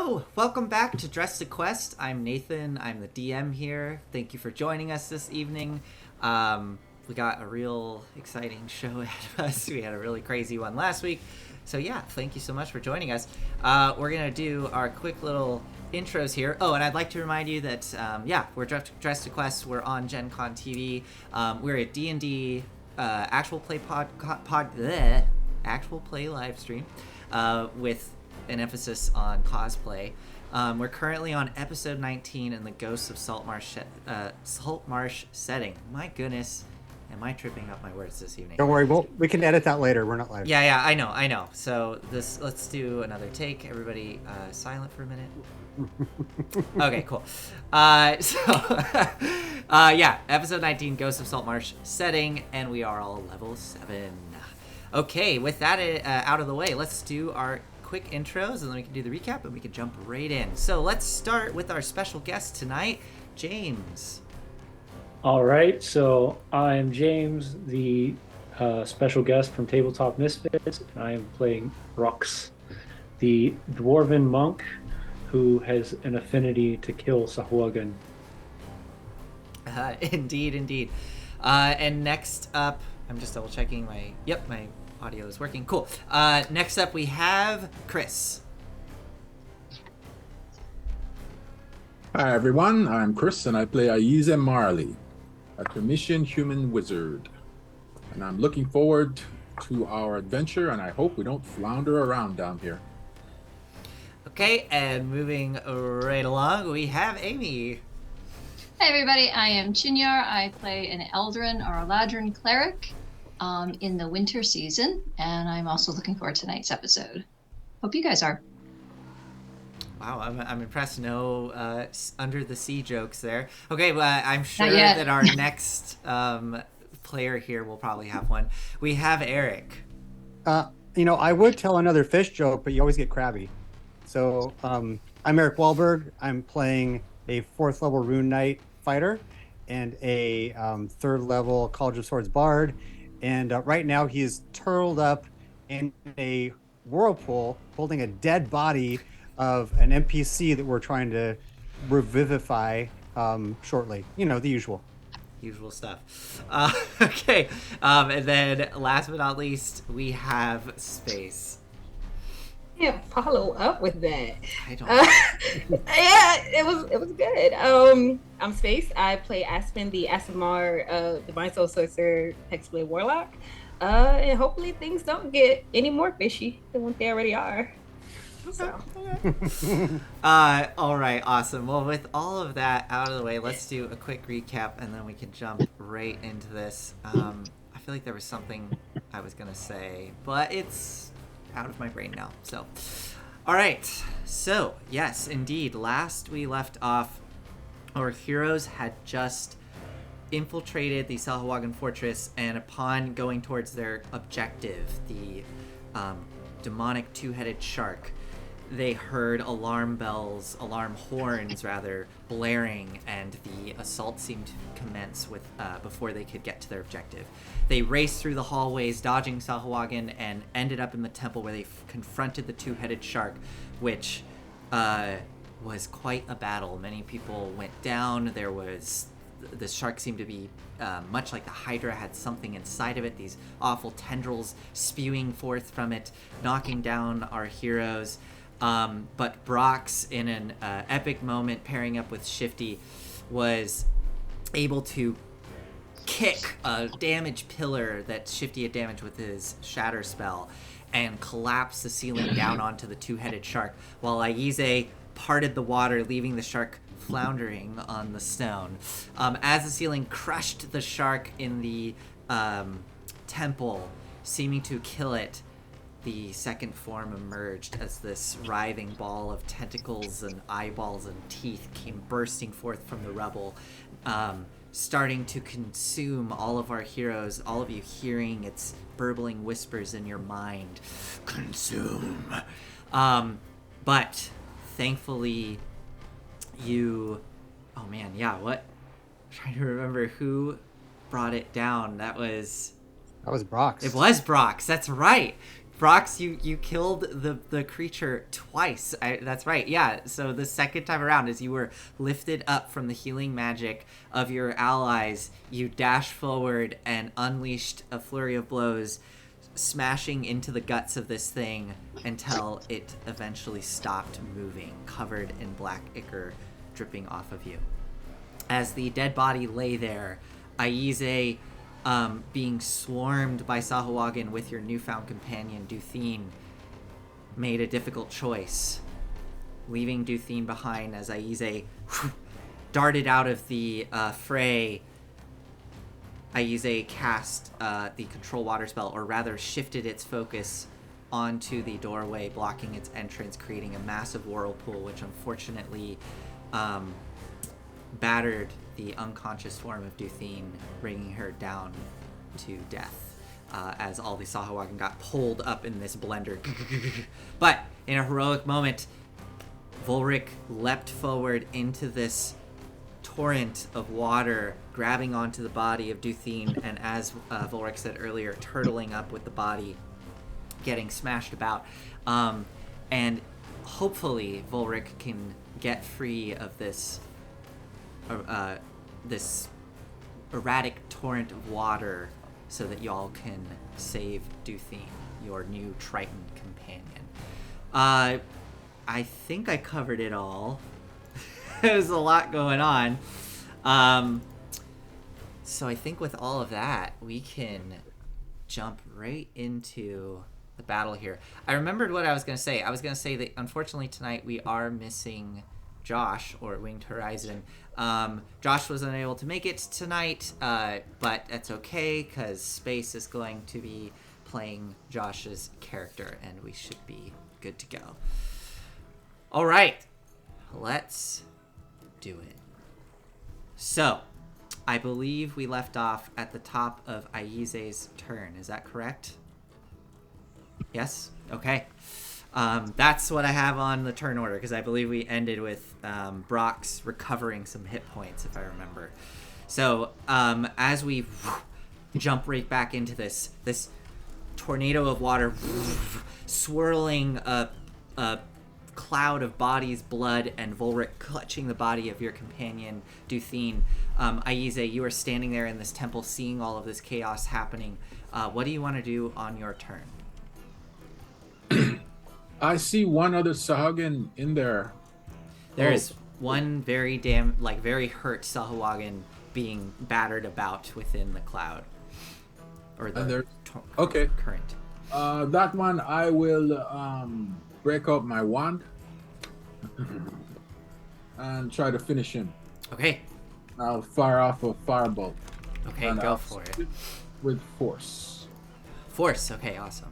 Hello! Welcome back to Dress to Quest. I'm Nathan. I'm the DM here. Thank you for joining us this evening. We got a real exciting show ahead of us. We had a really crazy one last week. So yeah, thank you so much for joining us. We're going to do our quick little intros here. Oh, and I'd like to remind you that, we're Dress to Quest. We're on Gen Con TV. We're a D&D actual play actual play live stream with an emphasis on cosplay. We're currently on episode 19 in the Ghosts of Saltmarsh setting. My goodness, am I tripping up my words this evening? Don't worry, we can edit that later. We're not live. Yeah, I know. So let's do another take. Everybody silent for a minute. Okay, cool. Episode 19, Ghosts of Saltmarsh setting, and we are all level 7. Okay, with that out of the way, let's do our quick intros, and then we can do the recap, and we can jump right in. So let's start with our special guest tonight, James. All right, so I'm James, the special guest from Tabletop Misfits, and I am playing Rox, the dwarven monk who has an affinity to kill Sahuagin. Indeed. And next up, I'm just double checking my audio is working. Cool. Next up, we have Chris. Hi everyone, I'm Chris and I play Aiza Marley, a commissioned human wizard. And I'm looking forward to our adventure, and I hope we don't flounder around down here. Okay, and moving right along, we have Amy. Hi everybody, I am Chinyar. I play an Eldrin or a Ladrin cleric in the winter season, and I'm also looking forward to tonight's episode. Hope you guys are. Wow, I'm impressed. No under the sea jokes there. Okay, well, I'm sure that our next player here will probably have one. We have Eric. I would tell another fish joke, but you always get crabby. So I'm Eric Wahlberg. I'm playing a 4th level Rune Knight fighter and a 3rd level College of Swords bard. And right now he is turtled up in a whirlpool holding a dead body of an NPC that we're trying to revivify shortly. You know, the usual stuff. Okay. And then last but not least, we have Space. Yeah, follow up with that. I don't yeah, it was good. I'm Space. I play Aspen, the Asimar, Divine Soul Sorcerer, Hexblade Warlock. And hopefully things don't get any more fishy than what they already are. So. All right, awesome. Well, with all of that out of the way, let's do a quick recap, and then we can jump right into this. I feel like there was something I was gonna say, but it's out of my brain now. So, all right. So, yes, indeed. Last we left off, our heroes had just infiltrated the Sahuagin fortress, and upon going towards their objective, the demonic two-headed shark, they heard alarm horns blaring, and the assault seemed to commence with before they could get to their objective. They raced through the hallways, dodging Sahuagin, and ended up in the temple where they confronted the two-headed shark, which was quite a battle. Many people went down. The shark seemed to be much like the Hydra, had something inside of it, these awful tendrils spewing forth from it, knocking down our heroes. But Brox, in an epic moment, pairing up with Shifty, was able to kick a damaged pillar that Shifty had damaged with his shatter spell and collapse the ceiling down onto the two-headed shark, while Aize parted the water, leaving the shark floundering on the stone. As the ceiling crushed the shark in the temple, seeming to kill it, the second form emerged as this writhing ball of tentacles and eyeballs and teeth came bursting forth from the rubble, starting to consume all of our heroes, all of you hearing its burbling whispers in your mind. Consume. But thankfully I'm trying to remember who brought it down. That was Brox. It was Brox, that's right. Brox, you killed the creature twice. That's right. Yeah. So the second time around, as you were lifted up from the healing magic of your allies, you dashed forward and unleashed a flurry of blows, smashing into the guts of this thing until it eventually stopped moving, covered in black ichor dripping off of you. As the dead body lay there, Aize, being swarmed by Sahuagin with your newfound companion, Duthine, made a difficult choice, leaving Duthine behind as Aize darted out of the fray. Aize cast the control water spell, or rather shifted its focus onto the doorway, blocking its entrance, creating a massive whirlpool, which unfortunately battered the unconscious form of Duthine, bringing her down to death as all the Sahuagin got pulled up in this blender. But in a heroic moment, Volric leapt forward into this torrent of water, grabbing onto the body of Duthine, and as Volric said earlier, turtling up with the body, getting smashed about. And hopefully Volric can get free of this this erratic torrent of water so that y'all can save Duthine, your new Triton companion. I think I covered it all. There's a lot going on. So I think with all of that, we can jump right into the battle here. I remembered what I was going to say. I was going to say that unfortunately tonight we are missing Josh, or Winged Horizon. Josh was unable to make it tonight, but that's okay because Space is going to be playing Josh's character, and we should be good to go. All right, let's do it. So, I believe we left off at the top of Aize's turn. Is that correct? Yes? Okay. That's what I have on the turn order, because I believe we ended with Brock's recovering some hit points, if I remember. So, as we jump right back into this tornado of water, swirling a cloud of bodies, blood, and Volric clutching the body of your companion, Duthine. Aize, you are standing there in this temple, seeing all of this chaos happening. What do you want to do on your turn? I see one other Sahagin in there. There's one very very hurt Sahuagin being battered about within the cloud. Or the current. That one I will break out my wand and try to finish him. Okay. I'll fire off a firebolt. Okay, and go for it. With force. Force, okay, awesome.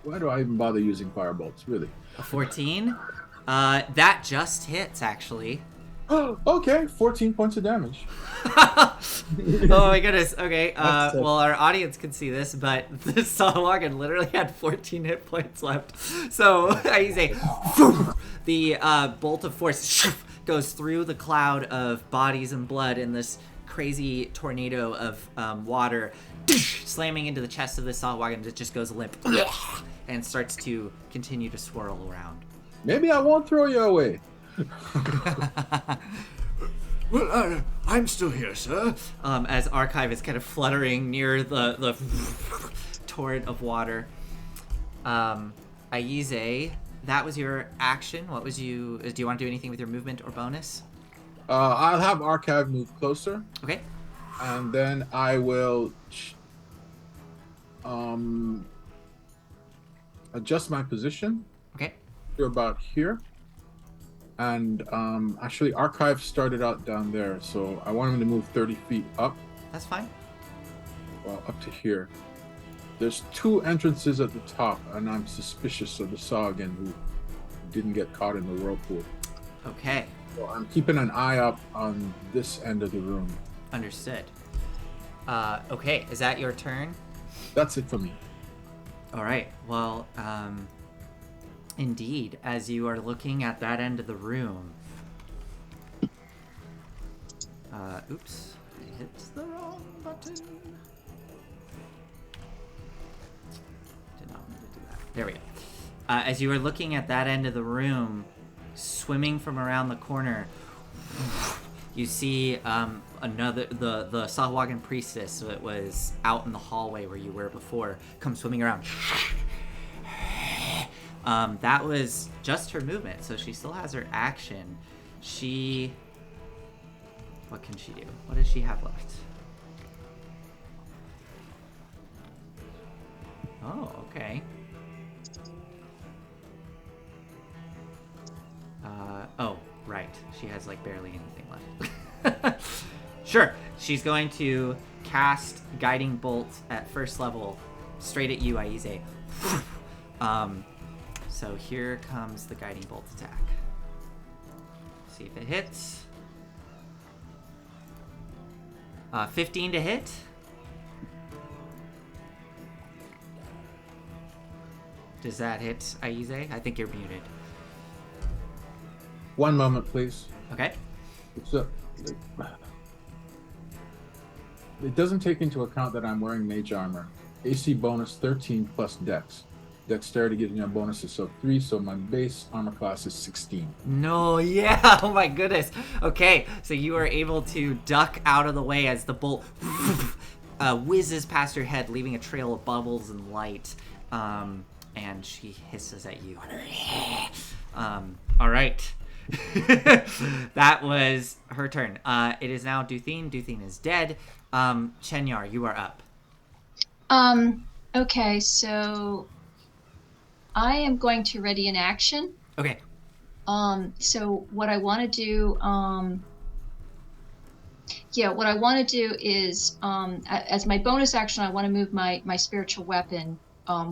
Why do I even bother using firebolts, really? A 14? That just hits, actually. Oh, okay. 14 points of damage. Oh my goodness. Okay. Well, our audience can see this, but the Sahuagin literally had 14 hit points left. So I say, the bolt of force goes through the cloud of bodies and blood in this crazy tornado of water, slamming into the chest of the Sahuagin. It just goes limp and starts to continue to swirl around. Maybe I won't throw you away. Well, I'm still here, sir. As Archive is kind of fluttering near the torrent of water. Aize, that was your action. What was you? Do you want to do anything with your movement or bonus? I'll have Archive move closer. Okay. And then I will adjust my position. Okay. To about here. And actually, Archive started out down there, so I want him to move 30 feet up. That's fine. Well, up to here. There's two entrances at the top, and I'm suspicious of the Sahuagin who didn't get caught in the whirlpool. Okay. So I'm keeping an eye up on this end of the room. Understood. Okay, is that your turn? That's it for me. All right. Well, indeed, as you are looking at that end of the room. Oops, I hit the wrong button. There we go. As you are looking at that end of the room, swimming from around the corner, you see the Sahuagin priestess that was out in the hallway where you were before come swimming around. That was just her movement, so she still has her action. What can she do? What does she have left? Oh, okay. Oh, right. She has, like, barely anything left. Sure. She's going to cast Guiding Bolt at first level straight at you, Aize. So here comes the Guiding Bolt attack. See if it hits. 15 to hit. Does that hit, Aize? I think you're muted. One moment, please. Okay. So, it doesn't take into account that I'm wearing mage armor. AC bonus 13 plus dex. Dexterity gives me a bonus of 3, so my base armor class is 16. No, yeah. Oh my goodness. Okay, so you are able to duck out of the way as the bolt whizzes past your head, leaving a trail of bubbles and light. And she hisses at you. All right. That was her turn. It is now Duthine. Duthine is dead. Chenyar, you are up. Okay, so I am going to ready an action. Okay. So what I want to do, what I want to do is, as my bonus action, I want to move my spiritual weapon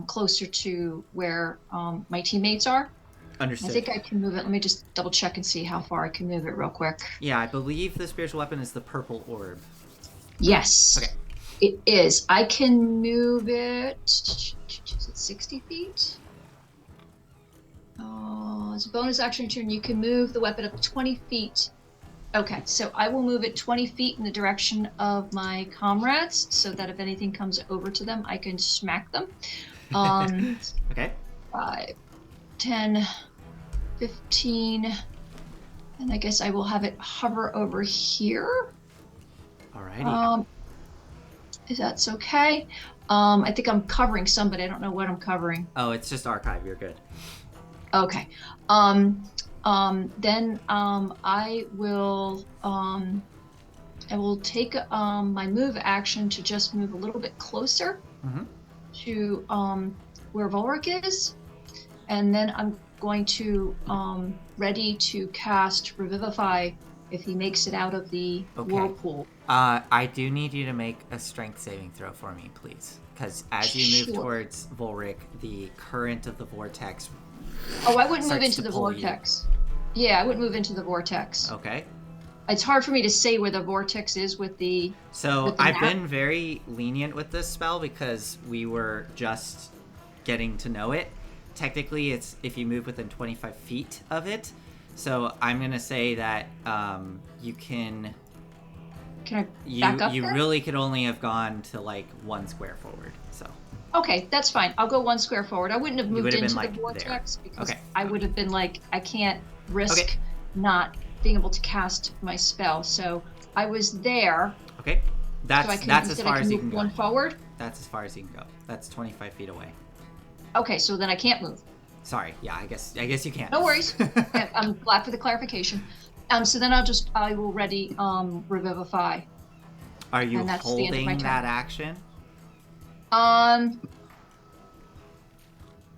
closer to where my teammates are. Understood. I think I can move it. Let me just double check and see how far I can move it real quick. Yeah, I believe the spiritual weapon is the purple orb. Yes. Okay. It is. I can move it. Is it 60 feet? As a bonus action turn, you can move the weapon up 20 feet. Okay, so I will move it 20 feet in the direction of my comrades so that if anything comes over to them, I can smack them. Okay. 5, 10, 15, and I guess I will have it hover over here. Alrighty. If that's okay. I think I'm covering somebody. I don't know what I'm covering. Oh, it's just archive. You're good. Okay. Then I will take my move action to just move a little bit closer to where Volric is, and then I'm going to ready to cast Revivify if he makes it out of the whirlpool. I do need you to make a strength saving throw for me, please, because as you move towards Volric, the current of the vortex. Oh, I wouldn't move into the vortex. Yeah, I wouldn't move into the vortex. Okay. It's hard for me to say where the vortex is with the. So with the I've map. been very lenient with this spell because we were just getting to know it. Technically, it's if you move within 25 feet of it. So I'm gonna say that you can. Can I back up You there? really could only have gone to like 1 square forward. So. Okay, that's fine. I'll go 1 square forward. I wouldn't have moved would've been, into like, the vortex because Okay. I would have been like, I can't risk Okay. not being able to cast my spell. So I was there. Okay. So I That's can, as instead far I can as you move can go. 1 forward. That's as far as you can go. That's 25 feet away. Okay, so then I can't move. Sorry. Yeah, I guess you can't. No worries. I'm glad for the clarification. So then I will ready Revivify. Are you And that's the end of my holding turn. that action?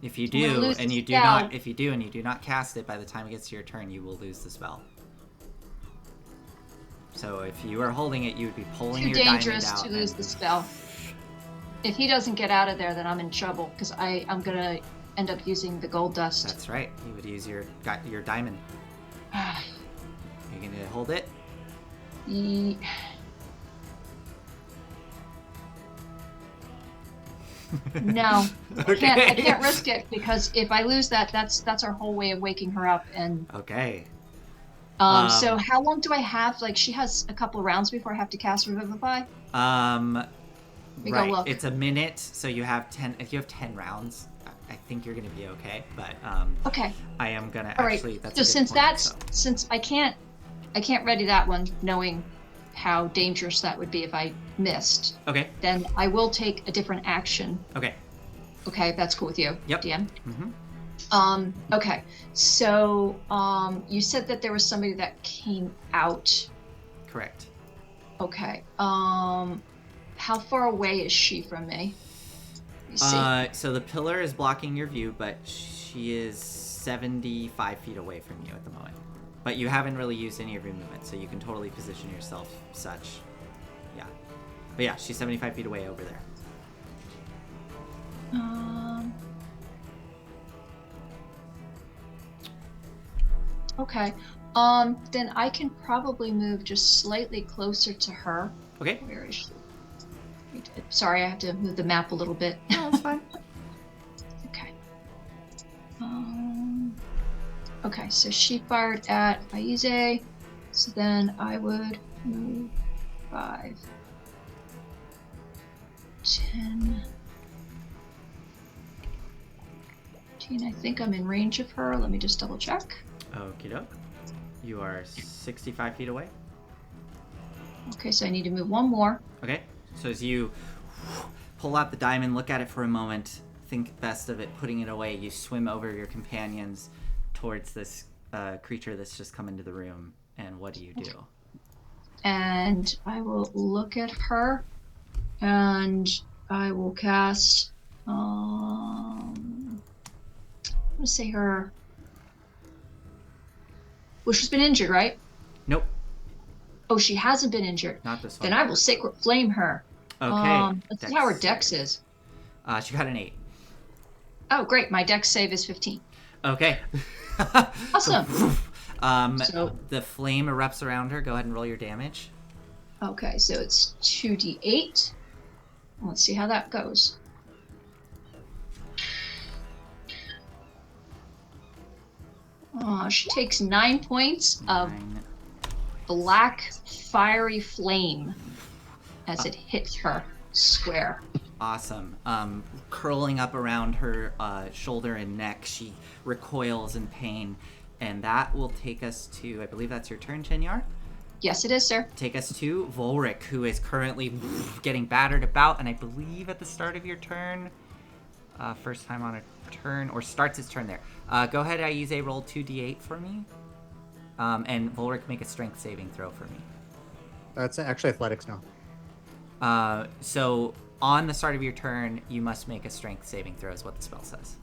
If you I'm gonna do, lose and the you do spell. not, if you do and you do not cast it by the time it gets to your turn, you will lose the spell. So if you are holding it, you would be pulling Too your diamond dangerous out. to lose and- the spell. If he doesn't get out of there, then I'm in trouble because I'm gonna end up using the gold dust. That's right. You would use your diamond. You're gonna hold it. No, Okay. I can't risk it because if I lose that, that's our whole way of waking her up. And Okay. so how long do I have? Like she has a couple of rounds before I have to cast Revivify. Right. go look. It's a minute, so you have 10. If you have 10 rounds, I think you're gonna be okay. But Okay. I am gonna All right. actually. That's So a good since point, since I can't ready that one, knowing how dangerous that would be if I missed. Okay. Then I will take a different action. Okay. Okay, that's cool with you. Yep. DM. Mm-hmm. Okay. So you said that there was somebody that came out. Correct. Okay. How far away is she from me? Let me see. So the pillar is blocking your view, but she is 75 feet away from you at the moment. But you haven't really used any of your movement, so you can totally position yourself such. Yeah. But yeah, she's 75 feet away over there. Okay. Then I can probably move just slightly closer to her. Okay. Where is she? Sorry, I have to move the map a little bit. No, that's fine. Okay. Okay, so she fired at Aize, so then I would move 5, 10, 15. I think I'm in range of her. Let me just double check. Okie doke. You are 65 feet away. Okay, so I need to move one more. Okay. So as you pull out the diamond, look at it for a moment, think best of it, putting it away, you swim over your companions towards this creature that's just come into the room. And what do you do? And I will look at her, and I will cast. I'm gonna say her. Well, she's been injured, right? Nope. Oh, she hasn't been injured. Not this one. Then I will Sacred Flame her. Okay. Let's see how her dex is. She got an 8. Oh, great. My dex save is 15. Okay. Awesome. So the flame erupts around her. Go ahead and roll your damage. Okay, so it's 2d8. Let's see how that goes. She takes 9 points of black fiery flame as it hits her square. Awesome. Curling up around her shoulder and neck, she recoils in pain. And that will take us to, I believe that's your turn, Chenyar? Yes, it is, sir. Take us to Volric, who is currently getting battered about. And I believe at the start of your turn, first time on a turn, or starts his turn there. Go ahead, Aize, roll 2d8 for me. And Volric, make a strength saving throw for me. That's actually athletics now. So on the start of your turn, you must make a strength saving throw is what the spell says.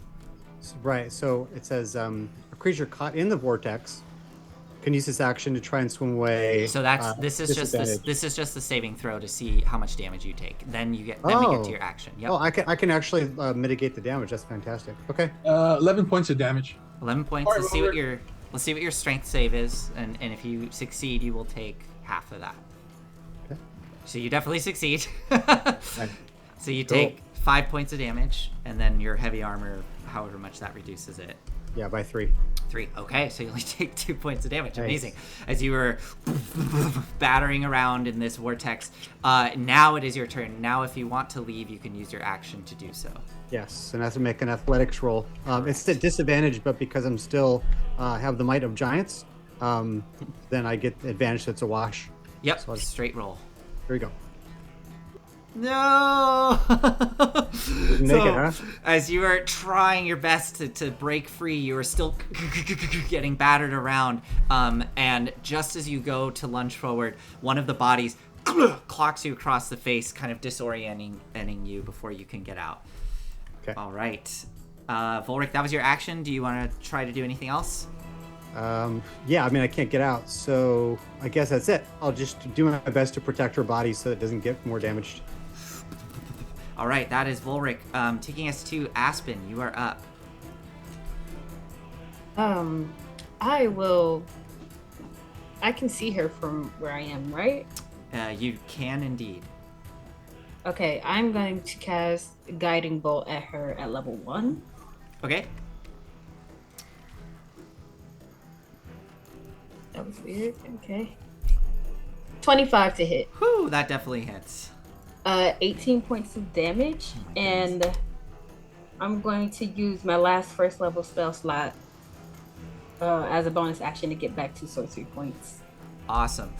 Right, so it says a creature caught in the vortex can use this action to try and swim away. So that's this is just the saving throw to see how much damage you take. Then we get to your action. Yep. Oh, I can actually mitigate the damage. That's fantastic. Okay. 11 points of damage. 11 points. All right, Let's see what your strength save is, and if you succeed, you will take half of that. Okay. So you definitely succeed. Right. So you take 5 points of damage, and then your heavy armor, however much that reduces it. Yeah, by 3. 3. Okay, so you only take 2 points of damage. Nice. Amazing. As you were battering around in this vortex, now it is your turn. Now, if you want to leave, you can use your action to do so. Yes, and I have to make an athletics roll. It's at disadvantage, but because I'm still have the might of giants, then I get advantage. So it's a wash. Yep, So straight roll. Here we go. No! Didn't make it, huh? As you are trying your best to break free, you are still getting battered around. And just as you go to lunge forward, one of the bodies clocks you across the face, kind of disorienting you before you can get out. Okay. All right. Volric, that was your action. Do you want to try to do anything else? Yeah, I mean, I can't get out, so I guess that's it. I'll just do my best to protect her body so it doesn't get more damaged. All right, that is Volric. Taking us to Aspen, you are up. I can see her from where I am, right? You can indeed. Okay, I'm going to cast Guiding Bolt at her at level 1. Okay. That was weird. Okay. 25 to hit. Whew, that definitely hits. 18 points of damage, and I'm going to use my last first level spell slot as a bonus action to get back 2 sorcery points. Awesome.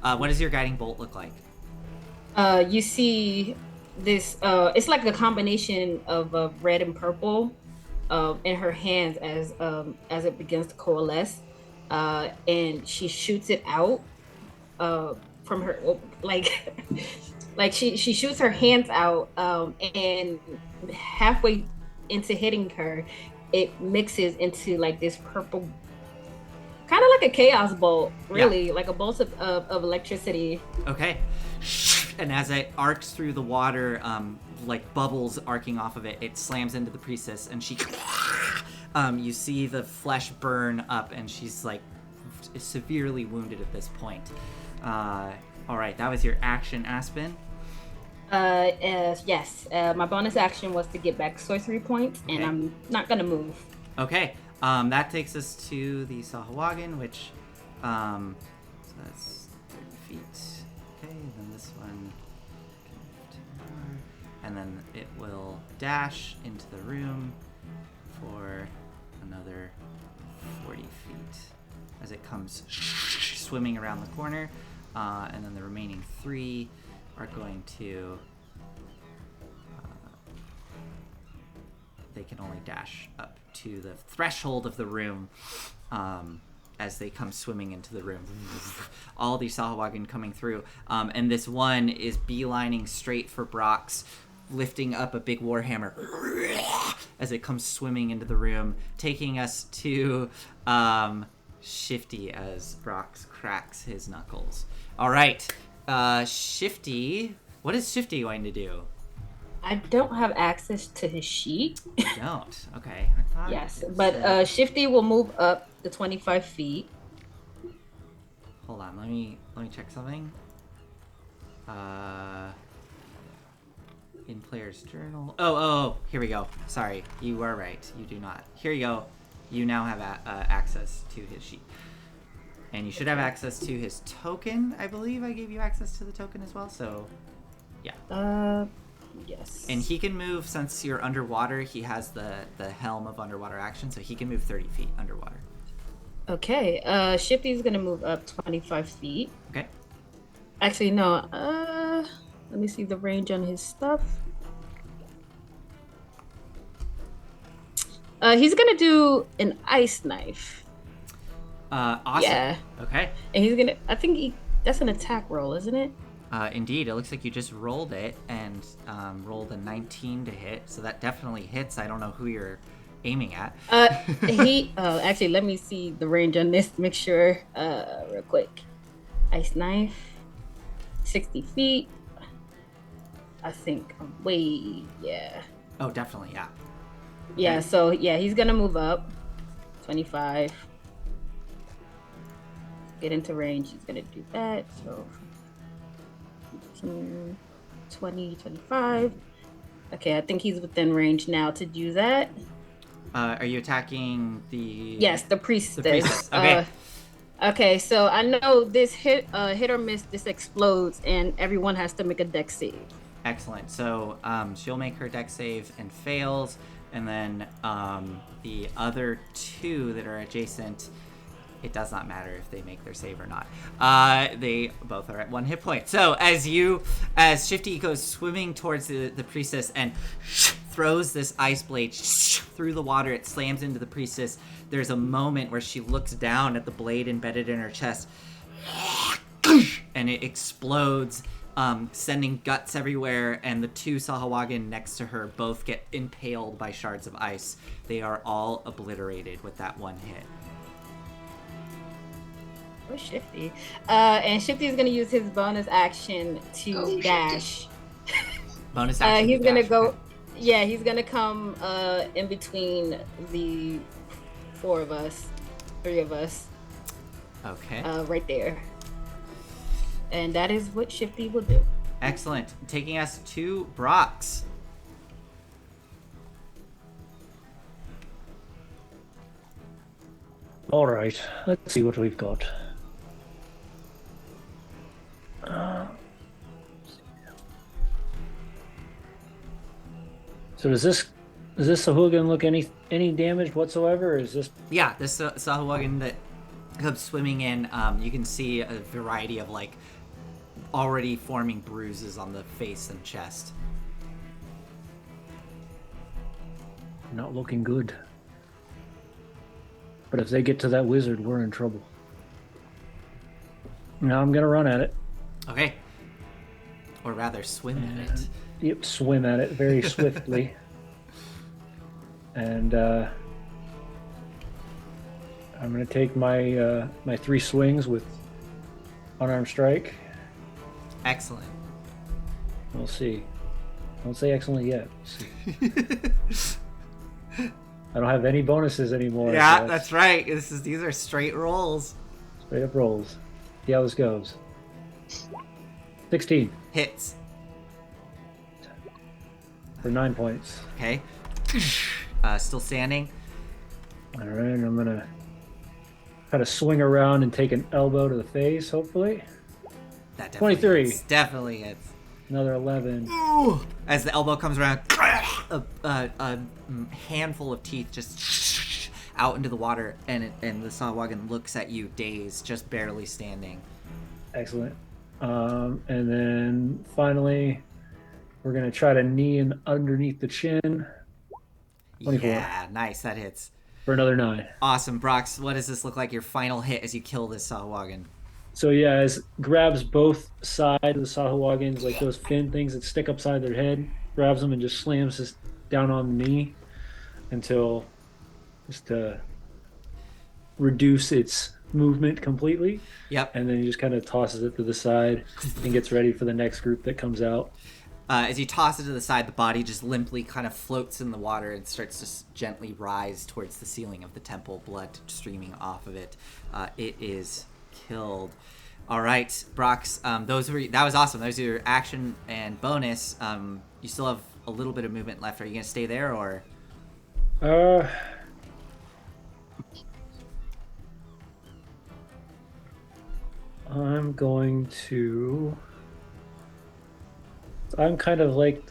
What does your guiding bolt look like? You see this, it's like a combination of red and purple in her hands as it begins to coalesce. And she shoots it out from her, like, like she shoots her hands out, and halfway into hitting her, it mixes into like this purple, kind of like a chaos bolt, really, like a bolt of electricity. Okay. And as it arcs through the water, like bubbles arcing off of it, it slams into the priestess, and she, you see the flesh burn up, and she's like severely wounded at this point. All right, that was your action, Aspen. Yes. My bonus action was to get back sorcery points, and I'm not gonna move. Okay. That takes us to the Sahuagin, which, so that's 30 feet. Okay, then this one, and then it will dash into the room for another 40 feet as it comes swimming around the corner, and then the remaining 3 are going to, they can only dash up to the threshold of the room as they come swimming into the room. All these Sahuagin coming through. And this one is beelining straight for Brox, lifting up a big warhammer as it comes swimming into the room, taking us to Shifty as Brox cracks his knuckles. All right, Shifty. What is Shifty going to do? I don't have access to his sheet. You don't? Okay. I thought Yes, but Shifty will move up to 25 feet. Hold on, let me check something. In player's journal. Oh, here we go. Sorry, you are right. You do not. Here you go. You now have access to his sheet. And you should have access to his token. I believe I gave you access to the token as well, so yeah. Yes. And he can move, since you're underwater, he has the helm of underwater action, so he can move 30 feet underwater. Okay, Shifty's gonna move up 25 feet. Okay. Actually, no, let me see the range on his stuff. He's gonna do an ice knife. Awesome. Yeah. Okay. And he's gonna, that's an attack roll, isn't it? Indeed, it looks like you just rolled it and rolled a 19 to hit, so that definitely hits. I don't know who you're aiming at. Actually, let me see the range on this, make sure, real quick. Ice knife, 60 feet. I think yeah. Oh, definitely, yeah. Yeah, so yeah, he's gonna move up 25. Get into range, he's gonna do that. So 20, 25. Okay, I think he's within range now to do that. Are you attacking the... Yes, the priestess. The priestess, okay. Okay, so I know this hit or miss, this explodes, and everyone has to make a dex save. Excellent. So she'll make her dex save and fails, and then the other 2 that are adjacent, it does not matter if they make their save or not. They both are at 1 hit point. So as Shifty goes swimming towards the priestess and throws this ice blade through the water, it slams into the priestess. There's a moment where she looks down at the blade embedded in her chest, and it explodes, sending guts everywhere, and the 2 Sahuagin next to her both get impaled by shards of ice. They are all obliterated with that 1 hit. Oh, Shifty. And Shifty is going to use his bonus action to dash. Bonus action. He's going to go. Yeah, he's going to come in between the 3 of us. Okay. Right there. And that is what Shifty will do. Excellent. Taking us to Brox. All right, let's see what we've got. So does this Does this Sahuagin look any damaged whatsoever, or is this... Yeah, this Sahuagin that comes swimming in, you can see a variety of like already forming bruises on the face and chest. Not looking good. But if they get to that wizard, we're in trouble. Now I'm gonna run at it. Okay. Or rather, swim at it. Yep, swim at it very swiftly. And I'm gonna take my my 3 swings with unarmed strike. Excellent. We'll see. Don't say excellent yet. We'll see. I don't have any bonuses anymore. Yeah, so that's right. These are straight rolls. straight up rolls. See how this goes. 16 Hits. for 9 points. Okay. Still standing. All right, I'm gonna try to swing around and take an elbow to the face. Hopefully, That definitely 23. hits. Definitely hits. another 11. As the elbow comes around, a handful of teeth just out into the water, and the Sahuagin looks at you, dazed, just barely standing. Excellent. And then finally, we're gonna try to knee in underneath the chin 24. Yeah, nice. That hits. for another 9. Awesome, Brox. What does this look like? Your final hit as you kill this Sahuagin. So yeah, as grabs both sides of the Sahuagins, like those fin things that stick upside their head, grabs them and just slams this down on the knee until just to reduce its movement completely. Yep. And then he just kind of tosses it to the side and gets ready for the next group that comes out. As you toss it to the side, the body just limply kind of floats in the water and starts to gently rise towards the ceiling of the temple, blood streaming off of it. It is killed. All right, Brox, that was awesome. Those are your action and bonus. You still have a little bit of movement left. Are you going to stay there, or? I'm going to... I'm kind of like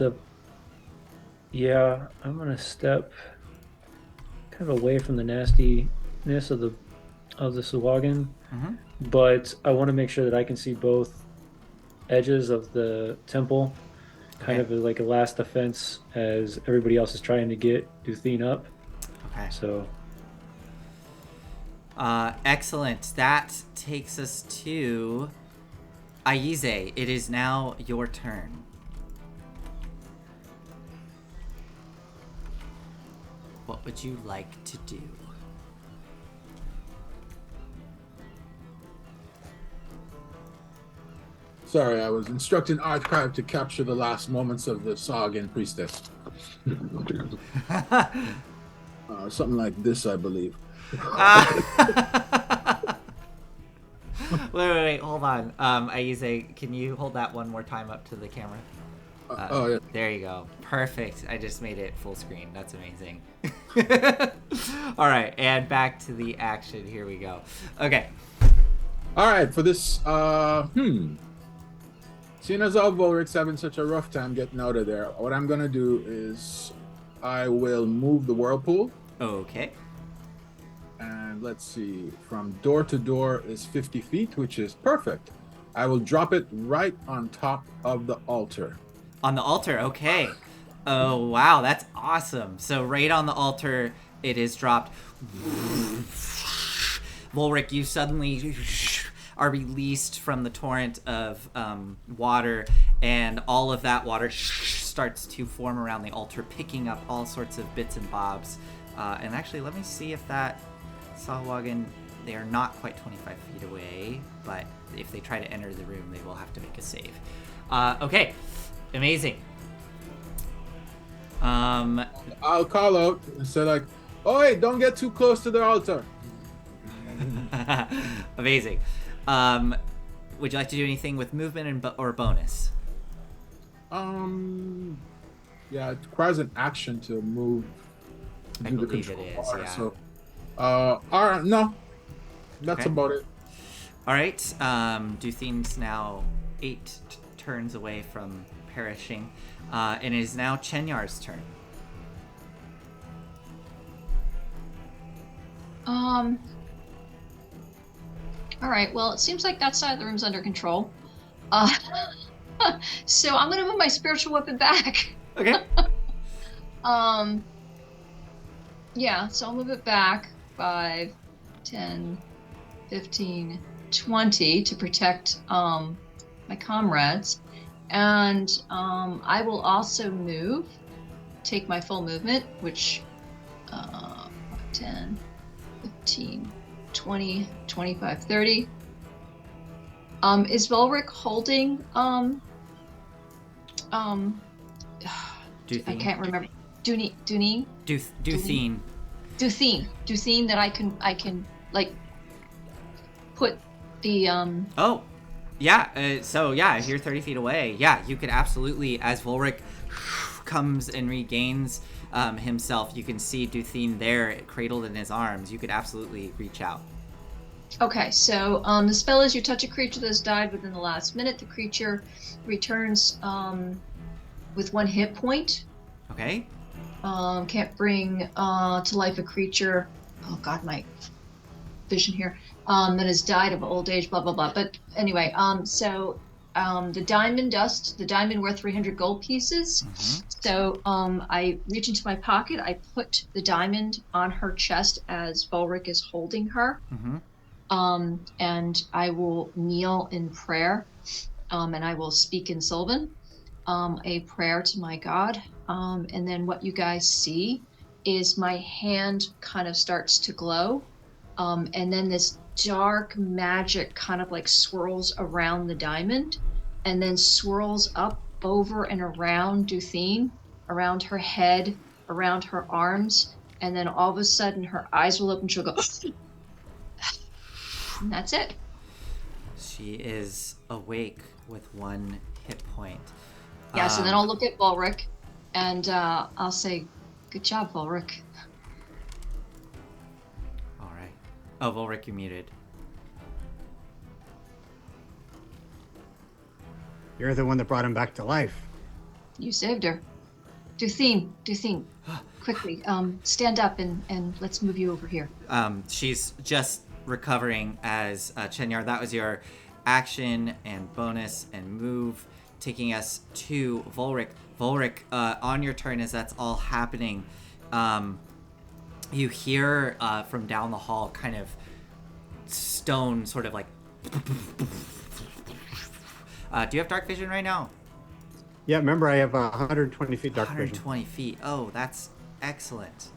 yeah, I'm going to step kind of away from the nastiness of the Sahuagin. Mm-hmm. But I want to make sure that I can see both edges of the temple, kind of like a last defense as everybody else is trying to get Duthine up. Okay. So. Excellent. That takes us to Aize. It is now your turn. What would you like to do? Sorry, I was instructing Archive to capture the last moments of the Sahuagin priestess. Something like this, I believe. Wait, hold on. Aize, can you hold that one more time up to the camera? Yeah. There you go. Perfect. I just made it full screen. That's amazing. All right, and back to the action. Here we go. Okay. All right, for this, seeing as all Volric's having such a rough time getting out of there, what I'm gonna do is I will move the whirlpool. Okay. And let's see, from door to door is 50 feet, which is perfect. I will drop it right on top of the altar. On the altar, okay. Oh, wow, that's awesome. So right on the altar, it is dropped. Volric, you suddenly are released from the torrent of water, and all of that water starts to form around the altar, picking up all sorts of bits and bobs. And actually, let me see if that Sahuagin, they are not quite 25 feet away, but if they try to enter the room, they will have to make a save. Okay, amazing. I'll call out and say like, "Oh, hey, don't get too close to the altar." Amazing. Would you like to do anything with movement or bonus? Yeah, it requires an action to move. I do the believe it control is, bar, yeah. So, all right, no, that's Okay. about it. All right. Duthine's now 8 turns away from perishing, and it is now Chenyar's turn. All right. Well, it seems like that side of the room's under control. So I'm gonna move my spiritual weapon back. Okay. Yeah. So I'll move it back 5, 10, 15, 20 to protect my comrades, and I will also take my full movement, which 10, 15, 20, 25, 30. Is Volric holding I can't remember. Duthine that I can like put the Oh, yeah. So yeah, if you're 30 feet away, yeah, you could absolutely, as Volric comes and regains himself, you can see Duthine there, cradled in his arms. You could absolutely reach out. Okay, so the spell is you touch a creature that has died within the last minute. The creature returns with 1 hit point. Okay. Can't bring to life a creature. Oh God, my vision here. That has died of old age. Blah blah blah. But anyway, so the diamond dust, the diamond worth 300 gold pieces. Mm-hmm. So I reach into my pocket. I put the diamond on her chest as Volric is holding her. Mm-hmm. And I will kneel in prayer, and I will speak in Sylvan, a prayer to my God. And then what you guys see is my hand kind of starts to glow. And then this dark magic kind of like swirls around the diamond and then swirls up over and around Duthine, around her head, around her arms. And then all of a sudden her eyes will open. She'll go, and that's it. She is awake with 1 hit point. Yeah, so then I'll look at Volric and I'll say, good job, Volric. All right. Oh, Volric, you muted. You're the one that brought him back to life. You saved her. Duthine, quickly, stand up and let's move you over here. She's just recovering as Chenyar. That was your action and bonus and move, taking us to Volric. Volric, on your turn, as that's all happening, you hear from down the hall kind of stone sort of like... do you have dark vision right now? Yeah, remember I have 120 feet dark vision. 120 feet. Oh, that's excellent.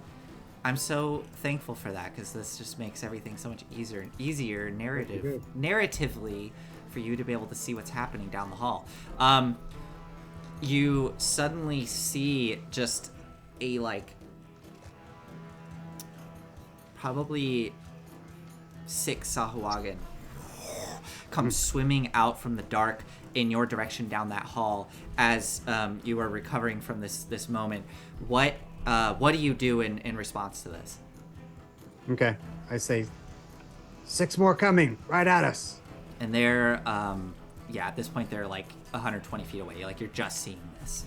I'm so thankful for that, because this just makes everything so much easier narratively for you to be able to see what's happening down the hall. You suddenly see just a probably 6 Sahuagin come swimming out from the dark in your direction down that hall as you are recovering from this moment. What do you do in response to this? Okay, I say 6 more coming right at us. And they're at this point they're like 120 feet away. Like, you're just seeing this.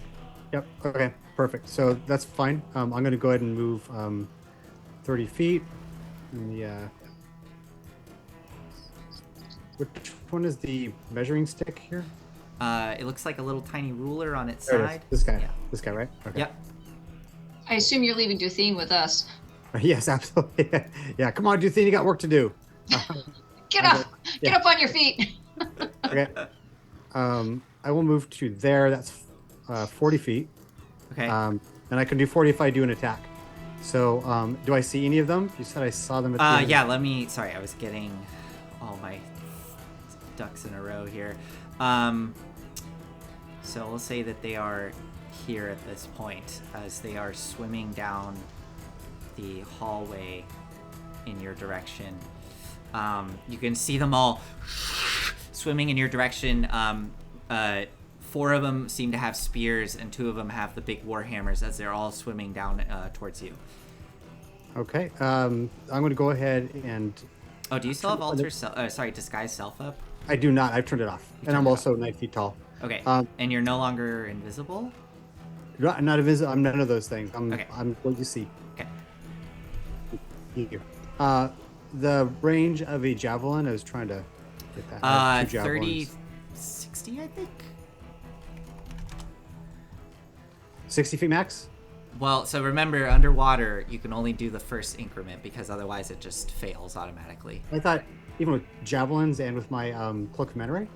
Yep. Okay. Perfect. So that's fine. I'm going to go ahead and move 30 feet. Yeah. Which one is the measuring stick here? It looks like a little tiny ruler on its There it is. side. This guy. Yeah. This guy, right? Okay. Yep. I assume you're leaving Duthine with us. Yes, absolutely. Yeah. Come on, Duthine, you got work to do. Get up! Get up on your feet! Okay. I will move to there. That's 40 feet. Okay. And I can do 40 if I do an attack. So, do I see any of them? You said I saw them at the end. Yeah, sorry, I was getting all my ducks in a row here. So we'll say that they are here at this point as they are swimming down the hallway in your direction. You can see them all swimming in your direction. 4 of them seem to have spears, and 2 of them have the big war hammers as they're all swimming down towards you. Okay. I'm going to go ahead and... Oh, do you still have disguise self up? I do not. I've turned it off. And I'm also 9 feet tall. Okay. And you're no longer invisible? Not invisible. I'm none of those things. Okay. I'm what you see. Okay. you. The range of a javelin, I was trying to get that. I have 2 30, javelins. 60, I think. 60 feet max? Well, so remember, underwater, you can only do the first increment because otherwise it just fails automatically. I thought even with javelins and with my cloak of Menore?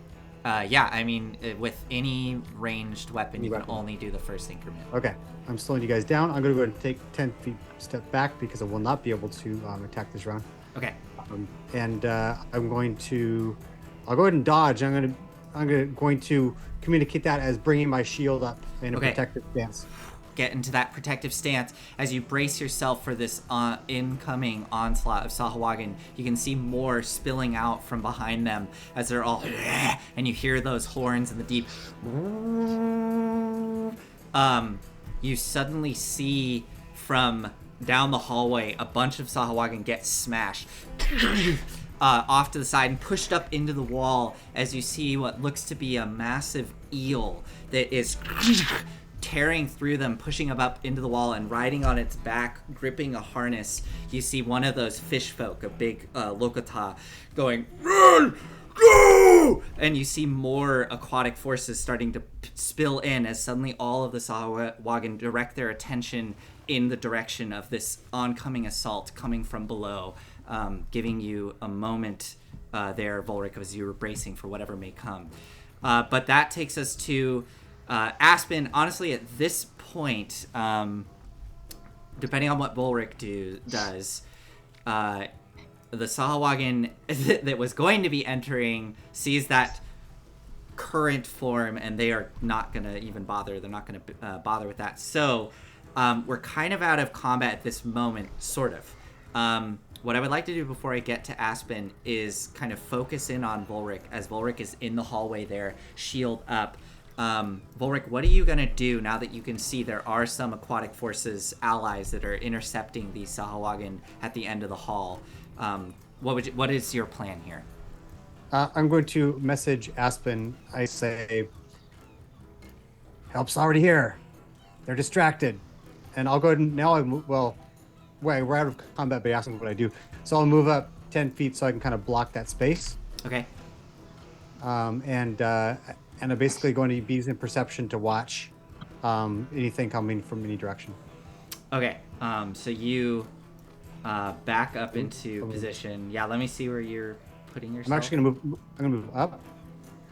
Yeah, I mean, with any ranged weapon, Any you can weapon. only do the first increment. Okay, I'm slowing you guys down. I'm going to go ahead and take 10 feet step back because I will not be able to attack this round. Okay. And I'm going to, I'll go ahead and dodge. I'm going to communicate that as bringing my shield up in a Okay. protective stance. Get into that protective stance as you brace yourself for this incoming onslaught of Sahuagin. You can see more spilling out from behind them as they're all, and you hear those horns in the deep. You suddenly see from down the hallway a bunch of Sahuagin get smashed off to the side and pushed up into the wall as you see what looks to be a massive eel that is tearing through them, pushing up into the wall, and riding on its back, gripping a harness. You see one of those fish folk, a big Lokata, going, "Run! Go!" And you see more aquatic forces starting to spill in as suddenly all of the Sahuagin direct their attention in the direction of this oncoming assault coming from below, giving you a moment there, Volric, as you were bracing for whatever may come. But that takes us to Aspen. Honestly, at this point, depending on what Volric does, the Sahuagin that was going to be entering sees that current form, and they are not going to even bother. They're not going to bother with that. So we're kind of out of combat at this moment, sort of. What I would like to do before I get to Aspen is kind of focus in on Volric, as Volric is in the hallway there, shield up. Volric, what are you going to do now that you can see there are some aquatic forces allies that are intercepting the Sahuagin at the end of the hall? What is your plan here? I'm going to message Aspen. I say, help's already here. They're distracted. And I'll go ahead and now we're out of combat, but asking what I do. So I'll move up 10 feet so I can kind of block that space. Okay. And I'm basically going to be using perception to watch anything coming from any direction. Okay. So you back up into position. Yeah, let me see where you're putting yourself. I'm actually going to move up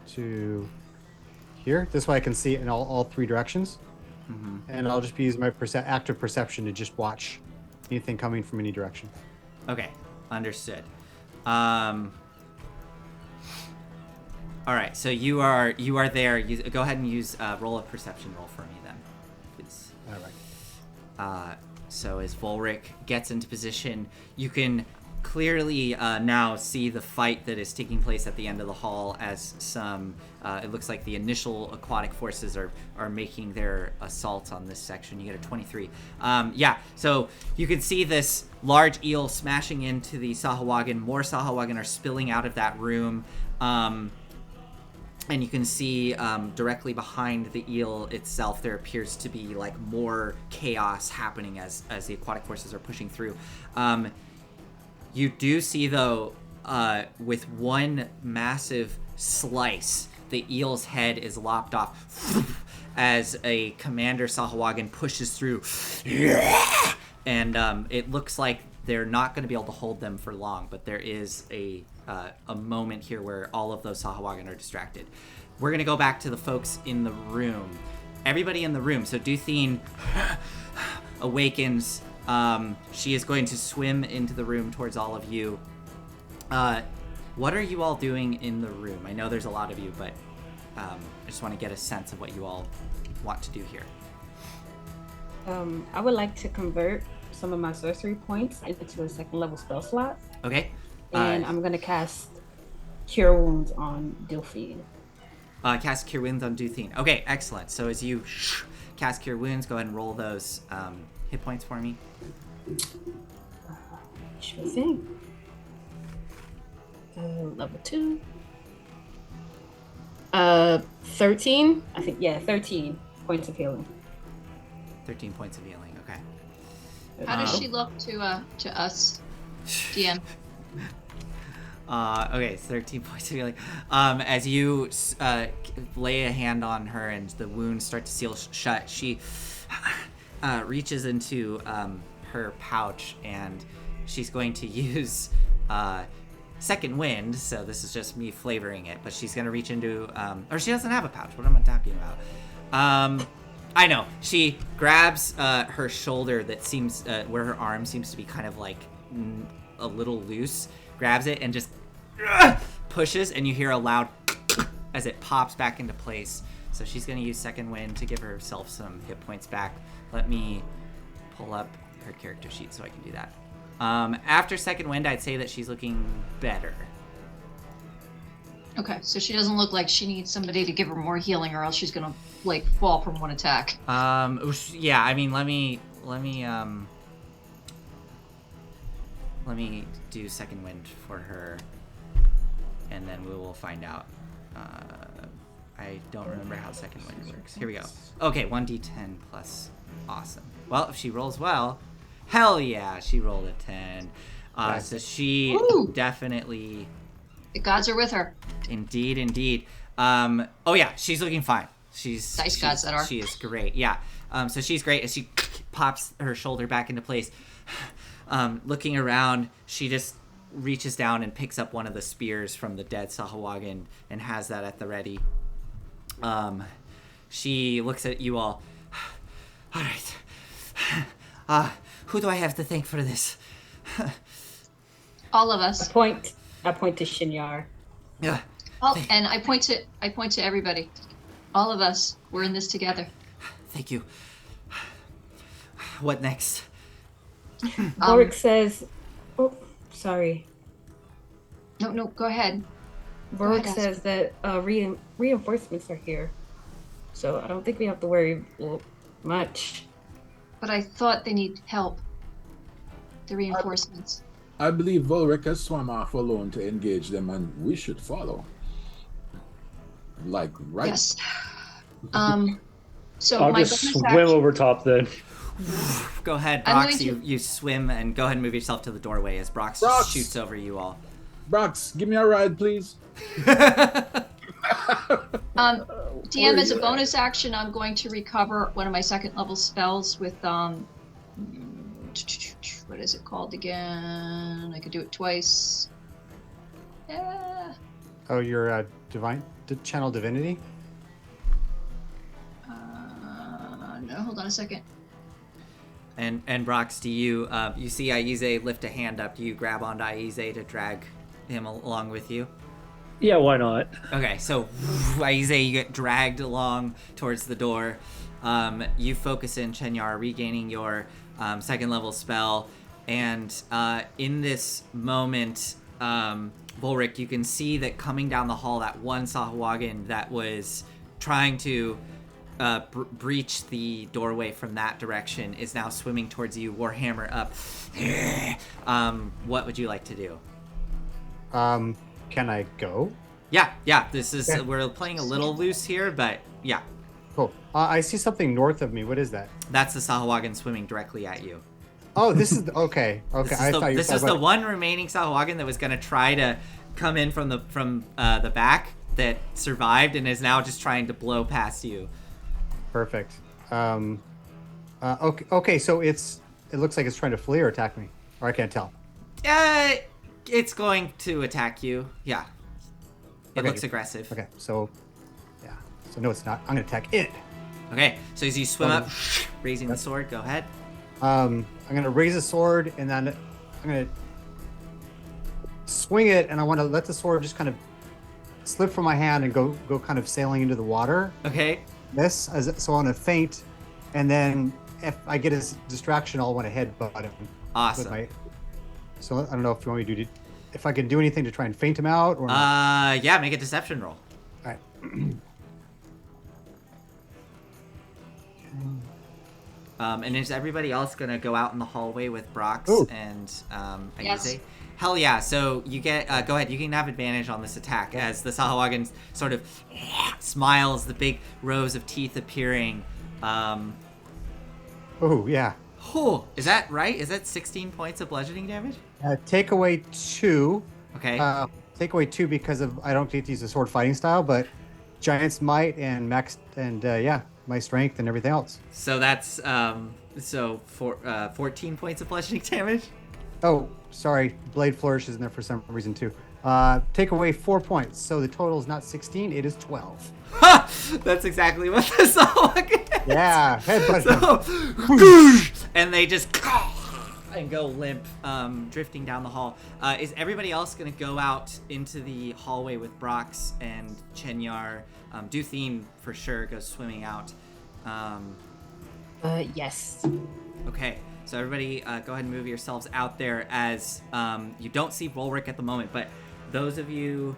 to here. This way I can see it in all 3 directions. Mm-hmm. And I'll just be using my active perception to just watch anything coming from any direction. Okay, understood. All right, so you are there. Go ahead and use roll a perception roll for me then, please. All right. So as Volric gets into position, you can clearly now see the fight that is taking place at the end of the hall as some, it looks like the initial aquatic forces are making their assault on this section. You get a 23. Yeah, so you can see this large eel smashing into the Sahuagin. More Sahuagin are spilling out of that room. And you can see directly behind the eel itself, there appears to be like more chaos happening as the aquatic forces are pushing through. You do see, though, with one massive slice, the eel's head is lopped off as a commander Sahuagin pushes through. And it looks like they're not going to be able to hold them for long, but there is a moment here where all of those Sahuagin are distracted. We're going to go back to the folks in the room. Everybody in the room. So Duthine awakens. She is going to swim into the room towards all of you. What are you all doing in the room? I know there's a lot of you, but I just want to get a sense of what you all want to do here. I would like to convert some of my sorcery points into a 2nd level spell slot. Okay. And I'm going to cast Cure Wounds on Delphine. Cast Cure Wounds on Duthine. Okay, excellent. So as you cast Cure Wounds, go ahead and roll those hit points for me. Sure thing. Level 2. 13. I think, 13 points of healing. 13 points of healing. Okay. How does she look to us? DM. Okay, 13 points of healing. As you lay a hand on her and the wounds start to seal shut, she reaches into her pouch and she's going to use second wind. So this is just me flavoring it, but she's going to reach into, or she doesn't have a pouch. What am I talking about? I know. She grabs her shoulder that seems, where her arm seems to be kind of like a little loose, grabs it and just pushes, and you hear a loud as it pops back into place. So she's going to use second wind to give herself some hit points back. Let me pull up her character sheet so I can do that. After second wind, I'd say that she's looking better. Okay, so she doesn't look like she needs somebody to give her more healing, or else she's gonna like fall from one attack. Yeah, I mean, let me do second wind for her, and then we will find out. I don't remember how second wind works. Here we go. Okay, 1d10 plus. Awesome. Well, if she rolls well, hell yeah, she rolled a 10. So she definitely... The gods are with her. Indeed. Oh yeah, she's looking fine. Dice gods that are. She is great. Yeah. So she's great as she pops her shoulder back into place. Looking around, she just reaches down and picks up one of the spears from the dead Sahuagin and has that at the ready. She looks at you all. All right. Who do I have to thank for this? All of us. I point to Shinyar. Yeah. And I point to everybody. All of us. We're in this together. Thank you. What next? Ulrich says, "Oh, sorry." No, go ahead. Ulrich says that reinforcements are here, so I don't think we have to worry much. But I thought they need help. The reinforcements. I believe Volric has swum off alone to engage them, and we should follow. Like, right? Yes. So I'll my just bonus swim action- over top then. Go ahead, I'm Brox. going You swim and go ahead and move yourself to the doorway as Brox Brox! just shoots over you all. Brox, give me a ride, please. DM, as a bonus action, I'm going to recover one of my second level spells with what is it called again? I could do it twice. Yeah. Oh, your channel divinity? No, hold on a second. And Brox, do you you see Aize lift a hand up? Do you grab onto Aize to drag him along with you? Yeah, why not? Okay, so Aize, you get dragged along towards the door. You focus in Chenyar, regaining your second level spell, and in this moment, Volric, you can see that coming down the hall, that one Sahuagin that was trying to breach the doorway from that direction is now swimming towards you, Warhammer up. What would you like to do? Can I go? Yeah. This is Okay. we're playing a little loose here, but yeah. Cool. I see something north of me. What is that? That's the Sahuagin swimming directly at you. Oh, this is okay. Okay, This is the one remaining Sahuagin that was going to try to come in from the back that survived and is now just trying to blow past you. Perfect. Okay. So it looks like it's trying to flee or attack me, or I can't tell. It's going to attack you. Yeah. It Okay. looks aggressive. Okay. So, yeah. So no, it's not. I'm gonna attack it. Okay. So as you swim up, raising the sword, go ahead. I'm gonna raise a sword and then I'm gonna swing it, and I want to let the sword just kind of slip from my hand and go kind of sailing into the water. Okay. So I want to feint, and then if I get his distraction, I'll want to headbutt him. Awesome. So I don't know if you want me to do, if I can do anything to try and feint him out or not. Yeah, make a deception roll. All right. And is everybody else gonna go out in the hallway with Brox Ooh. and Aize? Yes. Hell yeah! So you get go ahead. You can have advantage on this attack as the Sahuagin sort of smiles, the big rows of teeth appearing. Oh yeah. Oh, is that right? Is that 16 points of bludgeoning damage? Take away 2. Okay. Take away 2 because of I don't get to use the sword fighting style, but Giant's Might and Max and my strength and everything else. So that's 14 points of bludgeoning damage. Oh, sorry. Blade Flourish is in there for some reason too. Take away 4 points, so the total is not 16; it is 12. Ha! That's exactly what the song is. Yeah, headbutt. So, and they just and go limp, drifting down the hall. Is everybody else gonna go out into the hallway with Brox and Chenyar? Duthine for sure goes swimming out. Yes. Okay, so everybody go ahead and move yourselves out there as you don't see Volric at the moment, but those of you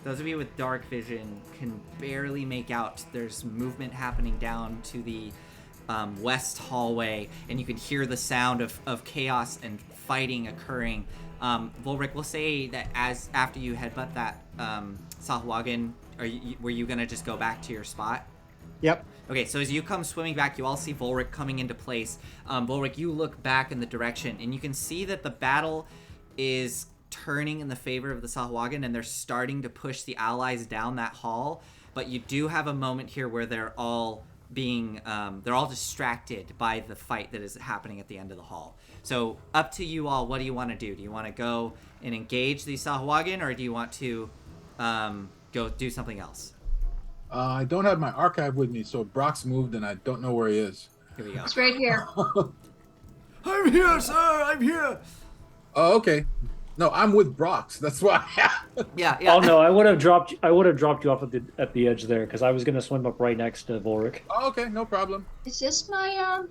with dark vision can barely make out. There's movement happening down to the west hallway, and you can hear the sound of chaos and fighting occurring. Volric, we'll say that after you headbutt that Sahuagin, were you gonna just go back to your spot? Yep. Okay, so as you come swimming back, you all see Volric coming into place. Volric, you look back in the direction, and you can see that the battle is turning in the favor of the Sahuagin, and they're starting to push the allies down that hall. But you do have a moment here where they're all distracted by the fight that is happening at the end of the hall. So up to you all, what do you want to do? Do you want to go and engage the Sahuagin, or do you want to go do something else? I don't have my archive with me, so Brock's moved and I don't know where he is. Here we go. It's right here. I'm here, sir. I'm here. Oh, okay. No, I'm with Brock's. That's why. Yeah. Oh no, I would have dropped you off at the edge there because I was gonna swim up right next to Volric. Oh, okay, no problem. Is this my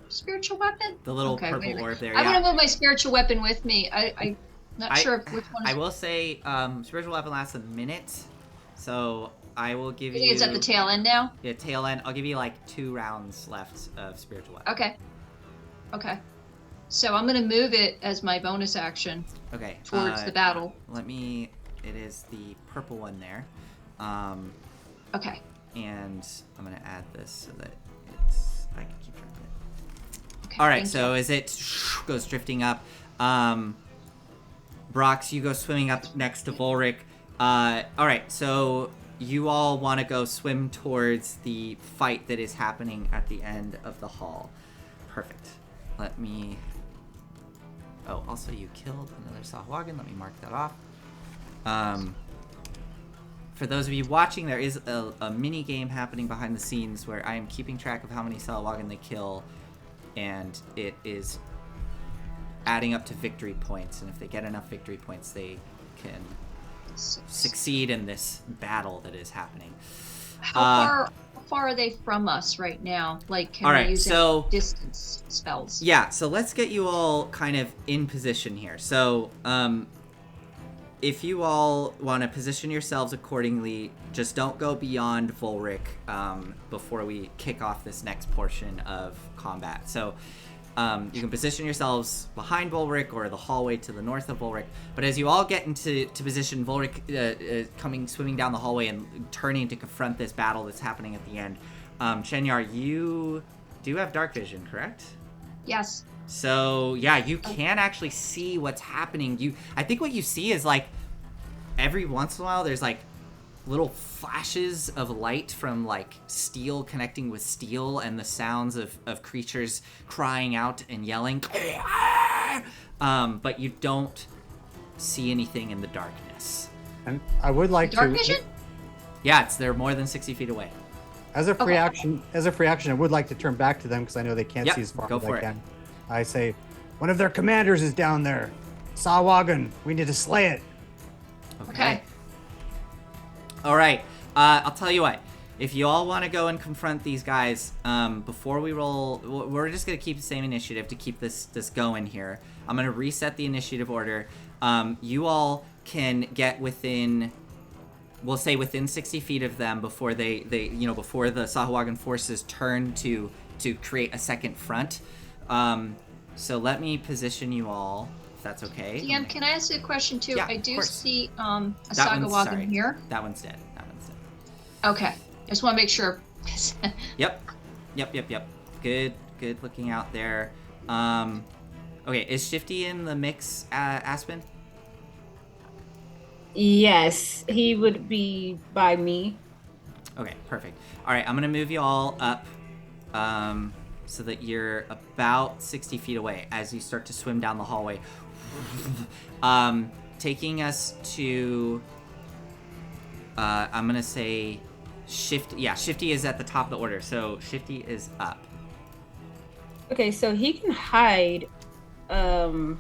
spiritual weapon? The little Okay, purple wait a minute. orb there. I'm Yeah. gonna move my spiritual weapon with me. I'm not sure which one. I will say, spiritual weapon lasts a minute, so I will give I you. think it's at the tail end now. Yeah, tail end. I'll give you like 2 rounds left of spiritual weapon. Okay. So I'm gonna move it as my bonus action Okay. towards the battle. It is the purple one there. Okay. And I'm gonna add this so that I can keep track of it. Okay, All right. thank So you. as it goes drifting up, Brox, you go swimming up next to Volric. All right. So you all want to go swim towards the fight that is happening at the end of the hall. Perfect. Let me. Oh, also you killed another Sahuagin. Let me mark that off. For those of you watching, there is a mini game happening behind the scenes where I am keeping track of how many Sahuagin they kill, and it is adding up to victory points. And if they get enough victory points, they can succeed in this battle that is happening. How far are they from us right now? Like, can all we right, use so any distance spells? Yeah, so let's get you all kind of in position here. So, if you all want to position yourselves accordingly, just don't go beyond Volric before we kick off this next portion of combat. So, you can position yourselves behind Volric or the hallway to the north of Volric. But as you all get into position, Volric swimming down the hallway and turning to confront this battle that's happening at the end. Chenyar, you do have dark vision, correct? Yes. So yeah, you can actually see what's happening. I think what you see is like every once in a while there's like little flashes of light from like steel connecting with steel and the sounds of creatures crying out and yelling. But you don't see anything in the darkness. And I would like Dark to. vision? Yeah, they're more than 60 feet away. As a free Okay. action, I would like to turn back to them because I know they can't Yep, see as far go as for I it. can. I say, one of their commanders is down there. Sahuagin, we need to slay it. Okay. All right. I'll tell you what. If you all want to go and confront these guys, before we roll, we're just gonna keep the same initiative to keep this going here. I'm gonna reset the initiative order. You all can get within, we'll say within 60 feet of them before before the Sahuagin forces turn to create a second front. So let me position you all, if that's okay. DM, can I ask you a question too? Yeah, I of do course. see a That one's- sorry. Sahuagin here. That one's dead. Okay. I just want to make sure. Yep. Good good looking out there. Okay, is Shifty in the mix, Aspen? Yes, he would be by me. Okay, perfect. All right, I'm gonna move you all up, so that you're about 60 feet away as you start to swim down the hallway. Taking us to, I'm gonna say, Shifty. Yeah, Shifty is at the top of the order, so Shifty is up. Okay, so he can hide. You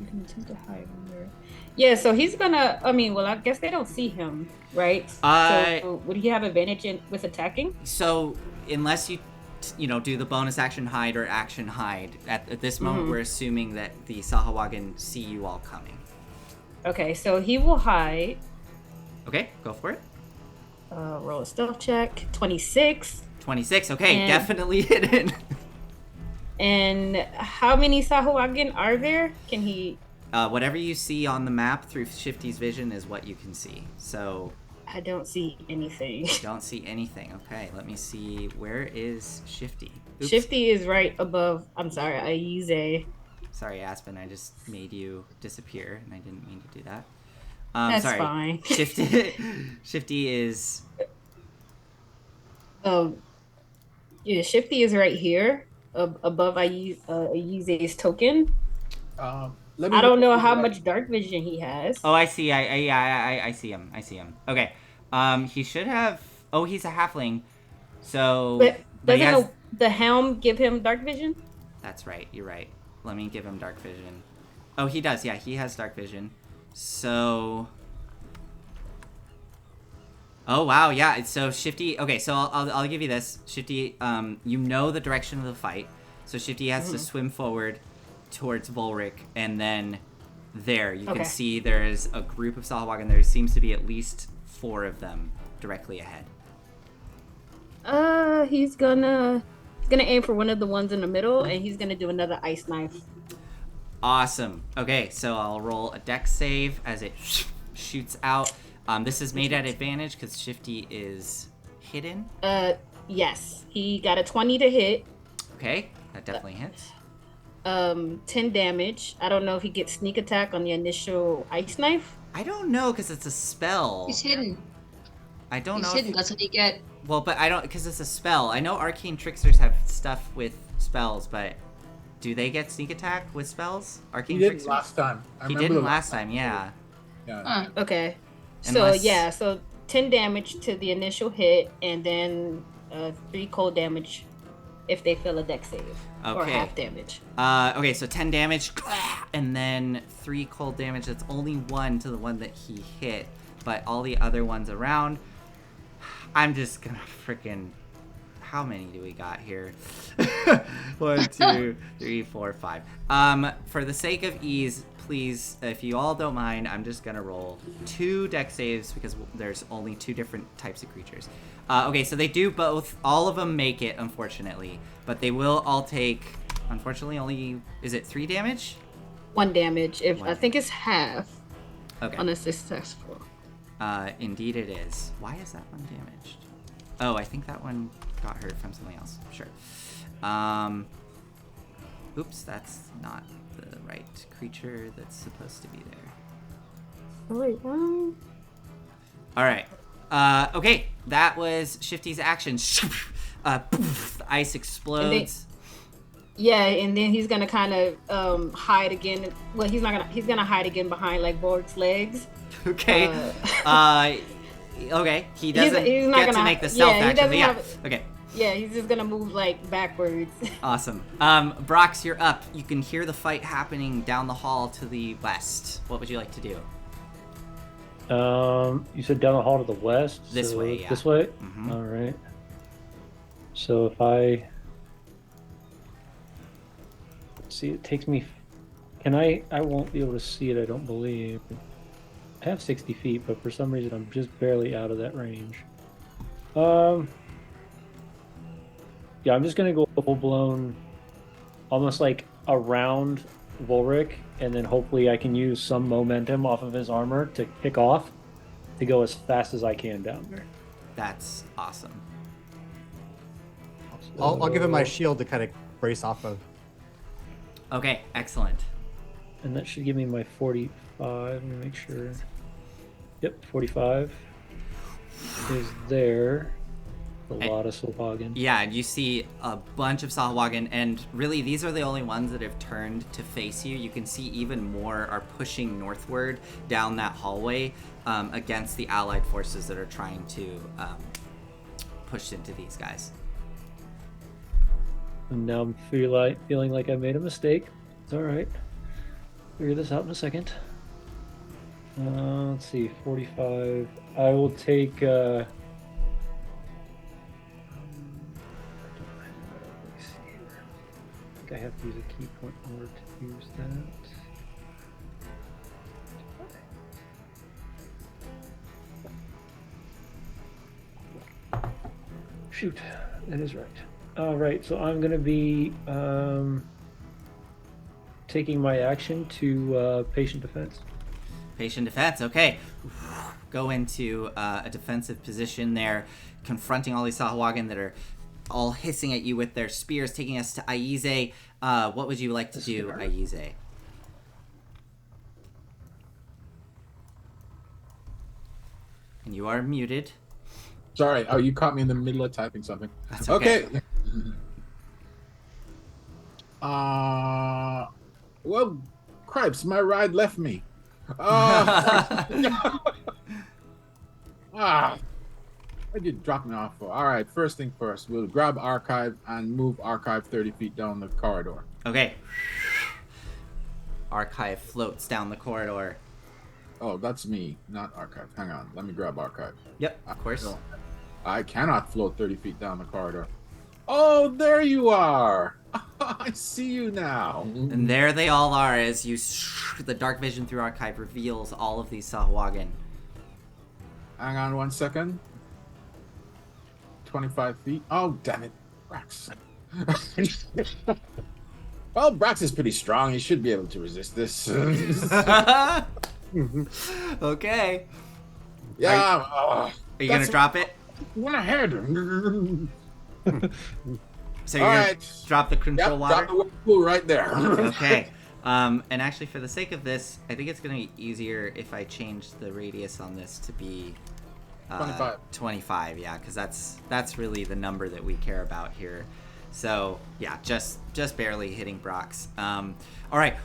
can attempt to hide under. Yeah, so he's gonna. I mean, well, I guess they don't see him, right? So would he have advantage with attacking? So unless you, do the bonus action hide or action hide, at this moment we're assuming that the Sahuagin see you all coming. Okay, so he will hide. Okay, go for it. Roll a stealth check. 26. 26. Okay, definitely hidden. And how many Sahuagin are there? Can he? Whatever you see on the map through Shifty's vision is what you can see. So I don't see anything. Don't see anything. Okay, let me see. Where is Shifty? Oops. Shifty is right above. I'm sorry, Aize. Sorry, Aspen. I just made you disappear, and I didn't mean to do that. That's sorry. fine. Shifty is. Yeah, Shifty is right here, above Aize's token. I don't know how much dark vision he has. Oh, I see. I see him. I see him. Okay. He should have. Oh, he's a halfling. So. But doesn't the helm give him dark vision? That's right. You're right. Let me give him dark vision. Oh, he does. Yeah, he has dark vision. So. Oh wow, yeah. So Shifty. Okay, so I'll give you this. Shifty. You know the direction of the fight. So Shifty has to swim forward towards Volric, and then there you can see there is a group of Sahuagin. There seems to be at least 4 of them directly ahead. He's gonna aim for one of the ones in the middle, and he's gonna do another ice knife. Awesome. Okay, so I'll roll a dex save as it shoots out. This is made at advantage because Shifty is hidden. Yes, he got a 20 to hit. Okay, that definitely hits. 10 damage. I don't know if he gets sneak attack on the initial ice knife. I don't know because it's a spell. He's hidden. I don't know. He's hidden. Doesn't he get? Well, but I don't because it's a spell. I know arcane tricksters have stuff with spells, but do they get sneak attack with spells? Arcane He didn't tricksters. last time. He didn't last time. Yeah. Yeah. Okay. Unless... So 10 damage to the initial hit, and then 3 cold damage if they fail a dex save. Or half damage. Okay, so 10 damage, and then 3 cold damage. That's only 1 to the one that he hit, but all the other ones around, I'm just gonna freaking... How many do we got here? 1, 2, 3, 4, 5. For the sake of ease, please, if you all don't mind, I'm just gonna roll 2 dex saves because there's only 2 different types of creatures. Okay, so they do both. All of them make it, unfortunately, but they will all take, unfortunately, only, is it 3 damage? 1 damage. I think it's half. Okay. On a successful. Indeed it is. Why is that one damaged? Oh, I think that one got hurt from something else. Sure. Oops, that's not the right creature that's supposed to be there. Oh, wait, well... Alright. Okay, that was Shifty's action. Poof, the ice explodes. And then he's gonna kind of hide again. Well, he's gonna hide again behind like Borg's legs. Okay. Okay. He doesn't get to make the stealth action. Okay. Yeah, he's just gonna move like backwards. Awesome. Brox, you're up. You can hear the fight happening down the hall to the west. What would you like to do? You said down the hall to the west? This way, yeah. This way? Mm-hmm. All right. So if I... Let's see, it takes me... I won't be able to see it, I don't believe. I have 60 feet, but for some reason I'm just barely out of that range. Yeah, I'm just going to go full-blown, almost like around Volric, and then hopefully I can use some momentum off of his armor to kick off to go as fast as I can down there. That's awesome. I'll give him my shield to kind of brace off of. Okay, excellent. And that should give me my 45. Let me make sure. Yep, 45 is there. A lot of Solhagen. Yeah, and you see a bunch of Sahuagin, and really these are the only ones that have turned to face you. You can see even more are pushing northward down that hallway against the allied forces that are trying to push into these guys. And now I'm feeling like I made a mistake. It's all right. Figure this out in a second. Let's see, 45. I will take. I think I have to use a key point in order to use that. Shoot, that is right. All right, so I'm going to be taking my action to patient defense. Patient defense, okay. Go into a defensive position there, confronting all these Sahuagin that are all hissing at you with their spears, taking us to Aize. What would you like to do, Aize? And you are muted. Sorry, oh, you caught me in the middle of typing something. That's okay. Well, cripes, my ride left me. Where'd you drop me off for? All right, first thing first, we'll grab Archive and move Archive 30 feet down the corridor. Okay. Archive floats down the corridor. Oh, that's me, not Archive. Hang on, let me grab Archive. Yep, of course. I cannot float 30 feet down the corridor. Oh, there you are. I see you now. And there they all are as you the dark vision through Archive reveals all of these Sahuagin. Hang on 1 second. 25 feet. Oh, damn it. Brax. Well, Brax is pretty strong. He should be able to resist this. Okay. Yeah. Are you going to drop it? Went ahead. So you're going to drop the control water? Drop the whirlpool right there. Okay. And actually, for the sake of this, I think it's going to be easier if I change the radius on this to be 25. 25, yeah, because that's really the number that we care about here. So yeah, just barely hitting Brock's. All right,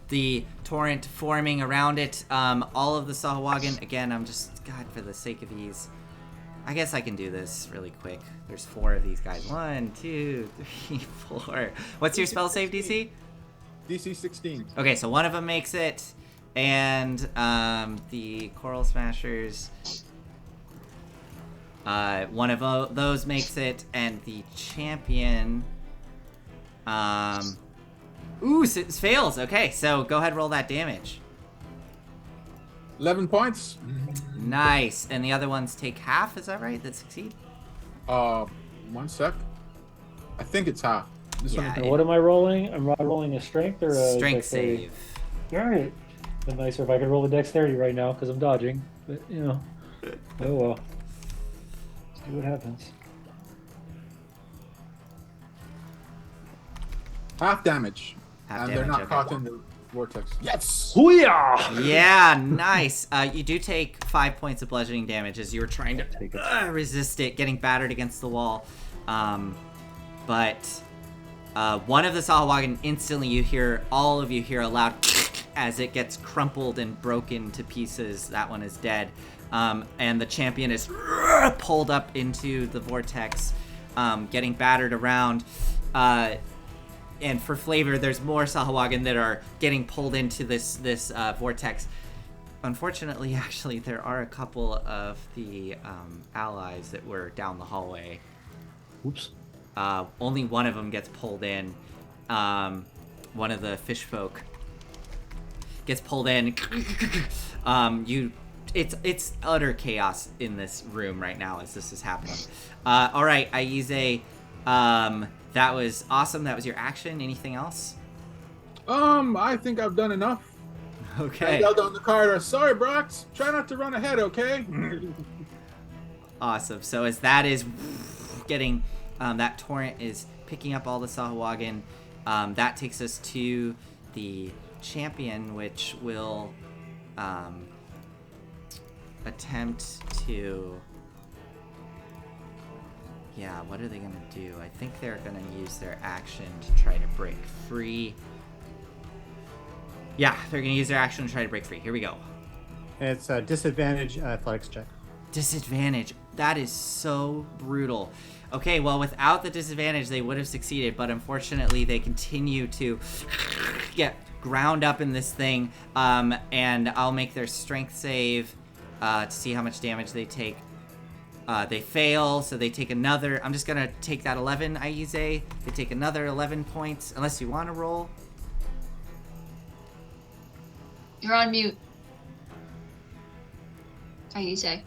the torrent forming around it. All of the Sahuagin. Again, God, for the sake of ease, I guess I can do this really quick. There's 4 of these guys. 1, 2, 3, 4. What's your spell save DC? DC 16. Okay, so one of them makes it, and the Coral Smashers, one of those makes it, and the champion, it fails. Okay, so go ahead, roll that damage. 11 points. Nice, and the other ones take half. Is that right? That succeed? 1 sec. I think it's half. This Yeah, one. And what am I rolling? I'm rolling a strength or a Strength dexterity? save. All right. It'd be nicer if I could roll a dexterity right now because I'm dodging. But you know, oh well. Let's see what happens. Half damage. Half and damage, they're not okay. caught in the vortex. Yes! Hoo-yah! Yeah, nice. You do take 5 points of bludgeoning damage as you were trying to resist it, getting battered against the wall. But one of the Sahuagin, instantly all of you hear a loud as it gets crumpled and broken to pieces. That one is dead. And the champion is pulled up into the vortex, getting battered around. And for flavor, there's more Sahuagin that are getting pulled into this vortex. Unfortunately, actually, there are a couple of the allies that were down the hallway. Oops. Only one of them gets pulled in. One of the fish folk gets pulled in. It's utter chaos in this room right now as this is happening. All right, Aize. That was awesome. That was your action. Anything else? I think I've done enough. Okay. I yelled down the corridor. Sorry, Brox. Try not to run ahead, okay? Awesome. So as that is getting That torrent is picking up all the Sahuagin. That takes us to the champion, which will attempt to... Yeah, what are they going to do? I think they're going to use their action to try to break free. Yeah, they're going to use their action to try to break free. Here we go. It's a disadvantage athletics check. Disadvantage. That is so brutal. Okay, well, without the disadvantage, they would have succeeded, but unfortunately, they continue to get ground up in this thing, and I'll make their strength save to see how much damage they take. They fail, so they take another... I'm just going to take that 11, Aize. They take another 11 points, unless you want to roll. You're on mute. Aize.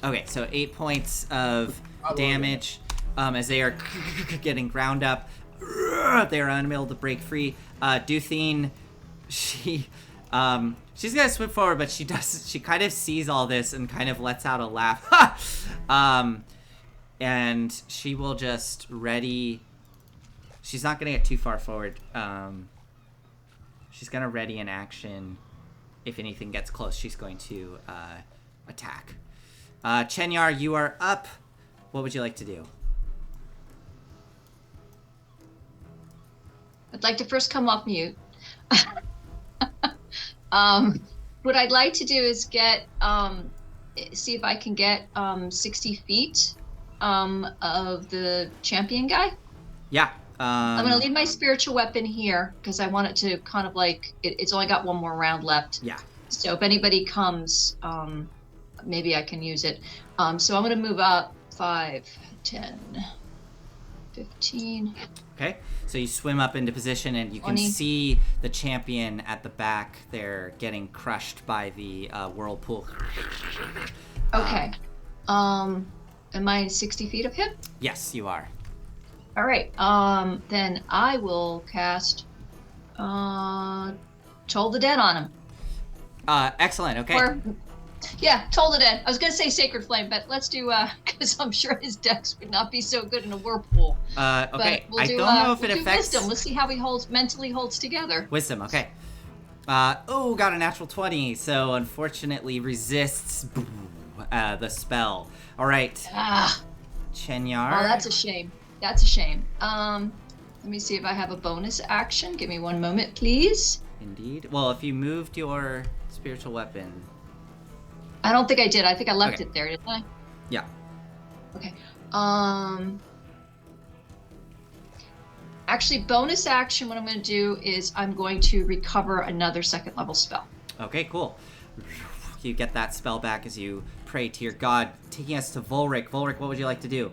Okay, so 8 points of damage as they are getting ground up. They are unable to break free. Duthine, she's gonna swim forward, but she kind of sees all this and kind of lets out a laugh. And she will just ready. She's not gonna get too far forward. She's gonna ready an action. If anything gets close, she's going to attack. Chenyar, you are up. What would you like to do? I'd like to first come off mute. What I'd like to do is get, see if I can get 60 feet of the champion guy. Yeah. I'm going to leave my spiritual weapon here because I want it to kind of like, it's only got one more round left. Yeah. So if anybody comes, maybe I can use it. So I'm going to move up 5, 10, 15. Okay, so you swim up into position and you can 20. see the champion at the back. They're getting crushed by the whirlpool. Okay. Am I 60 feet of him? Yes, you are. All right. Then I will cast Toll the Dead on him. Excellent. Okay. Or, yeah, Toll the Dead. I was gonna say Sacred Flame, but let's do because I'm sure his dex would not be so good in a whirlpool. Okay. But we'll I do, don't know if it we'll do affects Wisdom. Let's see how he mentally holds together. Wisdom. Okay. Oh, got a natural 20. So unfortunately resists the spell. All right. Chenyar. Oh, that's a shame. That's a shame. Let me see if I have a bonus action. Give me one moment, please. Indeed. Well, if you moved your spiritual weapon. I don't think I did. I think I left Okay. it there, didn't I? Yeah. Okay. Actually, bonus action, what I'm going to do is I'm going to recover another second level spell. Okay, cool. You get that spell back as you pray to your god. Taking us to Volric. Volric, what would you like to do?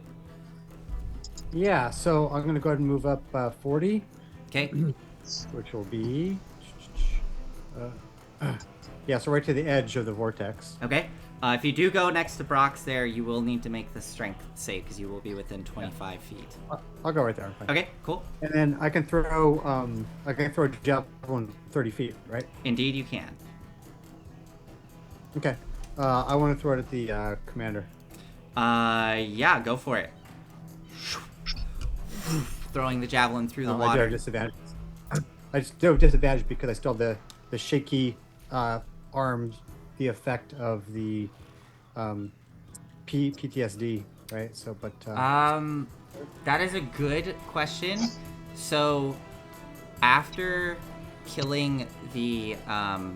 Yeah, so I'm going to go ahead and move up 40, Okay. which will be... yeah, so right to the edge of the vortex. Okay. If you do go next to Brox there, you will need to make the strength save because you will be within 25 feet. I'll go right there. Fine. Okay, cool. And then I can throw a javelin 30 feet, right? Indeed, you can. Okay. I want to throw it at the commander. Yeah, go for it. Throwing the javelin through the I do water. have disadvantage. I just do have disadvantage because I still have the shaky arms, the effect of the PTSD, right? So, but That is a good question. So, after killing the Maw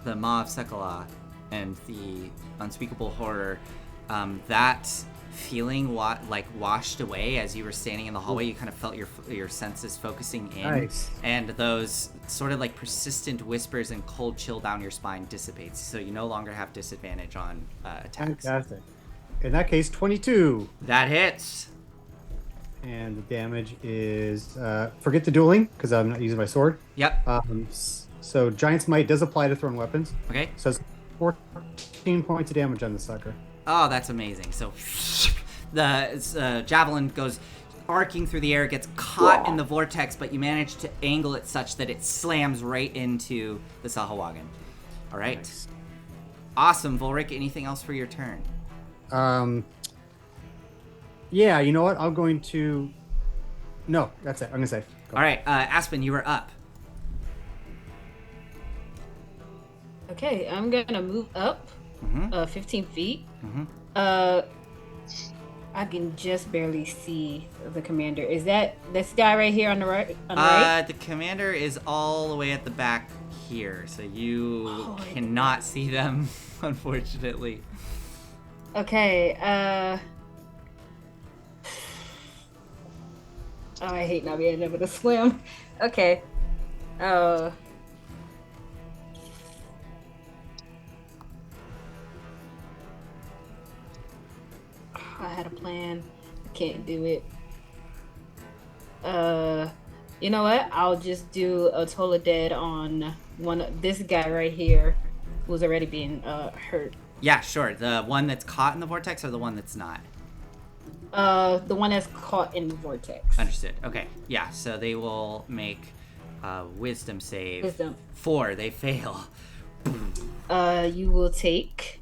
of Sekala and the unspeakable horror, that feeling washed away as you were standing in the hallway. You kind of felt your senses focusing in, Nice. and those sort of like persistent whispers and cold chill down your spine dissipates. So you no longer have disadvantage on attacks. Fantastic. In that case, 22. That hits. And the damage is forget the dueling because I'm not using my sword. Yep. So Giant's Might does apply to thrown weapons. Okay. So it's 14 points of damage on the sucker. Oh, that's amazing. So the javelin goes arcing through the air, gets caught in the vortex, but you manage to angle it such that it slams right into the Sahuagin. All right. Nice. Awesome, Volric. Anything else for your turn? Yeah, you know what? I'm going to. No, that's it. I'm gonna say. Go. All right, Aspen, you are up. Okay, I'm gonna move up Mm-hmm. 15 feet. Mm-hmm. I can just barely see the commander. Is that this guy right here on the right? On the right? The commander is all the way at the back here, so you Oh, cannot see them, unfortunately. Okay. Oh, I hate not being able to swim. Okay. I had a plan. I can't do it. You know what? I'll just do a total dead on this guy right here, who's already being hurt. Yeah, sure. The one that's caught in the vortex or the one that's not? The one that's caught in the vortex. Understood. Okay. Yeah, so they will make a wisdom save. Wisdom. 4. They fail. You will take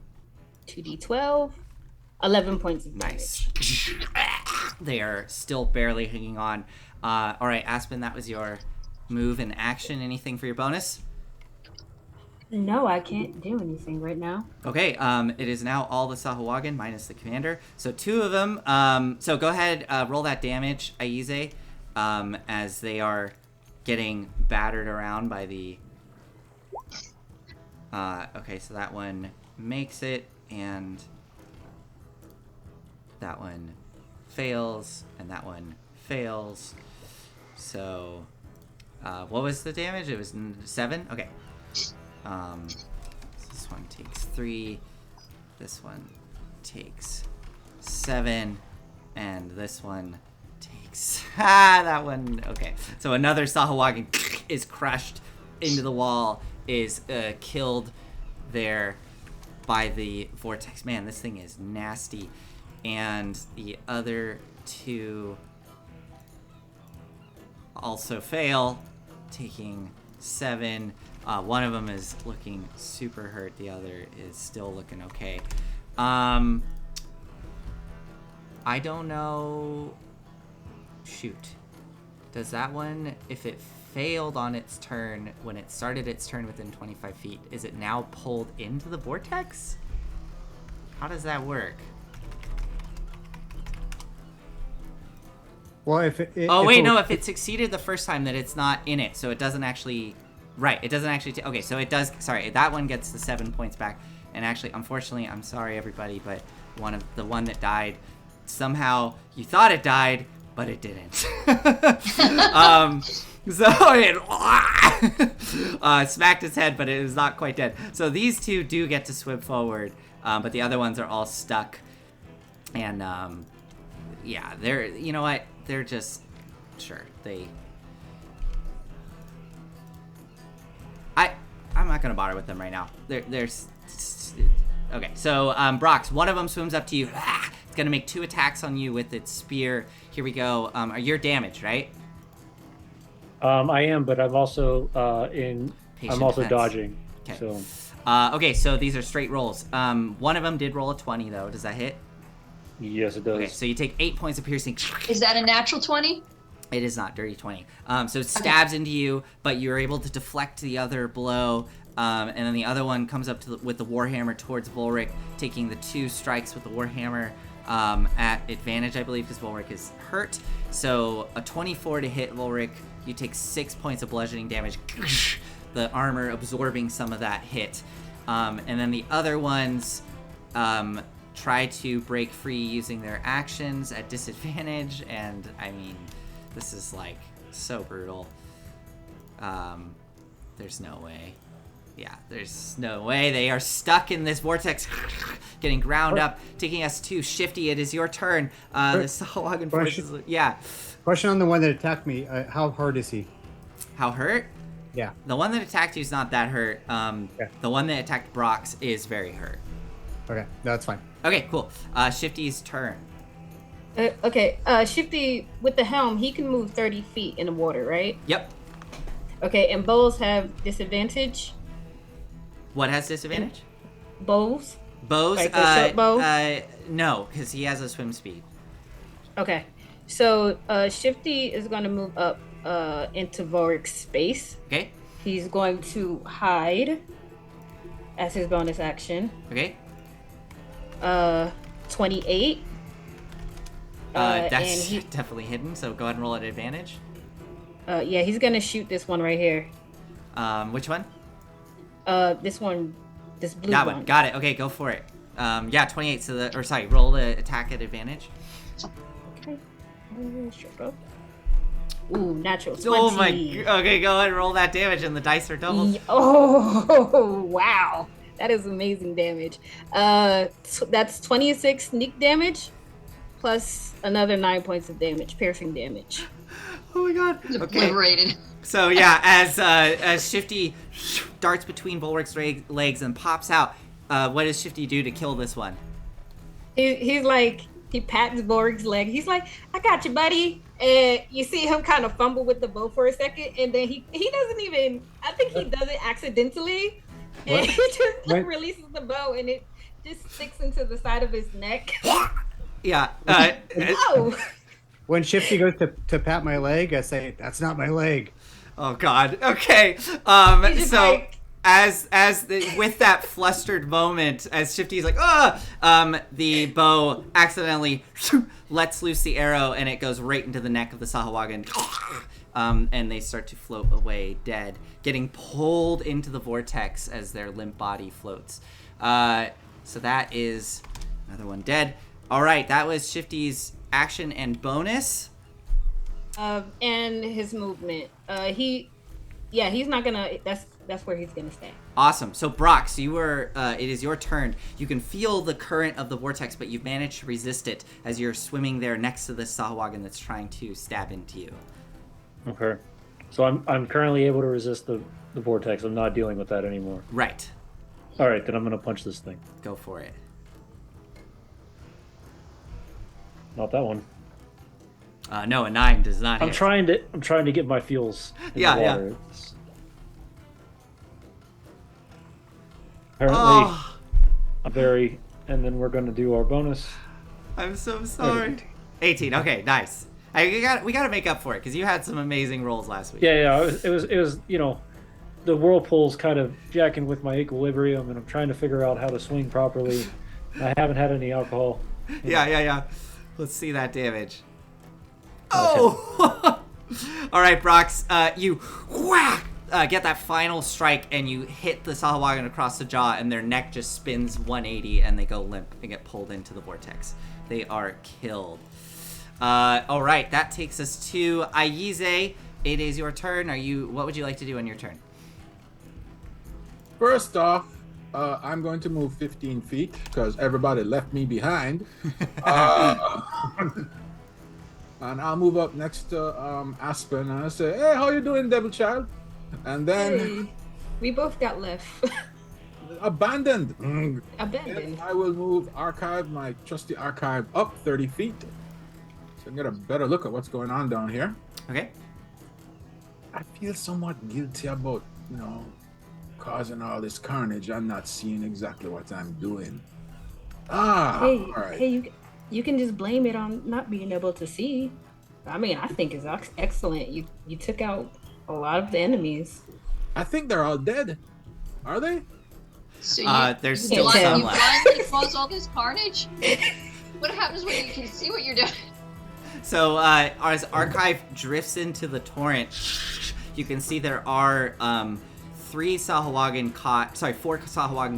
2d12, 11 points of damage. Nice. They are still barely hanging on. All right, Aspen, that was your move and action. Anything for your bonus? No, I can't do anything right now. Okay, it is now all the Sahuagin minus the commander. So 2 of them. So go ahead, roll that damage, Aize, as they are getting battered around by the... okay, so that one makes it, and that one fails, and that one fails. So, what was the damage? It was 7? Okay. This one takes 3. This one takes 7. And this one takes... that one... Okay. So another Sahuagin is crushed into the wall, is killed there by the vortex. Man, this thing is nasty. And the other 2 also fail, taking 7. One of them is looking super hurt. The other is still looking okay. I don't know. Shoot. Does that one, if it failed on its turn, when it started its turn within 25 feet, is it now pulled into the vortex? How does that work? Well, if it succeeded the first time, that it's not in it, so it doesn't actually... Right, it doesn't actually... okay, so it does... Sorry, that one gets the 7 points back. And actually, unfortunately, I'm sorry, everybody, but the one that died, somehow you thought it died, but it didn't. So it smacked its head, but it was not quite dead. So these 2 do get to swim forward, but the other ones are all stuck. And, yeah, they're... You know what? They're just... Sure, they... I'm not gonna bother with them right now. There's okay. So Brox, one of them swims up to you. It's gonna make 2 attacks on you with its spear. Here we go. You're damaged, right? I am, but I'm also Patient I'm also defense. dodging. Okay. So Okay. So these are straight rolls. One of them did roll a 20 though. Does that hit? yes, it does. Okay. So you take 8 points of piercing. Is that a natural 20? It is not dirty 20. So it stabs into you, but you're able to deflect the other blow. And then the other one comes up with the warhammer towards Volric, taking the 2 strikes with the warhammer at advantage, I believe, because Volric is hurt. So a 24 to hit Volric. You take 6 points of bludgeoning damage. The armor absorbing some of that hit. And then the other ones try to break free using their actions at disadvantage. And I mean... This is, like, so brutal. There's no way. Yeah, there's no way. They are stuck in this vortex, getting ground up, taking us to Shifty. It is your turn. The Sahuagin forces... Yeah. Question on the one that attacked me. How hurt is he? How hurt? Yeah. The one that attacked you is not that hurt. Okay. The one that attacked Brox is very hurt. Okay, that's fine. Okay, cool. Shifty's turn. Okay, Shifty, with the helm, he can move 30 feet in the water, right? Yep. Okay, and bows have disadvantage? What has disadvantage? Bows? Bows? Like a short bow? No, because he has a swim speed. Okay. So Shifty is going to move up into Vorik's space. Okay. He's going to hide as his bonus action. Okay. 28. That's and definitely hidden, so go ahead and roll at advantage. yeah, he's gonna shoot this one right here. Which one? This one, this blue That one. one. Got it. Okay, go for it. Yeah, 28. So roll the attack at advantage. Okay. Sure, bro. Ooh, natural 20. Oh my. Okay, go ahead and roll that damage, and the dice are doubled. Oh wow, that is amazing damage. That's 26 sneak damage, plus another 9 points of damage, piercing damage. Oh my god. Okay. Obliterated. So yeah, as Shifty darts between Bulwark's legs and pops out, what does Shifty do to kill this one? He's like, he pats Borg's leg. He's like, I got you, buddy. And you see him kind of fumble with the bow for a second, and then he doesn't even, I think he does it accidentally. And he just like releases the bow, and it just sticks into the side of his neck. Yeah. Oh! When Shifty goes to pat my leg, I say, "That's not my leg." Oh God. Okay. He's just So like- with that flustered moment, as Shifty's like, the bow accidentally lets loose the arrow, and it goes right into the neck of the Sahuagin. And they start to float away, dead, getting pulled into the vortex as their limp body floats. So that is another one dead. All right, that was Shifty's action and bonus. And his movement. He's not gonna. That's where he's gonna stay. Awesome. So Brox, you were. It is your turn. You can feel the current of the vortex, but you've managed to resist it as you're swimming there next to the Sahuagin that's trying to stab into you. Okay. So I'm currently able to resist the vortex. I'm not dealing with that anymore. Right. All right, then I'm gonna punch this thing. Go for it. Not that one. No, a 9 does not hit. I'm trying to get my fuels in Yeah, the yeah. water. Apparently, Oh, and then we're gonna do our bonus. I'm so sorry. 18. Okay, nice. We got to make up for it because you had some amazing rolls last week. Yeah. It was the whirlpool's kind of jacking with my equilibrium, and I'm trying to figure out how to swing properly. I haven't had any alcohol. Yeah. Let's see that damage. Oh! All right, Brox, you whack! Get that final strike, and you hit the Sahuagin across the jaw, and their neck just spins 180, and they go limp and get pulled into the vortex. They are killed. All right, that takes us to Aize. It is your turn. What would you like to do on your turn? First off, I'm going to move 15 feet because everybody left me behind. And I'll move up next to Aspen and I say, "Hey, how you doing, Devil Child?" And then Hey, we both got left. abandoned. Abandoned. And I will move my trusty archive, up 30 feet. So I can get a better look at what's going on down here. Okay. I feel somewhat guilty about, causing all this carnage. I'm not seeing exactly what I'm doing. All right. Hey, you can just blame it on not being able to see. I mean, I think it's excellent. You took out a lot of the enemies. I think they're all dead. Are they? So there's you still some you left. blindly cause all this carnage? What happens when you can see what you're doing? So as Archive drifts into the torrent, you can see there are 4 Sahuagin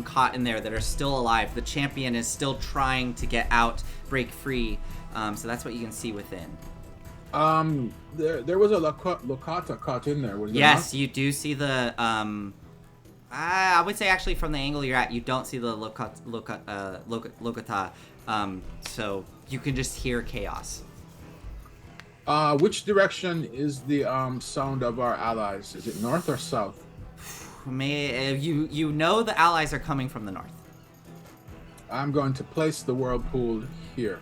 caught in there that are still alive. The champion is still trying to get out, break free. So that's what you can see within. There was a Lokata caught in there. Was there Yes, not? you do see the. I would say actually from the angle you're at, you don't see the Lokata. So you can just hear chaos. Which direction is the sound of our allies? Is it north or south? You know the allies are coming from the north. I'm going to place the whirlpool here.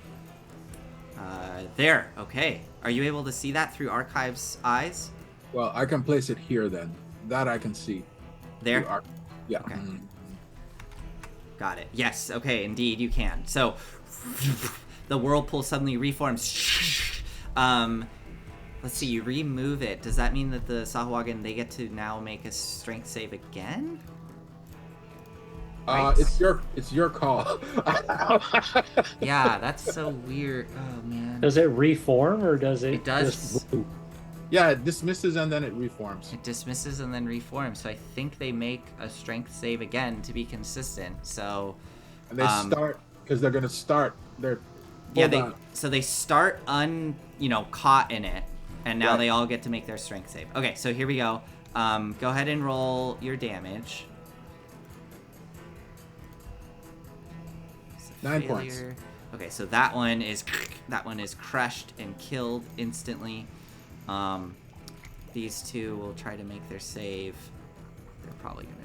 There. Okay. Are you able to see that through Archive's eyes? Well, I can place it here then. That I can see. There? Yeah. Okay. Got it. Yes. Okay. Indeed, you can. So the whirlpool suddenly reforms. Let's see, you remove it. Does that mean that the Sahuagin, they get to now make a strength save again? Right. It's your call. Yeah, that's so weird. Oh man. Does it reform or does it? It does. Just move? Yeah, it dismisses and then it reforms. It dismisses and then reforms. So I think they make a strength save again to be consistent. So And they start because they're gonna start. So they start caught in it, and now Right. they all get to make their strength save. Okay, so here we go. Go ahead and roll your damage. 9 points. Failure. Okay, so that one is crushed and killed instantly. These two will try to make their save. They're probably gonna.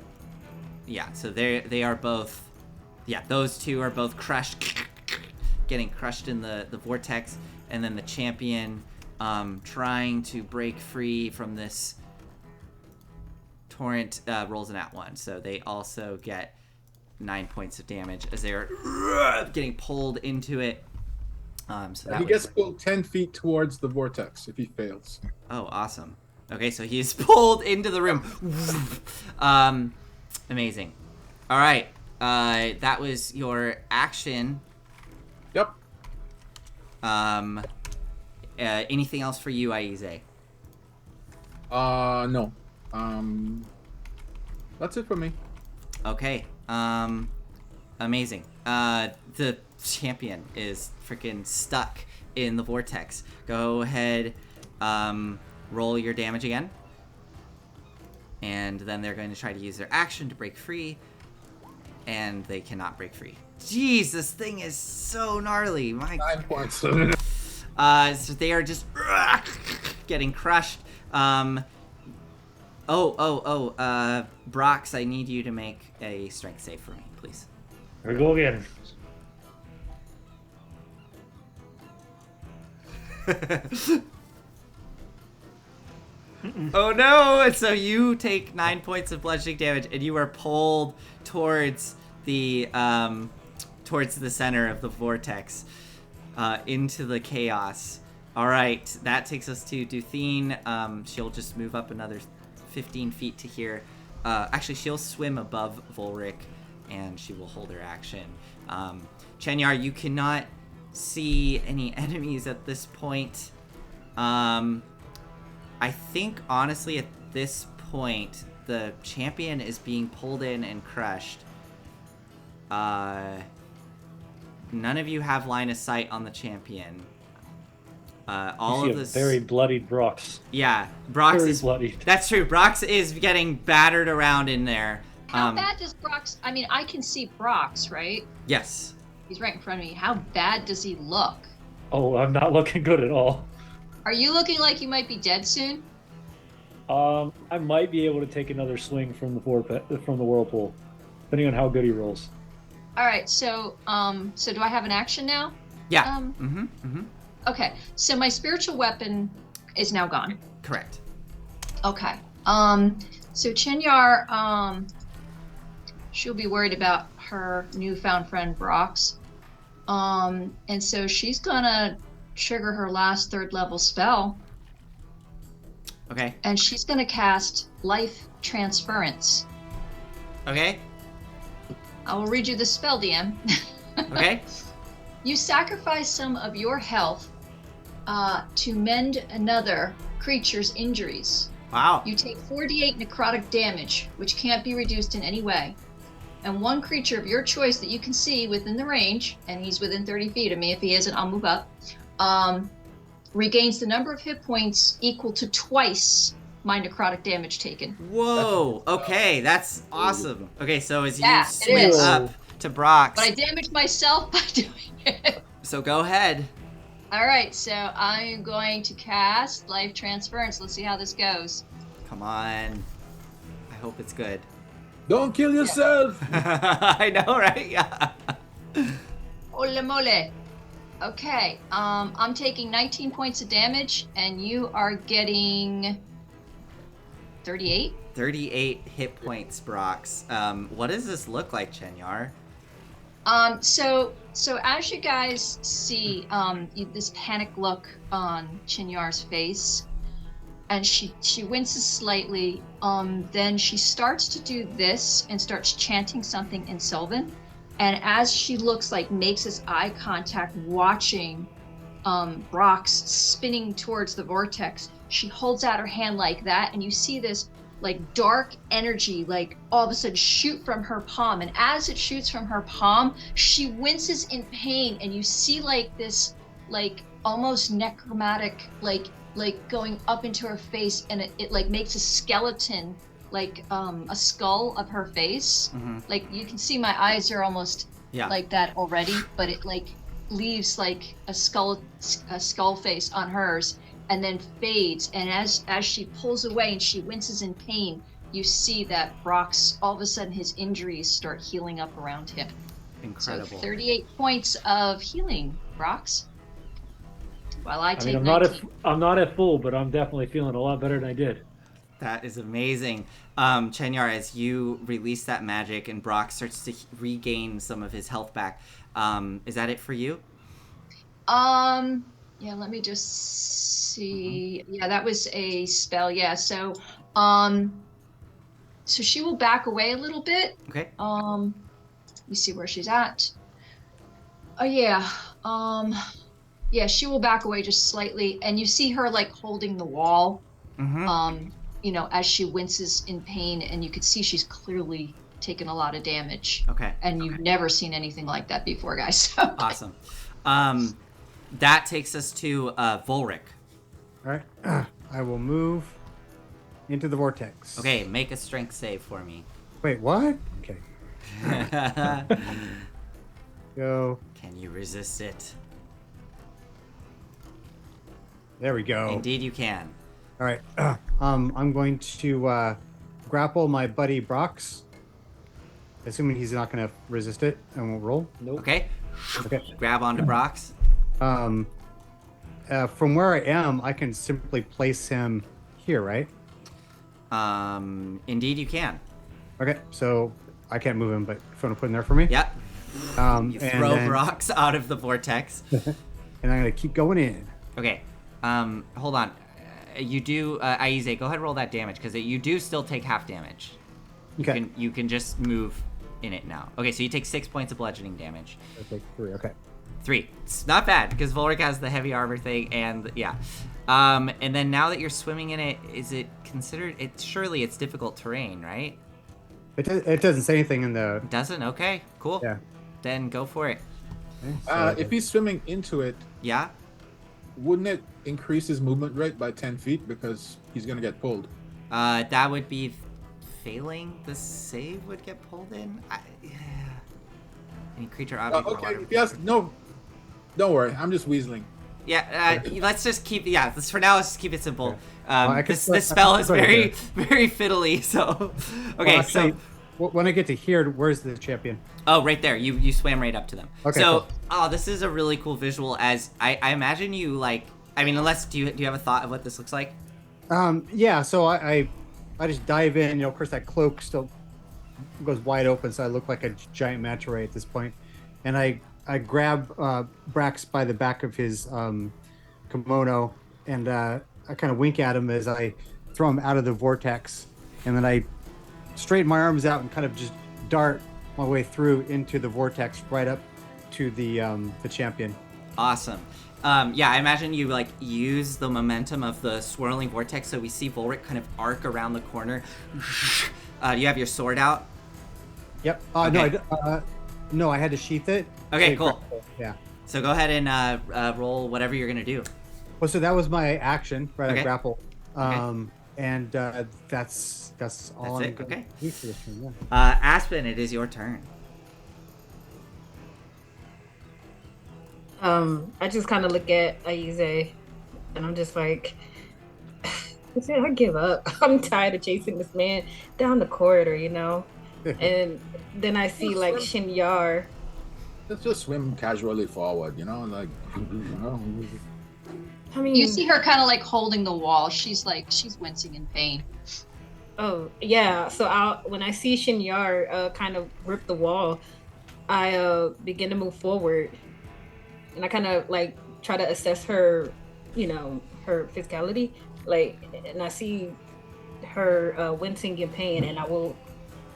Yeah, so they are both. Yeah, those two are both crushed, getting crushed in the vortex, and then the champion trying to break free from this torrent rolls an @1, so they also get 9 points of damage as they're getting pulled into it. So that He gets pulled 10 feet towards the vortex if he fails. Oh, awesome. Okay, so he's pulled into the room. Amazing. All right, that was your action. Yep. Anything else for you, Aize? No. That's it for me. Okay. Amazing. The champion is freaking stuck in the vortex. Go ahead, roll your damage again. And then they're going to try to use their action to break free. And they cannot break free. Jeez, this thing is so gnarly. My 9 points. so they are just getting crushed. Brox, I need you to make a strength save for me, please. Here we go again. Oh no! And so you take 9 points of bludgeoning damage, and you are pulled towards the center of the vortex, into the chaos. All right, that takes us to Duthine. She'll just move up another 15 feet to here. Actually, she'll swim above Volric, and she will hold her action. Chenyar, you cannot see any enemies at this point. I think, honestly, at this point, the champion is being pulled in and crushed. None of you have line of sight on the champion. All you of see this. a very bloodied Brox. Yeah, Brox Very is bloodied. That's true. Brox is getting battered around in there. How bad does Brox? I mean, I can see Brox, right? Yes. He's right in front of me. How bad does he look? Oh, I'm not looking good at all. Are you looking like you might be dead soon? I might be able to take another swing from the whirlpool, depending on how good he rolls. All right. So do I have an action now? Yeah. Okay. So my spiritual weapon is now gone. Correct. Okay. So Chenyar, she'll be worried about her newfound friend Brox. And so she's gonna trigger her last 3rd level spell. Okay. And she's gonna cast Life Transference. Okay. I will read you the spell, DM. Okay. You sacrifice some of your health to mend another creature's injuries. Wow. You take 48 necrotic damage, which can't be reduced in any way. And one creature of your choice that you can see within the range, and he's within 30 feet of me. If he isn't, I'll move up. Regains the number of hit points equal to twice my necrotic damage taken. Whoa. Okay, that's awesome. Okay, so as Yeah, you it swing is. up to Brox, But I damaged myself by doing it. so go ahead. All right, so I'm going to cast Life Transference. Let's see how this goes. Come on. I hope it's good. Don't kill yourself. I know, right? Yeah. Ole mole. Okay, I'm taking 19 points of damage, and you are getting 38. 38 hit points, Brox. What does this look like, Chenyar? So as you guys see, this panic look on Chinyar's face, and she winces slightly. Then she starts to do this and starts chanting something in Sylvan. And as she looks like makes this eye contact, watching Brox spinning towards the vortex, she holds out her hand like that, and you see this like dark energy like all of a sudden shoot from her palm. And as it shoots from her palm, she winces in pain, and you see like this like almost necromantic like going up into her face, and it like makes a skeleton like a skull of her face. Like you can see my eyes are almost like that already, but it like leaves like a skull face on hers, and then fades. And as she pulls away and she winces in pain, you see that Brock's all of a sudden his injuries start healing up around him. Incredible. So 38 points of healing, Brox. While I take mean, 19. I'm not at full, but I'm definitely feeling a lot better than I did. That is amazing. Chenyar, as you release that magic and Brock starts to regain some of his health back, is that it for you? Yeah, let me just see. Yeah, that was a spell. Yeah, so so she will back away a little bit. Okay. Let me see where she's at. Oh yeah. Yeah, she will back away just slightly, and you see her like holding the wall. You know, as she winces in pain, and you can see she's clearly taken a lot of damage. Okay. And you've never seen anything like that before, guys. So. Awesome. That takes us to Volric. All right. I will move into the vortex. Okay, make a strength save for me. Wait, what? Okay. Go. Can you resist it? There we go. Indeed you can. All right. I'm going to grapple my buddy Brox, assuming he's not going to resist it and won't roll. Nope. Okay. Okay. Grab onto Brox. From where I am, I can simply place him here, right? Indeed you can. Okay, so I can't move him, but if you want to put him there for me? Yep. You And throw then- Brox out of the vortex. and I'm going to keep going in. Okay. Hold on. You do, Aize, go ahead and roll that damage, because you do still take half damage. Okay. You can just move in it now. Okay, so you take 6 points of bludgeoning damage. I take 3, okay. 3. It's not bad, because Volric has the heavy armor thing, and yeah. And then now that you're swimming in it, is it considered, surely it's difficult terrain, right? It doesn't say anything in the... Doesn't? Okay, cool. Yeah. Then go for it. Okay, so If he's swimming into it, Yeah? wouldn't it increase his movement rate by 10 feet because he's going to get pulled? That would be failing the save would get pulled in? Any creature, object, or Okay, water. yes, no, don't worry, I'm just weaseling. Yeah, let's just keep. Yeah, for now, let's just keep it simple. I could- This spell is I could very, put very fiddly. So, okay, Well, actually, when I get to here, where's the champion? oh, right there. You swam right up to them. Okay, So, cool. this is a really cool visual. As I imagine you like. I mean, unless do you have a thought of what this looks like? Yeah, so I just dive in. You know, of course, that cloak still goes wide open, so I look like a giant manta ray at this point. And I grab Brax by the back of his kimono, and I kind of wink at him as I throw him out of the vortex. And then I straighten my arms out and kind of just dart my way through into the vortex right up to the champion. Awesome. Yeah, I imagine you like use the momentum of the swirling vortex, so we see Volric kind of arc around the corner. You have your sword out. Yep. Okay. No, I had to sheath it. Okay, So cool. grapple, yeah. So go ahead and roll whatever you're gonna do. Well, so that was my action, right? Okay. I grapple. Okay. And that's all That's I'm it? going Okay. to do for this turn. Yeah. Aspen, it is your turn. I just kind of look at Aize, and I'm just like, I give up. I'm tired of chasing this man down the corridor, you know. And then I see like Shinyar. Let's just swim casually forward, you know, like, you know. I mean, You see her kind of like holding the wall. She's wincing in pain. oh yeah. So when I see Shinyar kind of rip the wall, I begin to move forward, and I kind of like try to assess her, her physicality, like, and I see her wincing in pain, and I will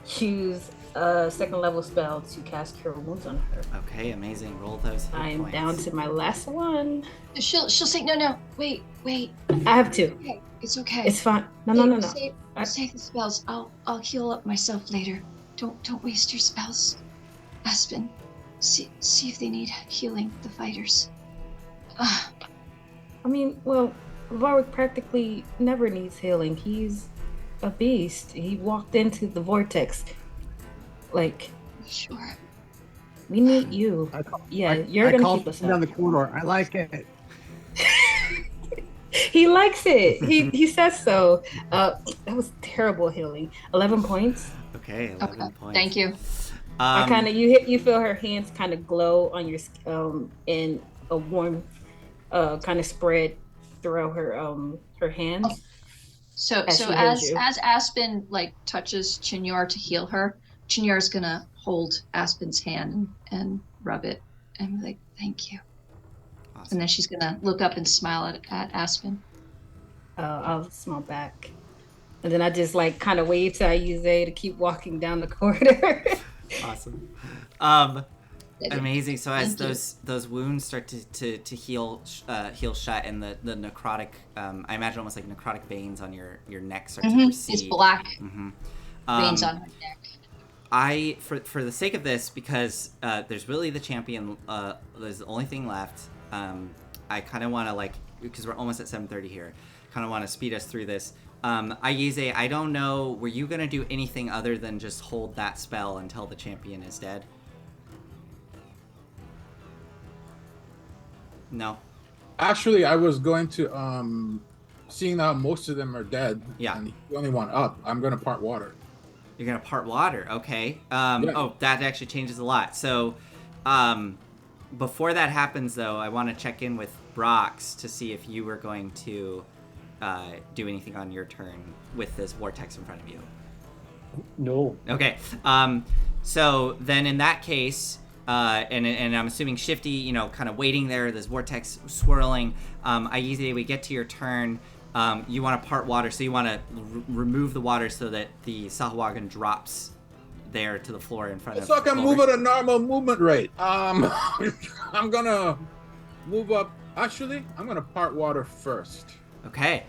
choose a second level spell to cast Cure Wounds on her. Okay, amazing. Roll those hit I am points. down to my last one. She'll say, no, wait. I have two. Okay, it's okay. It's fine. No. Save the spells. I'll heal up myself later. Don't waste your spells. Aspen, see if they need healing, the fighters. I mean, well, Varric practically never needs healing. He's a beast. He walked into the vortex. Like, Sure. we need you. You're gonna keep us down the up. corridor. I like it. He likes it. He says so. That was terrible healing. 11 points. Okay, 11 points. Thank you. I kind of you feel her hands kind of glow on your and a warm kind of spread throughout her hands. So as Aspen like touches Chinyar to heal her, Chinyar's gonna hold Aspen's hand and rub it and be like, thank you. Awesome. And then she's gonna look up and smile at Aspen. I'll smile back. And then I just like kind of wave to Ayuze to keep walking down the corridor. Awesome. Amazing. So as those wounds start to heal shut, and the necrotic, I imagine almost like necrotic veins on your neck start to recede. It's black veins on her neck. For the sake of this, because there's really the champion, there's the only thing left. I kind of want to, like, because we're almost at 7:30 here, kind of want to speed us through this. Ayuze, I don't know, were you going to do anything other than just hold that spell until the champion is dead? No. Actually, I was going to, seeing that most of them are dead, and the only one up, I'm going to part water. You're going to part water, okay. Oh, that actually changes a lot. So, before that happens, though, I want to check in with Brox to see if you were going to do anything on your turn with this vortex in front of you. No. Okay. So then in that case, and I'm assuming Shifty, kind of waiting there, this vortex swirling. Ayuze, we get to your turn. You want to part water, so you want to remove the water so that the Sahuagin drops there to the floor in front of. So I can move at a normal movement rate. I'm gonna move up. Actually, I'm gonna part water first. Okay.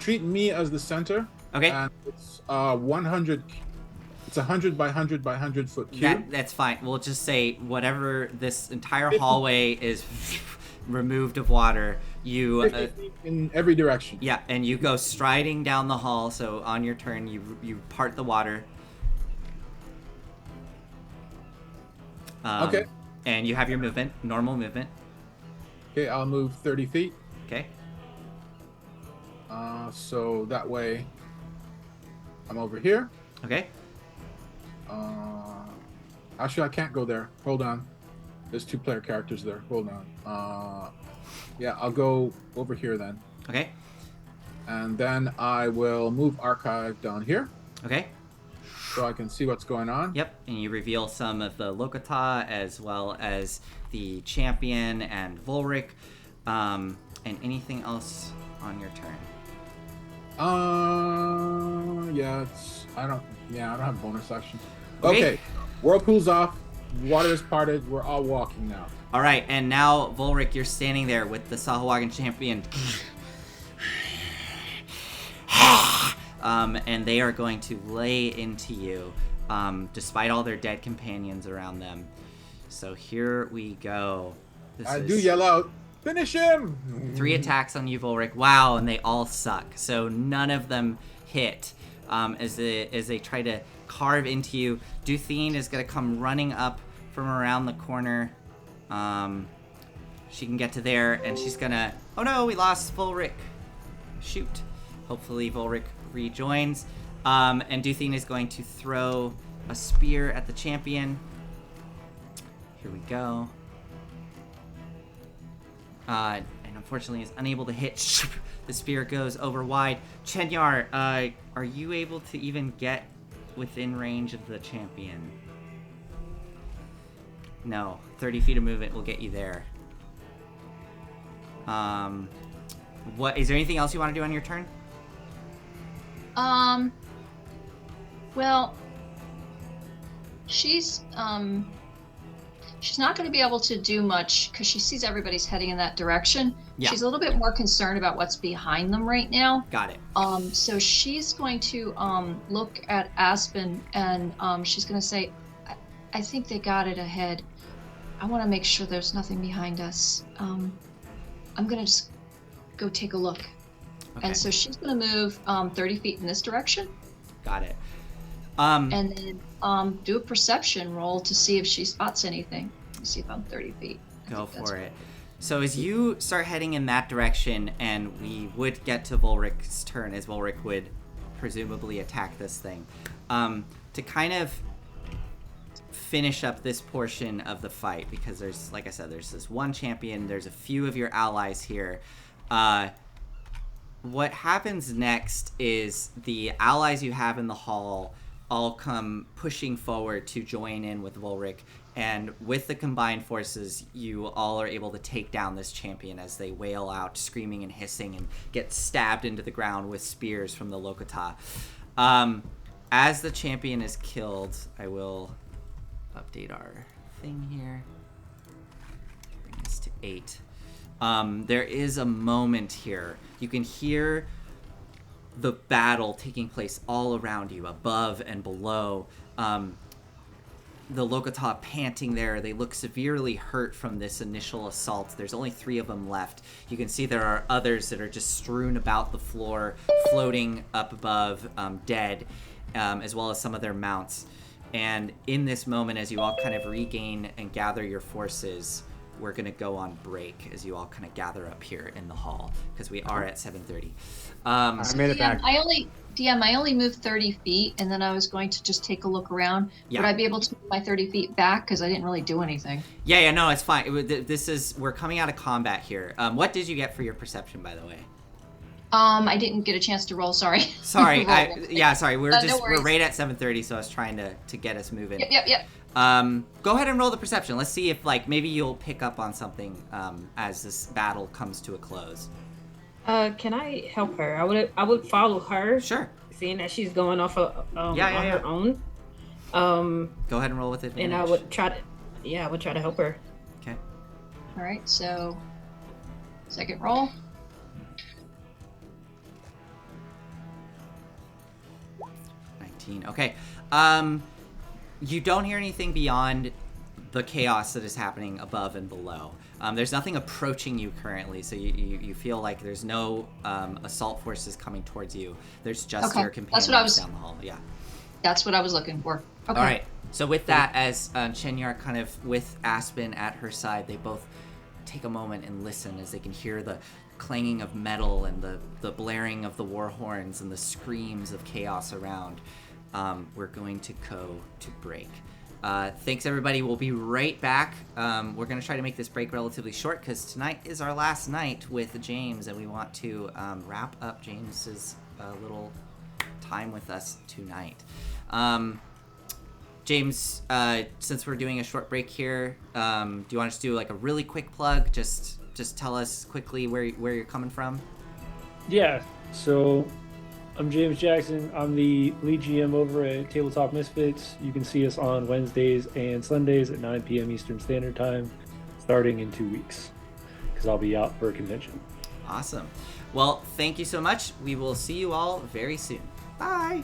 Treat me as the center. Okay. And it's 100. It's 100 by 100 by 100 foot cube. That's fine. We'll just say whatever this entire hallway is removed of water. You in every direction. Yeah, and you go striding down the hall. So on your turn, you part the water. Okay. And you have your movement, normal movement. Okay, I'll move 30 feet. Okay. So that way, I'm over here. Okay. Actually, I can't go there. Hold on. There's 2 player characters there. Hold on. Yeah, I'll go over here then. Okay. And then I will move Archive down here. Okay. So I can see what's going on. Yep, and you reveal some of the Lokata as well as the champion and Volric, and anything else on your turn. Yeah, I don't have bonus action. Okay. Whirlpool's off. Water is parted. We're all walking now. All right, and now Volric, you're standing there with the Sahuagin champion. And they are going to lay into you, despite all their dead companions around them. So here we go. I do yell out, finish him! 3 attacks on you, Volric. Wow, and they all suck. So none of them hit as they try to carve into you. Duthine is going to come running up from around the corner. She can get to there, and she's going to... Oh no, we lost Volric. Shoot. Hopefully Volric rejoins. And Duthine is going to throw a spear at the champion. Here we go. And unfortunately is unable to hit. The spear goes over wide. Chenyar, are you able to even get within range of the champion? No, 30 feet of movement will get you there. What is there anything else you want to do on your turn? Well, she's not going to be able to do much because she sees everybody's heading in that direction. Yeah. She's a little bit more concerned about what's behind them right now. Got it. So she's going to look at Aspen and she's going to say, I think they got it ahead. I want to make sure there's nothing behind us. I'm going to just go take a look. Okay. And so she's going to move 30 feet in this direction. Got it. And then do a perception roll to see if she spots anything. Let me see if I'm 30 feet. Go for it. So as you start heading in that direction, and we would get to Volric's turn, as Volric would presumably attack this thing, to kind of finish up this portion of the fight, because there's, like I said, there's this one champion, there's a few of your allies here. What happens next is the allies you have in the hall all come pushing forward to join in with Volric, and with the combined forces, you all are able to take down this champion as they wail out, screaming and hissing, and get stabbed into the ground with spears from the Lokata. As the champion is killed, I will update our thing here. Bring this to 8. There is a moment here. You can hear the battle taking place all around you, above and below. The Lokata panting there. They look severely hurt from this initial assault. There's only 3 of them left. You can see there are others that are just strewn about the floor, floating up above, dead, as well as some of their mounts. And in this moment, as you all kind of regain and gather your forces, we're going to go on break as you all kind of gather up here in the hall, because we are at 7:30. I made it back. I only moved 30 feet, and then I was going to just take a look around. Yeah. Would I be able to move my 30 feet back? Because I didn't really do anything. Yeah, no, it's fine. We're coming out of combat here. What did you get for your perception, by the way? I didn't get a chance to roll. Sorry. Sorry. Sorry. No We're right at 7:30, so I was trying to get us moving. Yep. Go ahead and roll the perception. Let's see if maybe you'll pick up on something as this battle comes to a close. Can I help her? I would follow her. Sure. Seeing that she's going off of on her own. Go ahead and roll with advantage. And I would try to help her. Okay. All right. So, second roll. 19. Okay. You don't hear anything beyond the chaos that is happening above and below. There's nothing approaching you currently, so you feel like there's no assault forces coming towards you. There's just your companions down the hall. Yeah. That's what I was looking for. Okay. All right. So with that, as Chenyar kind of with Aspen at her side, they both take a moment and listen as they can hear the clanging of metal and the blaring of the war horns and the screams of chaos around. We're going to go to break. Thanks, everybody. We'll be right back. We're going to try to make this break relatively short because tonight is our last night with James, and we want to wrap up James's little time with us tonight. James, since we're doing a short break here, do you want us to do like a really quick plug? Just tell us quickly where you're coming from. Yeah. So I'm James Jackson. I'm the lead GM over at Tabletop Misfits. You can see us on Wednesdays and Sundays at 9 p.m. Eastern Standard Time, starting in 2 weeks, because I'll be out for a convention. Awesome. Well, thank you so much. We will see you all very soon. Bye.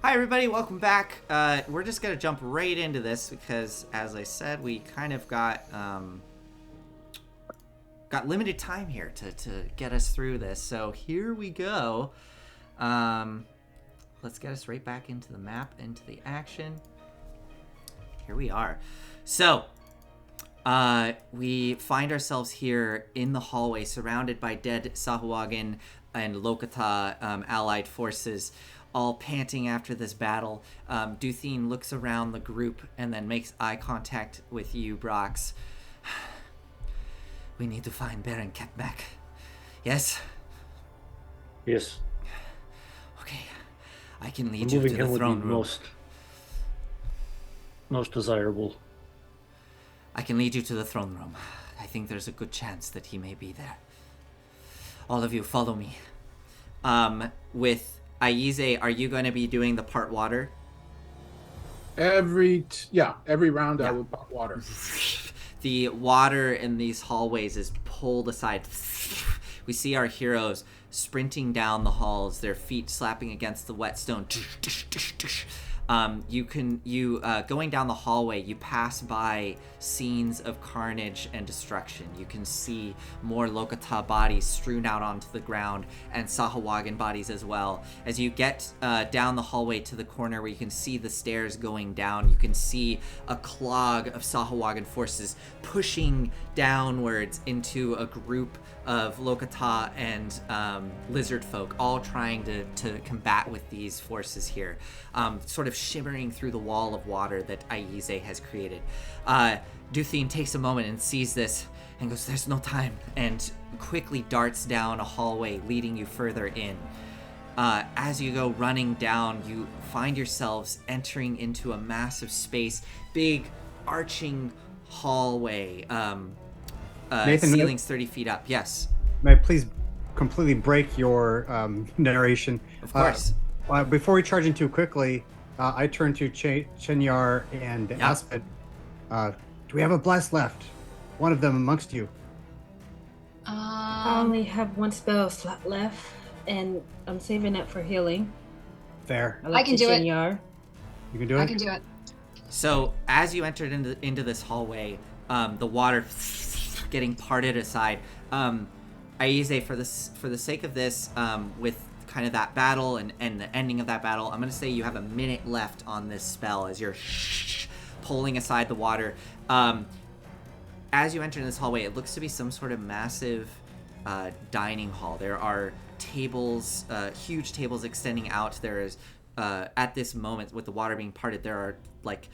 Hi everybody, welcome back. We're just gonna jump right into this because, as I said, we kind of got limited time here to get us through this. So here we go. Let's get us right back into the map, into the action. Here we are. So we find ourselves here in the hallway, surrounded by dead Sahuagin and Lokata allied forces, all panting after this battle. Duthine looks around the group and then makes eye contact with you, Brox. We need to find Baron Kepmak. Yes? Yes. Okay. I can lead you to the throne room. Most desirable. I can lead you to the throne room. I think there's a good chance that he may be there. All of you, follow me. With Aize, are you going to be doing the part water? Every round Yeah. I will pop water. The water in these hallways is pulled aside. We see our heroes sprinting down the halls, their feet slapping against the whetstone. Going down the hallway, you pass by scenes of carnage and destruction. You can see more Lokata bodies strewn out onto the ground, and Sahuagin bodies as well. As you get down the hallway to the corner where you can see the stairs going down, you can see a clog of Sahuagin forces pushing downwards into a group of Lokata and lizard folk, all trying to combat with these forces here, sort of shimmering through the wall of water that Aize has created. Duthine takes a moment and sees this and goes, "There's no time," and quickly darts down a hallway leading you further in. As you go running down, you find yourselves entering into a massive space, big arching hallway, Nathan, ceilings 30 feet up. Yes. May I please completely break your narration? Of course. Before we charge in too quickly, I turn to Chenyar and Yeah. Aspen. Do we have a blast left? One of them amongst you. I only have one spell slot left, and I'm saving it for healing. Fair. I can do it. Shinyar. You can do it? I can do it. So as you entered into this hallway, the water getting parted aside, Aize, for the sake of this, with kind of that battle and the ending of that battle, I'm going to say you have a minute left on this spell as you're pulling aside the water. As you enter in this hallway, it looks to be some sort of massive dining hall. There are tables, huge tables extending out. There is, at this moment, with the water being parted, there are like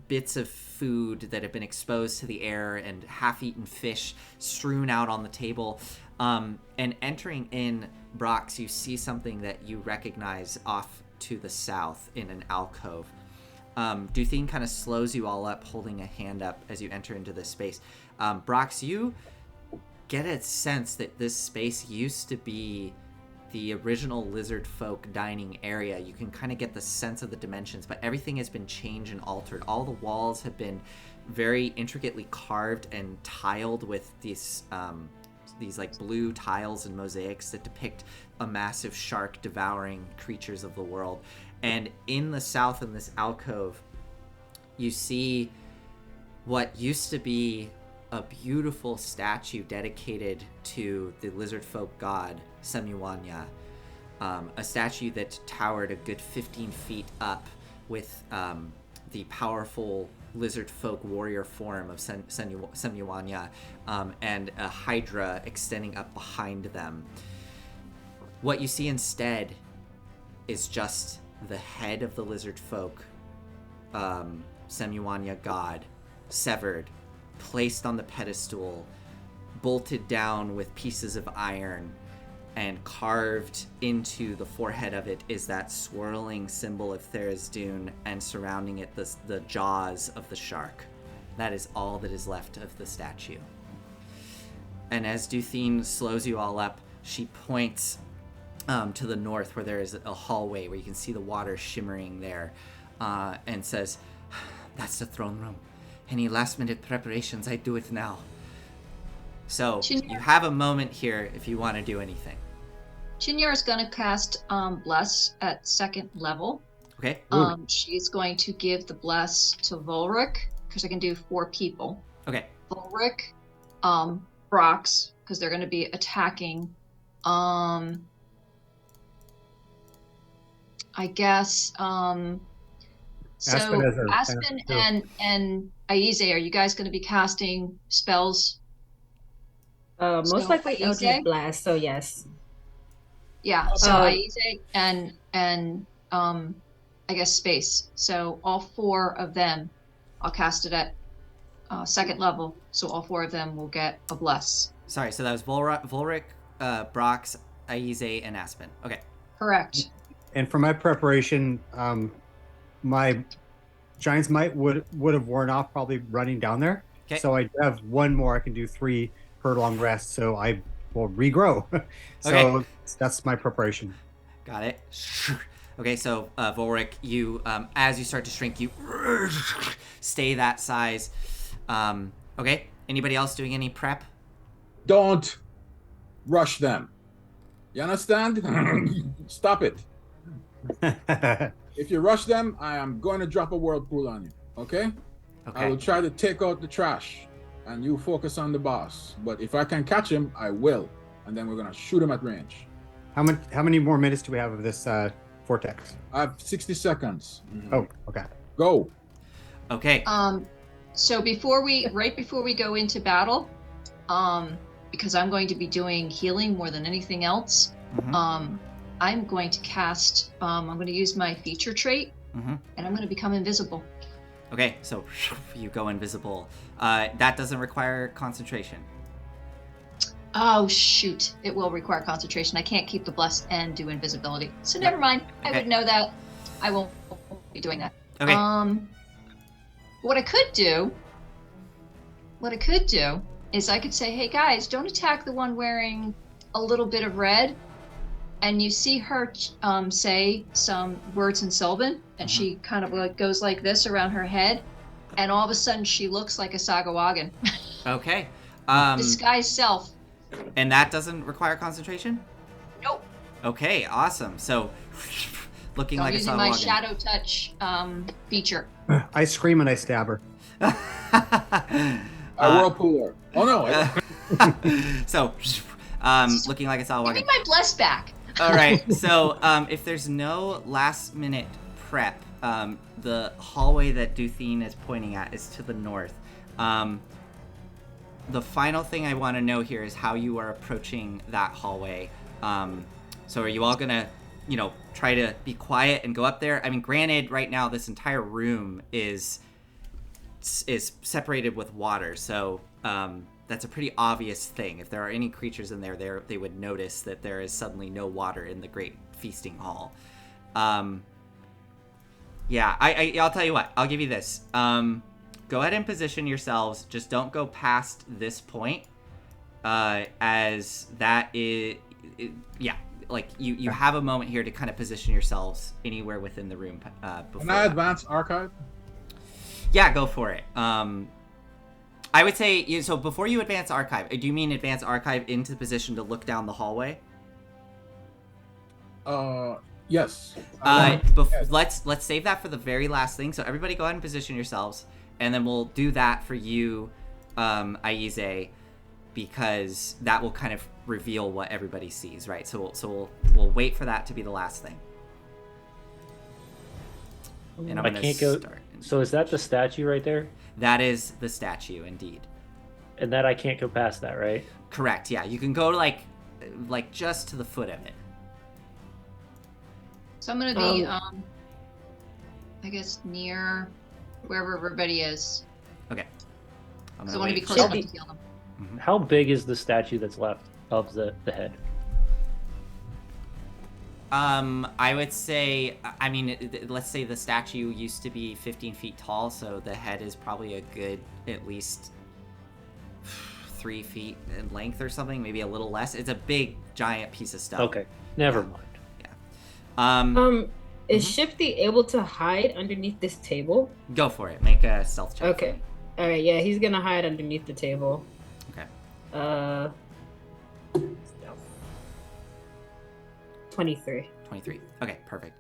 bits of food that have been exposed to the air and half-eaten fish strewn out on the table. And entering in, Brox, you see something that you recognize off to the south in an alcove. Duthine kind of slows you all up, holding a hand up as you enter into this space. Brox, you get a sense that this space used to be the original lizard folk dining area. You can kind of get the sense of the dimensions, but everything has been changed and altered. All the walls have been very intricately carved and tiled with these like blue tiles and mosaics that depict a massive shark devouring creatures of the world. And in the south, in this alcove, you see what used to be a beautiful statue dedicated to the lizard folk god Semyuanya, a statue that towered a good 15 feet up with the powerful lizard folk warrior form of Semyuanya, and a hydra extending up behind them. What you see instead is just the head of the lizard folk, Semyuanya god, severed, placed on the pedestal, bolted down with pieces of iron, and carved into the forehead of it is that swirling symbol of Tharizdun, and surrounding it the jaws of the shark. That is all that is left of the statue. And as Duthine slows you all up, she points to the north, where there is a hallway where you can see the water shimmering there, and says, "That's the throne room. Any last minute preparations, I do it now." So you have a moment here if you want to do anything. Chinyar is going to cast Bless at second level. Okay. She's going to give the bless to Volric because I can do 4 people. Okay. Volric, Brox because they're going to be attacking. I guess. So Aspen and Aize, are you guys going to be casting spells? Most likely Eldritch Blast. So yes. Yeah. So Aize and I guess Space. So all 4 of them, I'll cast it at 2nd level. So all 4 of them will get a bless. Sorry. So that was Volric, Brox, Aize, and Aspen. Okay. Correct. And for my preparation, my Giant's Might would have worn off probably running down there. Okay. So I have 1 more. I can do 3 per long rest. So I will regrow. So Okay. that's my preparation. Got it. Okay, so Volric, you as you start to shrink, you stay that size. Okay. Anybody else doing any prep? Don't rush them. You understand? Stop it. If you rush them, I am going to drop a whirlpool on you. Okay? I will try to take out the trash, and you focus on the boss. But if I can catch him, I will. And then we're going to shoot him at range. How many more minutes do we have of this vortex? I have 60 seconds. Oh, okay. Go. Okay. So right before we go into battle, because I'm going to be doing healing more than anything else, I'm going to cast, I'm going to use my feature trait, and I'm going to become invisible. Okay, so you go invisible. That doesn't require concentration. Oh, shoot. It will require concentration. I can't keep the bless and do invisibility. So never mind. Okay. I would know that. I won't be doing that. Okay. What I could do is I could say, hey guys, don't attack the one wearing a little bit of red. And you see her say some words in Sylvan, and she kind of like goes like this around her head, and all of a sudden she looks like a Sagawagan. Okay. Disguise self. And that doesn't require concentration? Nope. Okay, awesome. So, looking like a using Sagawagan. my shadow touch feature. I scream and I stab her. I whirlpool her. Oh no. So, looking like a Sagawagan. Give me my bless back. All right. So, if there's no last-minute prep, the hallway that Duthine is pointing at is to the north. The final thing I want to know here is how you are approaching that hallway. So, are you all gonna, try to be quiet and go up there? I mean, granted, right now this entire room is separated with water, so that's a pretty obvious thing. If there are any creatures in there, they would notice that there is suddenly no water in the great feasting hall. Yeah, I'll tell you what. I'll give you this. Go ahead and position yourselves. Just don't go past this point, as that is, like you have a moment here to kind of position yourselves anywhere within the room. Before Can I advance archive? Yeah, go for it. I would say, so before you advance archive, do you mean advance archive into the position to look down the hallway? Yes. Let's save that for the very last thing. So everybody go ahead and position yourselves, and then we'll do that for you, Aize, because that will kind of reveal what everybody sees, right? So we'll wait for that to be the last thing. And I'm gonna start. So is that the statue right there? That is the statue, indeed. And that I can't go past that, right? Correct. Yeah, you can go to like just to the foot of it. So I'm gonna be, I guess near wherever everybody is. Okay. So I want to be close enough to heal them. Mm-hmm. How big is the statue that's left of the head? I would say, I mean, let's say the statue used to be 15 feet tall, so the head is probably a good, at least 3 feet in length or something, maybe a little less. It's a big, giant piece of stuff. Okay, never mind. Yeah. Is Shifty able to hide underneath this table? Go for it. Make a stealth check. Okay. All right. Yeah, he's gonna hide underneath the table. Okay. 23. 23. Okay, perfect.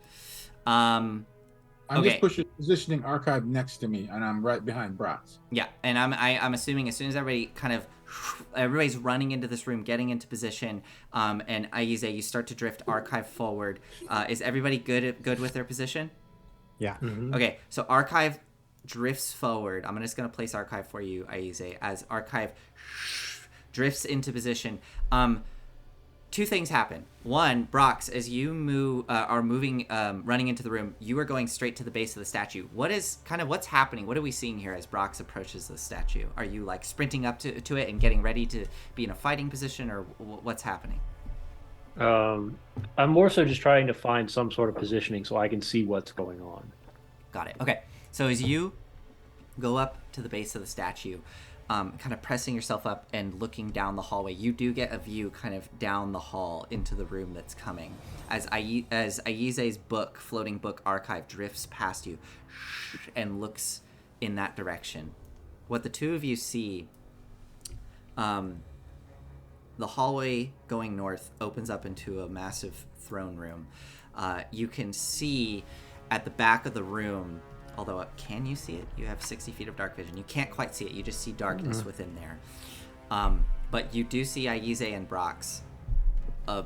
I'm Okay. just positioning Archive next to me, and I'm right behind Brax. Yeah, and I'm assuming as soon as everybody's running into this room, getting into position, and Aize, you start to drift Archive forward. Is everybody good with their position? Yeah. Okay, so Archive drifts forward. I'm just gonna place Archive for you, Aize, as Archive drifts into position. Two things happen. One, Brox, as you are moving, running into the room, you are going straight to the base of the statue. What's happening? What are we seeing here as Brox approaches the statue? Are you like sprinting up to it and getting ready to be in a fighting position, or what's happening? I'm more so just trying to find some sort of positioning so I can see what's going on. Got it. Okay. So as you go up to the base of the statue, kind of pressing yourself up and looking down the hallway, you do get a view kind of down the hall into the room that's coming. As Aize's floating book Archive drifts past you and looks in that direction. What the two of you see, the hallway going north opens up into a massive throne room. You can see at the back of the room, although can you see it? You have 60 feet of dark vision. You can't quite see it. You just see darkness within there. But you do see Aize and Brox, a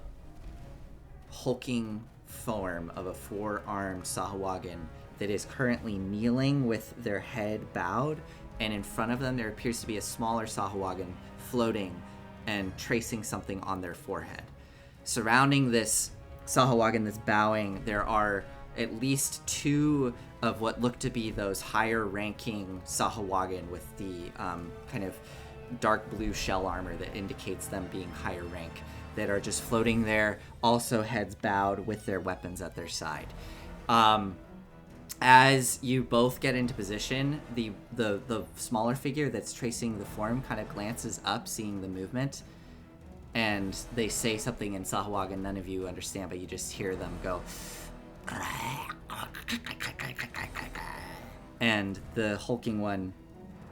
hulking form of a four-armed Sahuagin that is currently kneeling with their head bowed, and in front of them there appears to be a smaller Sahuagin floating and tracing something on their forehead. Surrounding this Sahuagin that's bowing, there are at least two of what look to be those higher ranking Sahuagin with the kind of dark blue shell armor that indicates them being higher rank, that are just floating there, also heads bowed with their weapons at their side. As you both get into position, the smaller figure that's tracing the form kind of glances up, seeing the movement, and they say something in Sahuagin none of you understand, but you just hear them go, and the hulking one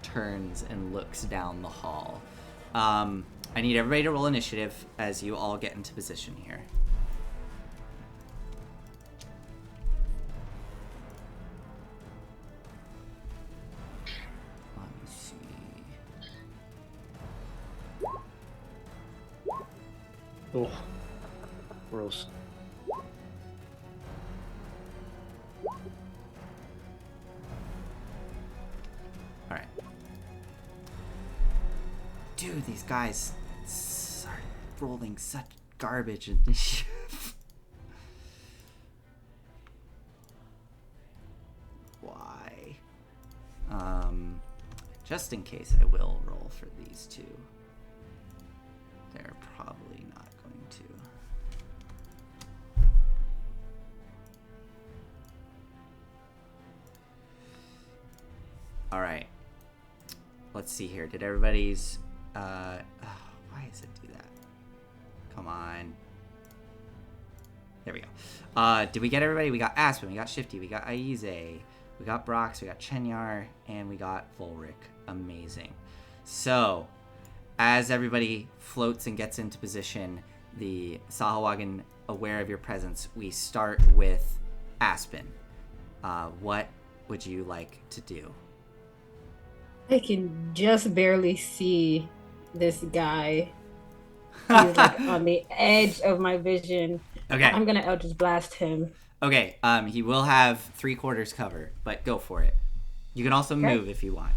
turns and looks down the hall. I need everybody to roll initiative as you all get into position here. Let me see. Oh, gross. Alright. Dude, these guys are rolling such garbage initiative. Why? Just in case, I will roll for these two. They're probably not going to. Alright. Let's see here. Did everybody's... why does it do that? Come on. There we go. Did we get everybody? We got Aspen, we got Shifty, we got Aize, we got Brox, we got Chenyar, and we got Volric. Amazing. So, as everybody floats and gets into position, the Sahuagin aware of your presence, we start with Aspen. What would you like to do? I can just barely see this guy. He's like on the edge of my vision. Okay. I'm gonna Eldritch Blast him. Okay, he will have 3/4 cover, but go for it. You can also move if you want.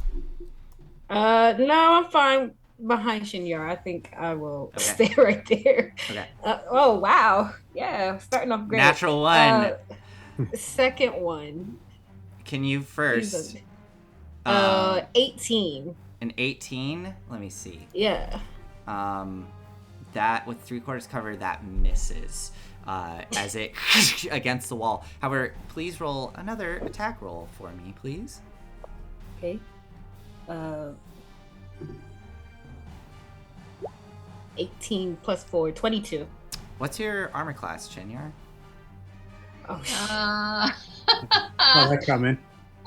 No, I'm fine behind Shinyar. I think I will stay right there. Okay. Oh wow, yeah, starting off great. Natural one. Second one. Can you first? 18. An 18? Let me see. Yeah. That with 3/4 cover, that misses. As it against the wall. However, please roll another attack roll for me, please. Okay. 18 plus 4, 22. What's your armor class, Chenyar? Oh, Oh, that's coming.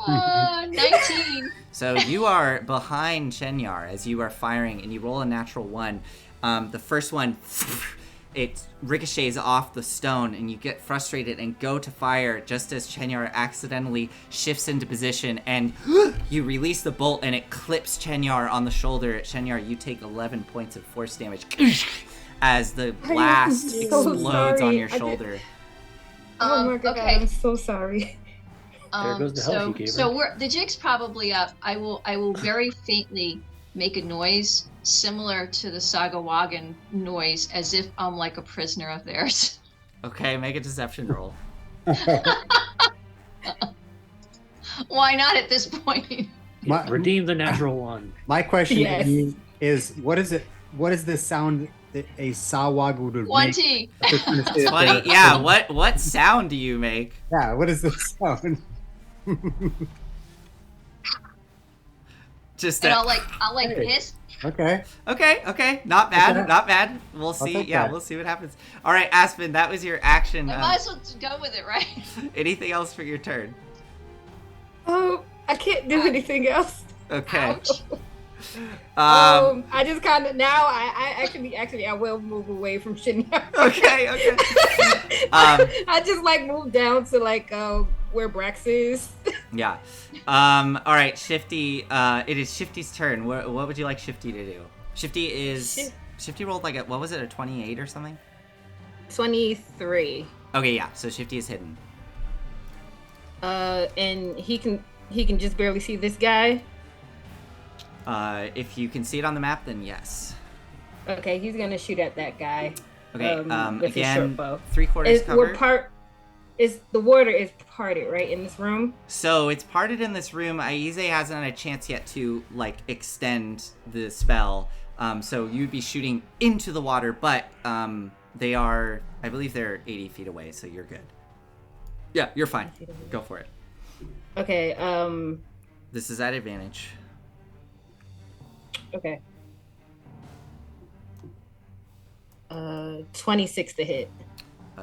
19. So you are behind Chenyar as you are firing, and you roll a natural one. The first one it ricochets off the stone, and you get frustrated and go to fire just as Chenyar accidentally shifts into position, and you release the bolt, and it clips Chenyar on the shoulder. Chenyar, you take 11 points of force damage as the blast so explodes on sorry. your shoulder. Oh my god, okay. I'm so sorry. There goes the health you gave her. The jig's probably up. I will very faintly make a noise similar to the Sagawagan noise, as if I'm like a prisoner of theirs. Okay, make a deception roll. Why not at this point? Redeem the natural one. My question Yes. to you is, what is it? What is the sound that a sawag would make? 20. if they're trying to say that 20. they're- Yeah. What sound do you make? Yeah. What is the sound? Just And a, I'll like Hey. hiss. Okay. okay. Not bad. Okay. Not bad. We'll see. take Yeah, that. we'll see what happens. All right, Aspen, that was your action. I might as well go with it, right? Anything else for your turn? Oh, I can't do anything else. Okay. Ouch. I just kind of now. I actually I will move away from Shinya. Okay. I just like move down to like where Brax is. Yeah. All right, Shifty. It is Shifty's turn. What would you like Shifty to do? Shifty rolled like what was it, a 28 or something? 23. Okay, yeah. So Shifty is hidden. And he can just barely see this guy. If you can see it on the map, then yes. Okay, he's gonna shoot at that guy. Okay. With his short Again, bow. 3/4 cover. The water is parted right in this room. So it's parted in this room. Aize hasn't had a chance yet to like extend the spell. So you'd be shooting into the water, but they are, I believe they're 80 feet away, so you're good. Yeah, you're fine. Go for it. Okay. This is at advantage. Okay. 26 to hit.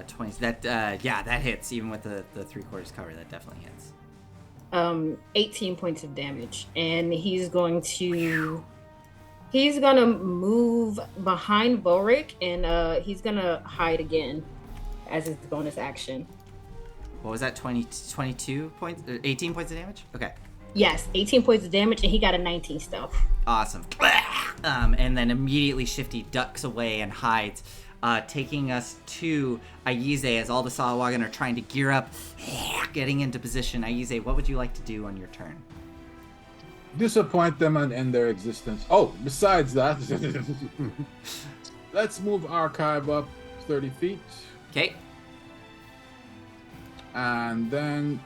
20. That hits even with the 3/4 cover. That definitely hits. 18 points of damage, and he's gonna move behind Vorik, and he's gonna hide again as his bonus action. What was that? 22 points? 18 points of damage? Okay. Yes, 18 points of damage, and he got a 19 stealth. Awesome. And then immediately Shifty ducks away and hides, taking us to Aize as all the Salawagan are trying to gear up, getting into position. Aize, what would you like to do on your turn? Disappoint them and end their existence. Oh, besides that, let's move Archive up 30 feet. Okay. And then...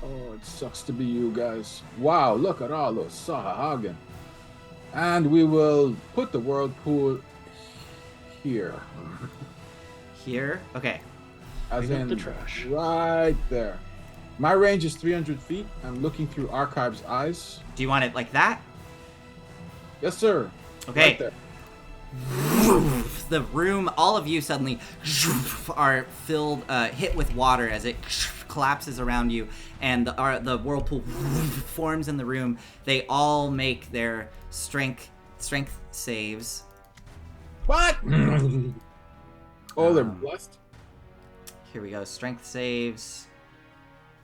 Oh, it sucks to be you guys. Wow, look at all those Sahahagan. And we will put the whirlpool here. Here? Okay. As Pick up in the trash. right there. My range is 300 feet. I'm looking through Archive's eyes. Do you want it like that? Yes, sir. Okay. Right there. The room, all of you suddenly are filled, hit with water as it collapses around you, and the whirlpool forms in the room. They all make their strength saves. What? Oh, they're blessed. Here we go. Strength saves.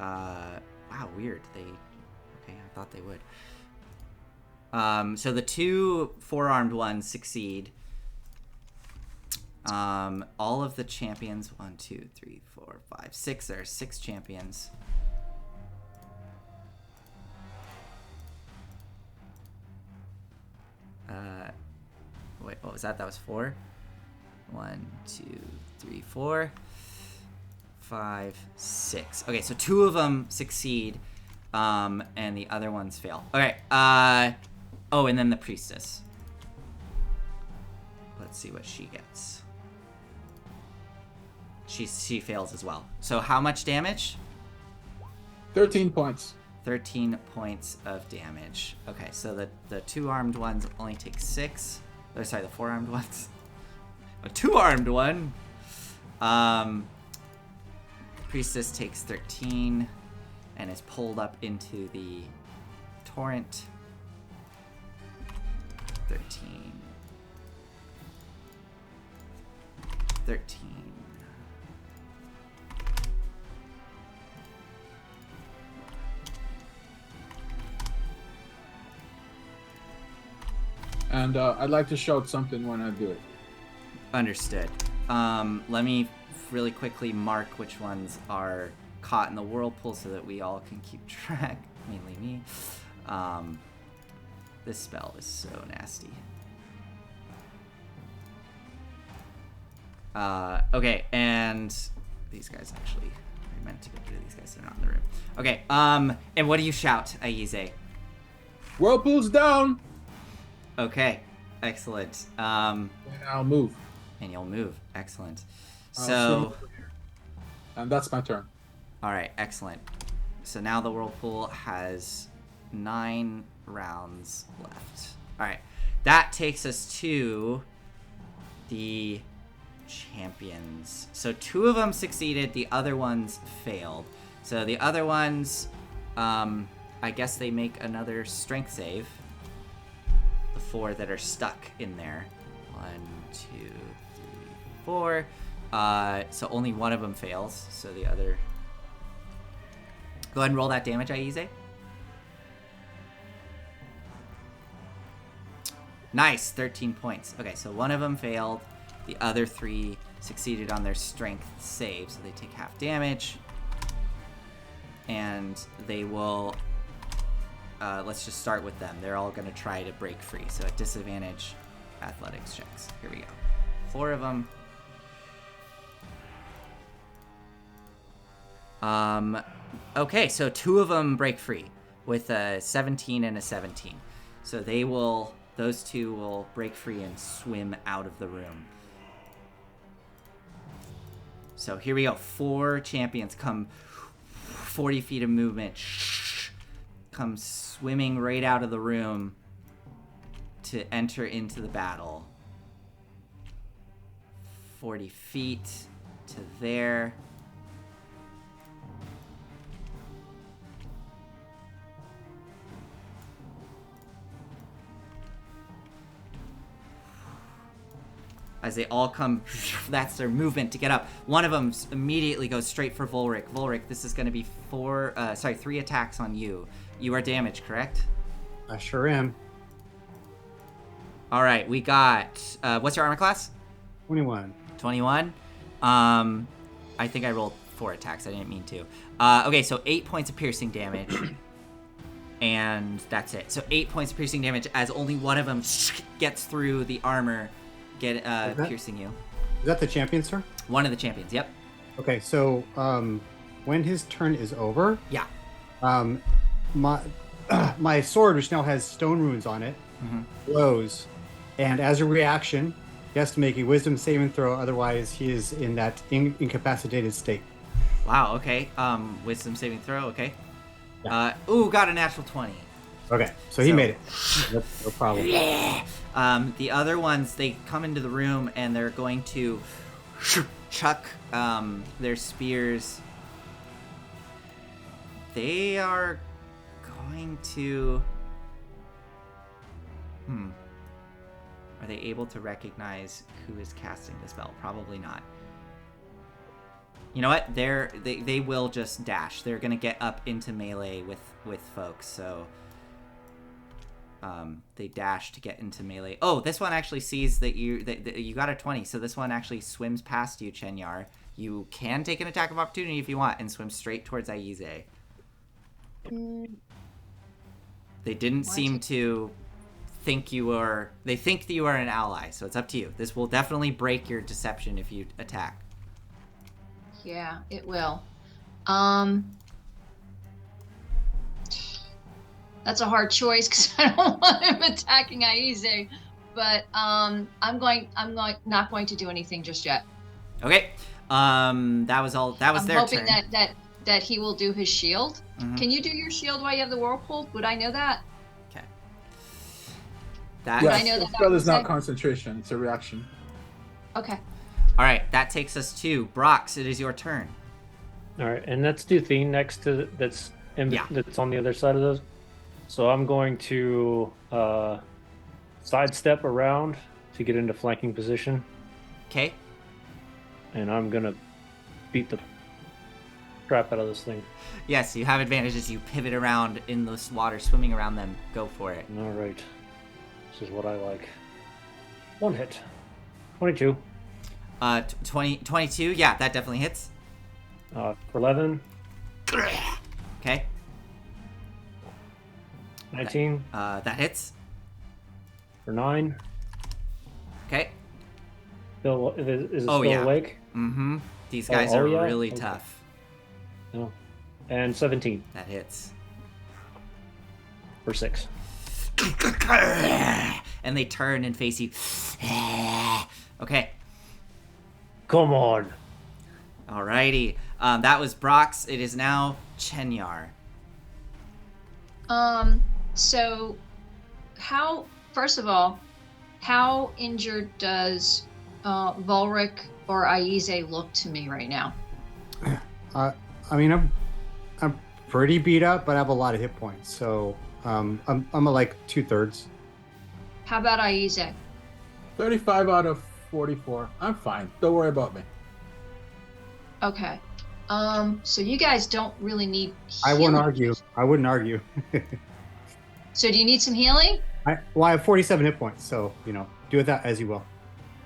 Wow, weird. Okay, I thought they would. So the 2 4-armed ones succeed. All of the champions, 1, 2, 3, 4, 5, 6. There are 6 champions. Wait, what was that? That was 4. 1, 2, 3, 4, 5, 6. Okay, so 2 of them succeed, and the other ones fail. Okay. Oh, and then the priestess. Let's see what she gets. She fails as well. So how much damage? 13 points. 13 points of damage. Okay, so the 2-armed ones only take 6. Oh, sorry, the 4-armed ones. A 2-armed one. Priestess takes 13 and is pulled up into the torrent. 13. 13. And I'd like to shout something when I do it. Understood. Let me really quickly mark which ones are caught in the whirlpool so that we all can keep track. Mainly me. This spell is so nasty. Okay, and these guys actually I meant to get rid of these guys. They're not in the room. Okay. And what do you shout, Aize? Whirlpool's down. Okay. Excellent. And I'll move. And you'll move. Excellent. I'll So. swim over here. And that's my turn. All right. Excellent. So now the whirlpool has 9 rounds left. All right. That takes us to the champions. So 2 of them succeeded, the other ones failed. So the other ones, I guess they make another strength save. The 4 that are stuck in there. 1, 2, 3, 4. So only one of them fails. So the other. Go ahead and roll that damage, Aize. Nice, 13 points. Okay, so one of them failed. The other 3 succeeded on their strength save, so they take half damage. And they will... let's just start with them. They're all going to try to break free. So at disadvantage, athletics checks. Here we go. 4 of them. Okay, so 2 of them break free with a 17 and a 17. So they will... Those 2 will break free and swim out of the room. So here we go. 4 champions come 40 feet of movement. Come swimming right out of the room to enter into the battle. 40 feet to there. As they all come, that's their movement to get up. One of them immediately goes straight for Volric. Volric, this is going to be 3 attacks on you. You are damaged, correct? I sure am. All right, we got, what's your armor class? 21. 21. I think I rolled 4 attacks. I didn't mean to. Okay, so 8 points of piercing damage. And that's it. So 8 points of piercing damage as only one of them gets through the armor. Piercing you. Is that the champion, sir? One of the champions, yep. Okay, so when his turn is over, yeah, my sword, which now has stone runes on it, glows, and as a reaction, he has to make a wisdom saving throw. Otherwise, he is in that incapacitated state. Wow. Okay. Wisdom saving throw. Okay. Yeah. Got a natural 20. Okay, so he made it. No problem. Yeah. The other ones, they come into the room and they're going to chuck their spears. They are going to... Are they able to recognize who is casting the spell? Probably not. You know what? They will just dash. They're going to get up into melee with folks, so... they dash to get into melee. Oh, this one actually sees that you got a 20, so this one actually swims past you, Chenyar. You can take an attack of opportunity if you want and swim straight towards Aize. They didn't seem to think you were... They think that you are an ally, so it's up to you. This will definitely break your deception if you attack. Yeah, it will. That's a hard choice because I don't want him attacking Aize, but I'm not going to do anything just yet. Okay. That was all. That was their turn. I'm hoping that he will do his shield. Mm-hmm. Can you do your shield while you have the whirlpool? Would I know that? Okay. Yes, I know that spell is not concentration; it's a reaction. Okay. All right. That takes us to Brox. It is your turn. All right, and that's Duthine next to that's on the other side of those. So I'm going to sidestep around to get into flanking position. Okay. and I'm gonna beat the crap out of this thing. Yes, you have advantage as you pivot around in this water, swimming around them. Go for it. All right, this is what I like. 1 hit, 22. 22. Yeah, that definitely hits. For 11. Okay. 19. That hits. For 9. Okay. Still, is it still yeah. awake? Mm-hmm. These guys are yeah? really Okay. tough. No. And 17 That hits. for 6. And they turn and face you. Okay. Come on. Alrighty. That was Brox. It is now Chenyar. So first of all, how injured does Volric or Aize look to me right now? I mean, I'm pretty beat up, but I have a lot of hit points. So I'm at like 2/3. How about Aize? 35 out of 44. I'm fine. Don't worry about me. Okay. So you guys don't really need I healing. wouldn't argue. So do you need some healing? I have 47 hit points, so do with that as you will.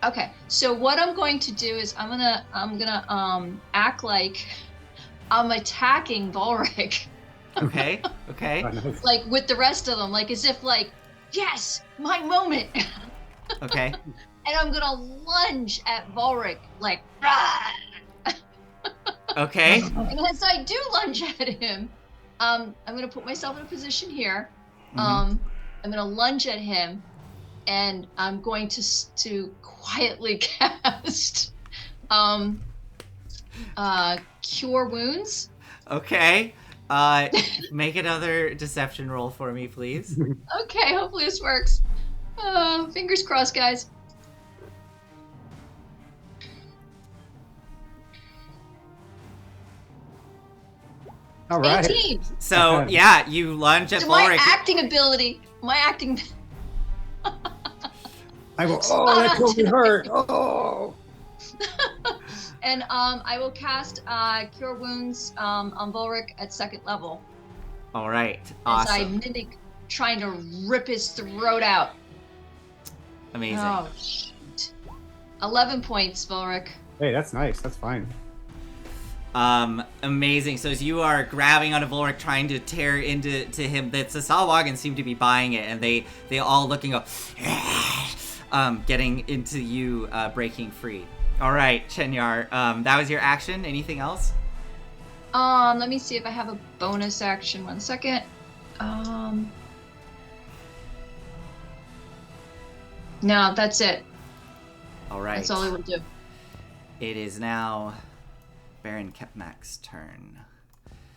Okay. So what I'm going to do is I'm gonna act like I'm attacking Volric. Okay. Okay. Like with the rest of them, like as if like, yes, my moment. Okay. And I'm gonna lunge at Volric, like, rah! Okay. And as I do lunge at him, I'm gonna put myself in a position here. Mhm. I'm gonna lunge at him, and I'm going to quietly cast Cure Wounds. Okay. Make another deception roll for me, please. Okay, hopefully this works. Fingers crossed, guys. All right. 18. So yeah, you lunge at So my Volric. acting ability, I go, oh, that totally hurt. Oh. and I will cast Cure Wounds on Volric at 2nd level. All right. As I Awesome. mimic trying to rip his throat out. Amazing. Oh, shoot. 11 points, Volric. Hey, that's nice. That's fine. Amazing. So as you are grabbing onto Volric, trying to tear into him, the Sasawagans seem to be buying it, and they all looking up, getting into you, breaking free. All right, Chenyar. That was your action. Anything else? Let me see if I have a bonus action. 1 second. No, that's it. All right. That's all I will do. It is now Baron Kepmak's turn.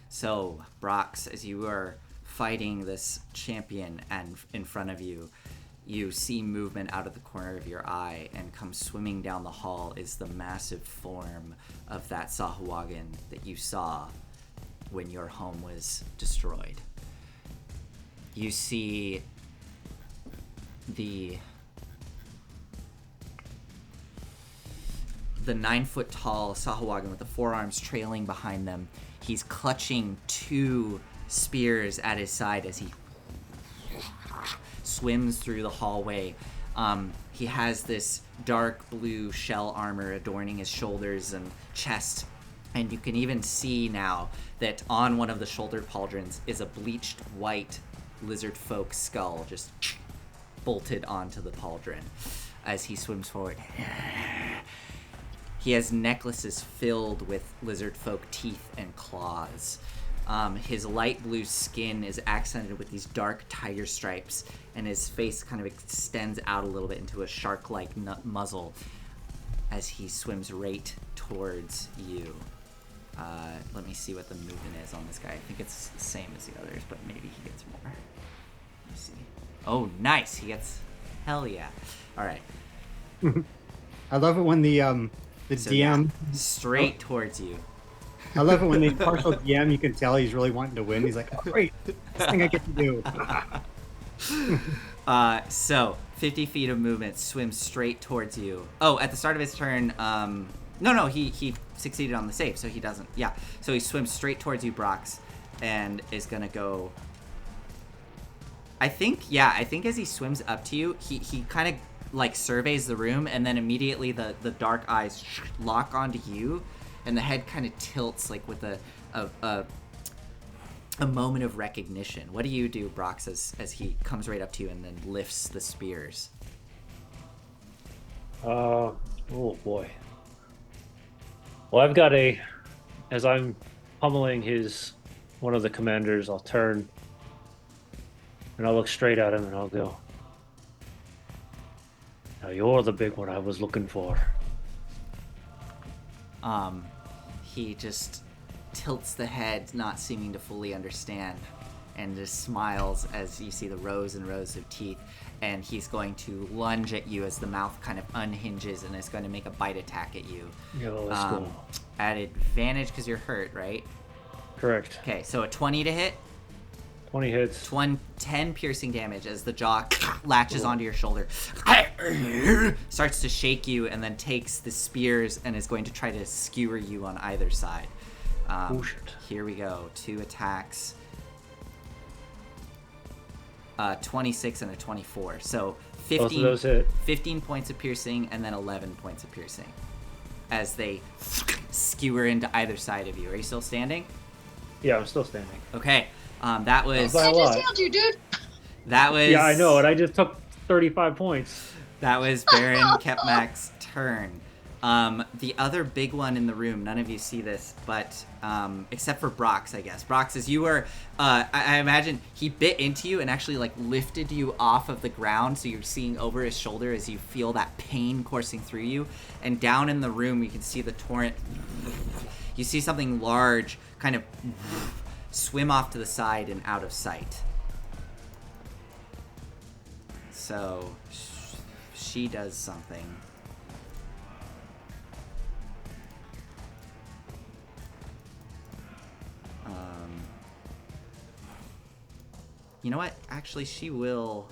So, Brox, as you are fighting this champion and in front of you, you see movement out of the corner of your eye, and come swimming down the hall is the massive form of that Sahuagin that you saw when your home was destroyed. You see the 9-foot-tall Sahuagin with the forearms trailing behind them. He's clutching 2 spears at his side as he swims through the hallway. He has this dark blue shell armor adorning his shoulders and chest, and you can even see now that on one of the shoulder pauldrons is a bleached white lizard folk skull just bolted onto the pauldron as he swims forward. He has necklaces filled with lizard folk teeth and claws. His light blue skin is accented with these dark tiger stripes, and his face kind of extends out a little bit into a shark-like muzzle as he swims right towards you. Let me see what the movement is on this guy. I think it's the same as the others, but maybe he gets more. Let me see. Oh, nice. He gets... Hell yeah. All right. I love it when the So, DM yeah, straight towards you. I love it when the partial DM, you can tell he's really wanting to win. He's like, oh, great, this thing I get to do. So 50 feet of movement, swims straight towards you. Oh, at the start of his turn, No, he succeeded on the save, so he doesn't. Yeah, so he swims straight towards you, Brox, and is gonna go. I think as he swims up to you, he kind of like surveys the room, and then immediately the dark eyes lock onto you, and the head kind of tilts like with a moment of recognition. What do you do, Brox, as he comes right up to you and then lifts the spears? Oh boy. Well, I've got as I'm pummeling one of the commanders, I'll turn and I'll look straight at him and I'll go, "Now you're the big one I was looking for." He just tilts the head, not seeming to fully understand, and just smiles as you see the rows and rows of teeth, and he's going to lunge at you as the mouth kind of unhinges and is going to make a bite attack at you. Yeah, let's go. At advantage because you're hurt, right? Correct. Okay, so a 20 to hit. 20 hits. 10 piercing damage as the jaw latches onto your shoulder. Starts to shake you and then takes the spears and is going to try to skewer you on either side. Shit. Here we go. 2 attacks. 26 and a 24. So 15, both of those hit. 15 points of piercing and then 11 points of piercing as they skewer into either side of you. Are you still standing? Yeah, I'm still standing. Okay. That was... By a I lot. just healed you, dude. That was... Yeah, I know, and I just took 35 points. That was Baron Kepmak's turn. The other big one in the room, none of you see this, but except for Brox, I guess. Brox, as you were, I imagine he bit into you and actually like lifted you off of the ground, so you're seeing over his shoulder as you feel that pain coursing through you. And down in the room, you can see the torrent. You see something large kind of swim off to the side and out of sight. So she does something. You know what? Actually, she will...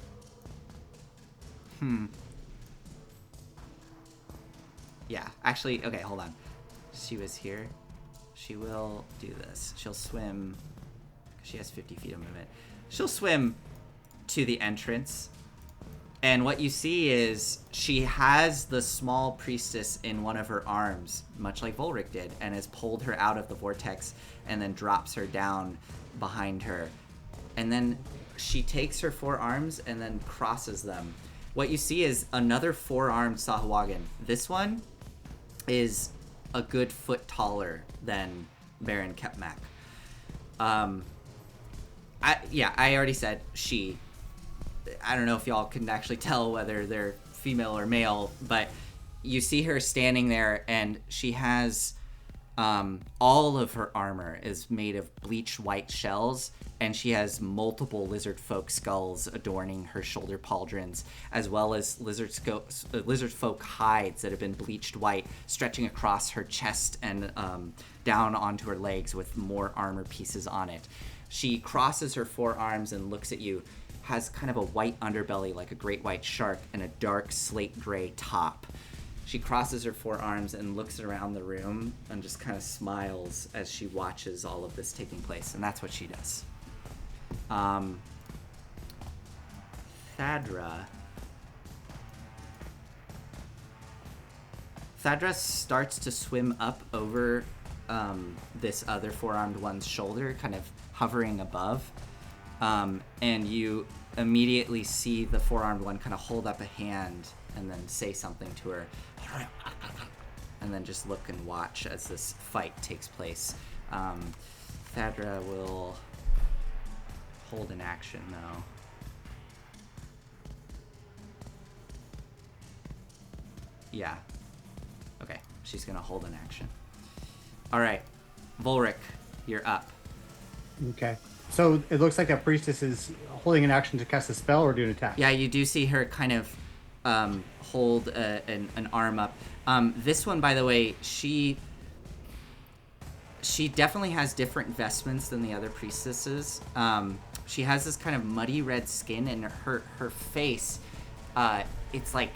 Yeah, actually, okay, hold on. She was here. She will do this. She'll swim... She has 50 feet of movement. She'll swim to the entrance. And what you see is she has the small priestess in one of her arms, much like Volric did, and has pulled her out of the vortex and then drops her down behind her. And then she takes her 4 arms and then crosses them. What you see is another 4-armed Sahuagin. This one is a good foot taller than Baron Kepmak. I already said she. I don't know if y'all can actually tell whether they're female or male, but you see her standing there, and she has all of her armor is made of bleached white shells, and she has multiple lizard folk skulls adorning her shoulder pauldrons, as well as lizard folk hides that have been bleached white, stretching across her chest and down onto her legs with more armor pieces on it. She crosses her 4 arms and looks at you, has kind of a white underbelly like a great white shark, and a dark slate gray top. She crosses her 4 arms and looks around the room and just kind of smiles as she watches all of this taking place, and that's what she does. Thadra starts to swim up over this other 4-armed one's shoulder, kind of hovering above, and you immediately see the 4-armed one kind of hold up a hand and then say something to her, and then just look and watch as this fight takes place. Thadra will hold an action, though. Yeah. Okay, she's gonna hold an action. All right, Volric, you're up. Okay. So it looks like that priestess is holding an action to cast a spell or do an attack. Yeah, you do see her kind of hold an arm up. This one, by the way, she definitely has different vestments than the other priestesses. She has this kind of muddy red skin, and her face, it's like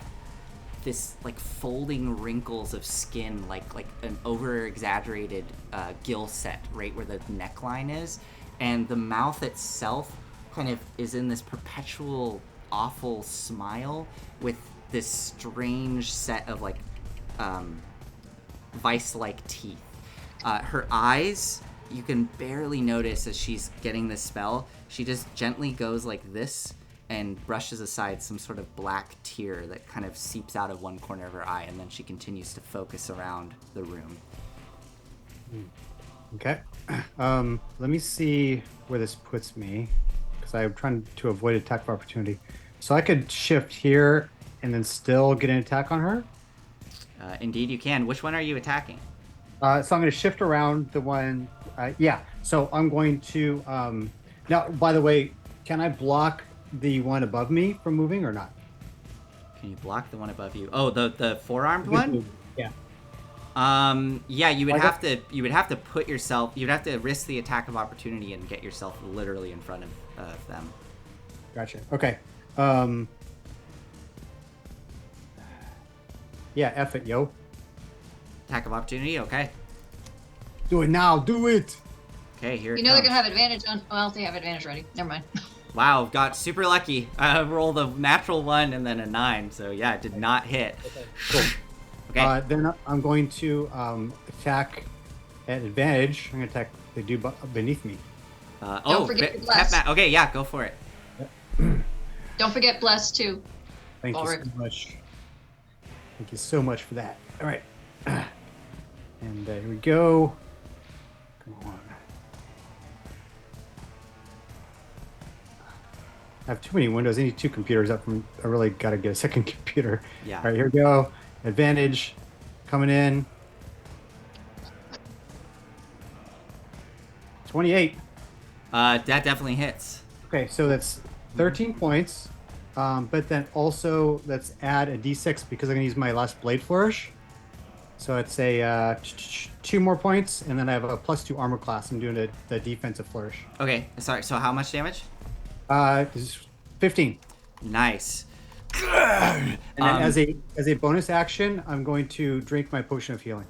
this like folding wrinkles of skin, like an over exaggerated gill set right where the neckline is, and the mouth itself kind of is in this perpetual awful smile with this strange set of like vice-like teeth. Her eyes, you can barely notice as she's getting this spell, she just gently goes like this and brushes aside some sort of black tear that kind of seeps out of one corner of her eye, and then she continues to focus around the room. Okay. Let me see where this puts me, because I'm trying to avoid attack of opportunity. So I could shift here and then still get an attack on her? Indeed you can. Which one are you attacking? So I'm going to shift around the one... yeah, so I'm going to... now, by the way, can I block the one above me from moving or not? Can you block the one above you? Oh, the four-armed one? Yeah. Yeah, you would have to put yourself, you'd have to risk the attack of opportunity and get yourself literally in front of them. Gotcha. Okay. Yeah, F it, yo. Attack of opportunity, okay. Do it now, do it! Okay, here it You know they're comes. gonna have advantage on. Well, they have advantage already. Never mind. Wow, got super lucky. Rolled a natural 1 and then a 9, so yeah, it did not hit. Okay, cool. Okay. Then I'm going to attack at advantage. I'm going to attack the dude beneath me. Don't forget to bless. Okay, yeah, go for it. Don't forget bless too. Thank you so much. Thank you so much for that. All right. And here we go. Come on. I have too many windows. I need 2 computers up from. I really got to get a second computer. Yeah. All right, here we go. Advantage coming in. 28. That definitely hits. Okay, so that's 13 points. But then also let's add a d6 because I'm going to use my last blade flourish. So it's a 2 more points, and then I have a +2 armor class. I'm doing the defensive flourish. Okay, sorry. So how much damage? This is 15. Nice. And then as a bonus action, I'm going to drink my potion of healing.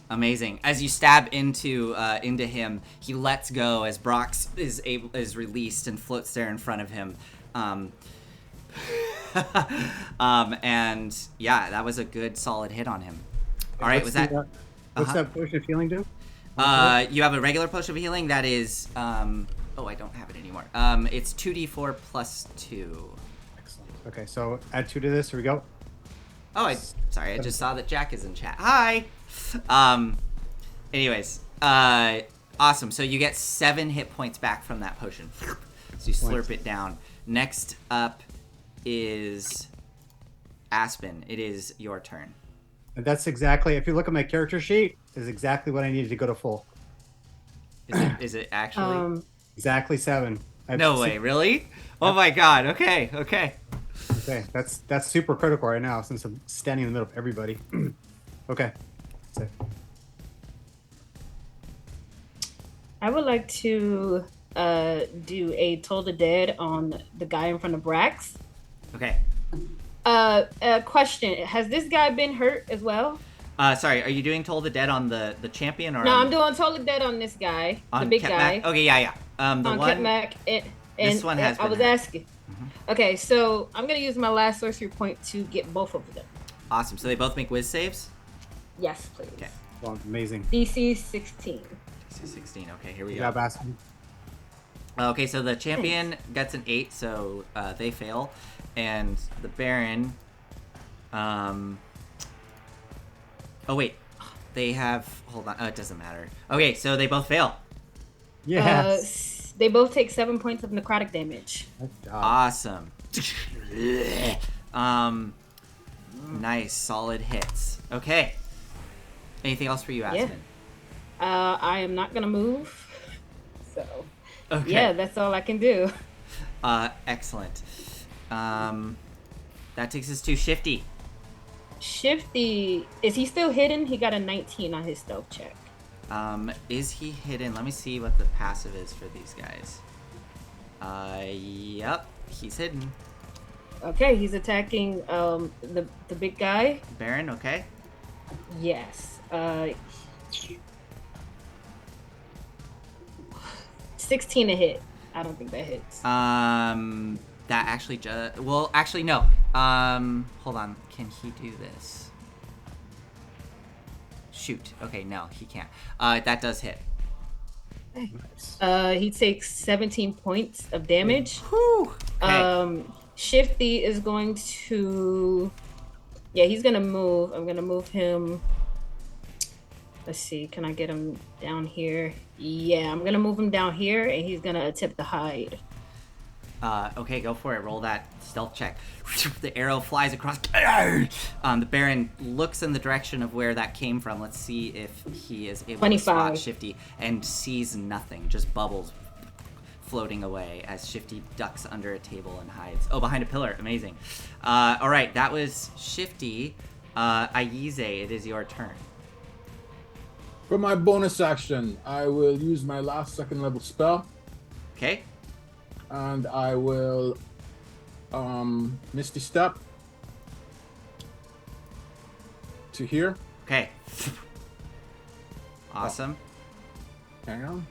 Amazing. As you stab into him, he lets go as Brox is released and floats there in front of him. And yeah, that was a good solid hit on him. All right, what's that potion of healing do? You have a regular potion of healing that is I don't have it anymore. It's 2d4 plus 2. Excellent. Okay, so add 2 to this. Here we go. Oh, I just saw that Jack is in chat. Hi. Anyways, awesome. So you get 7 hit points back from that potion. So you slurp it down. Next up is Aspen. It is your turn. And that's exactly, if you look at my character sheet, is exactly what I needed to go to full. Is it actually? Exactly 7. No way, really? Oh my god. Okay. Okay, that's super critical right now since I'm standing in the middle of everybody. Okay, that's it. I would like to do a Toll the Dead on the guy in front of Brax. Okay. Question: has this guy been hurt as well? Sorry, are you doing Toll the Dead on the champion or? No, I'm doing Toll the Dead on this guy, the big guy. Okay, yeah. The on one. Ketmac, and This one has. I was asking. Mm-hmm. Okay, so I'm gonna use my last sorcery point to get both of them. Awesome. So they both make whiz saves. Yes, please. Okay. Well, amazing. DC 16. DC 16. Okay, here we Good go. job, Aspen. Okay, so the champion gets an 8, so they fail, and the Baron. Oh wait, they have. Hold on. Oh, it doesn't matter. Okay, so they both fail. Yes. They both take 7 points of necrotic damage. Good job. Awesome. Nice, solid hits. Okay. Anything else for you, Aspen? Yeah. I am not gonna move. So. Okay. Yeah, that's all I can do. Excellent. That takes us to Shifty. Shifty, is he still hidden? He got a 19 on his stealth check. Is he hidden? Let me see what the passive is for these guys. Yep, he's hidden. Okay, he's attacking the big guy. Baron, okay. Yes. 16 to hit. I don't think that hits. That actually well, actually no. Hold on. Can he do this? Shoot. Okay, no, he can't. That does hit. He takes 17 points of damage. Whew. Okay. Shifty is going to... Yeah, he's going to move. I'm going to move him... Let's see, can I get him down here? Yeah, I'm going to move him down here, and he's going to attempt to hide. Okay, go for it. Roll that stealth check. The arrow flies across. The Baron looks in the direction of where that came from. Let's see if he is able 25. to spot Shifty, and sees nothing. Just bubbles floating away as Shifty ducks under a table and hides. Oh, behind a pillar. Amazing. All right, that was Shifty. Aize, it is your turn. For my bonus action, I will use my last second level spell. Okay. And I will Misty Step to here. Okay. Awesome. Hang on.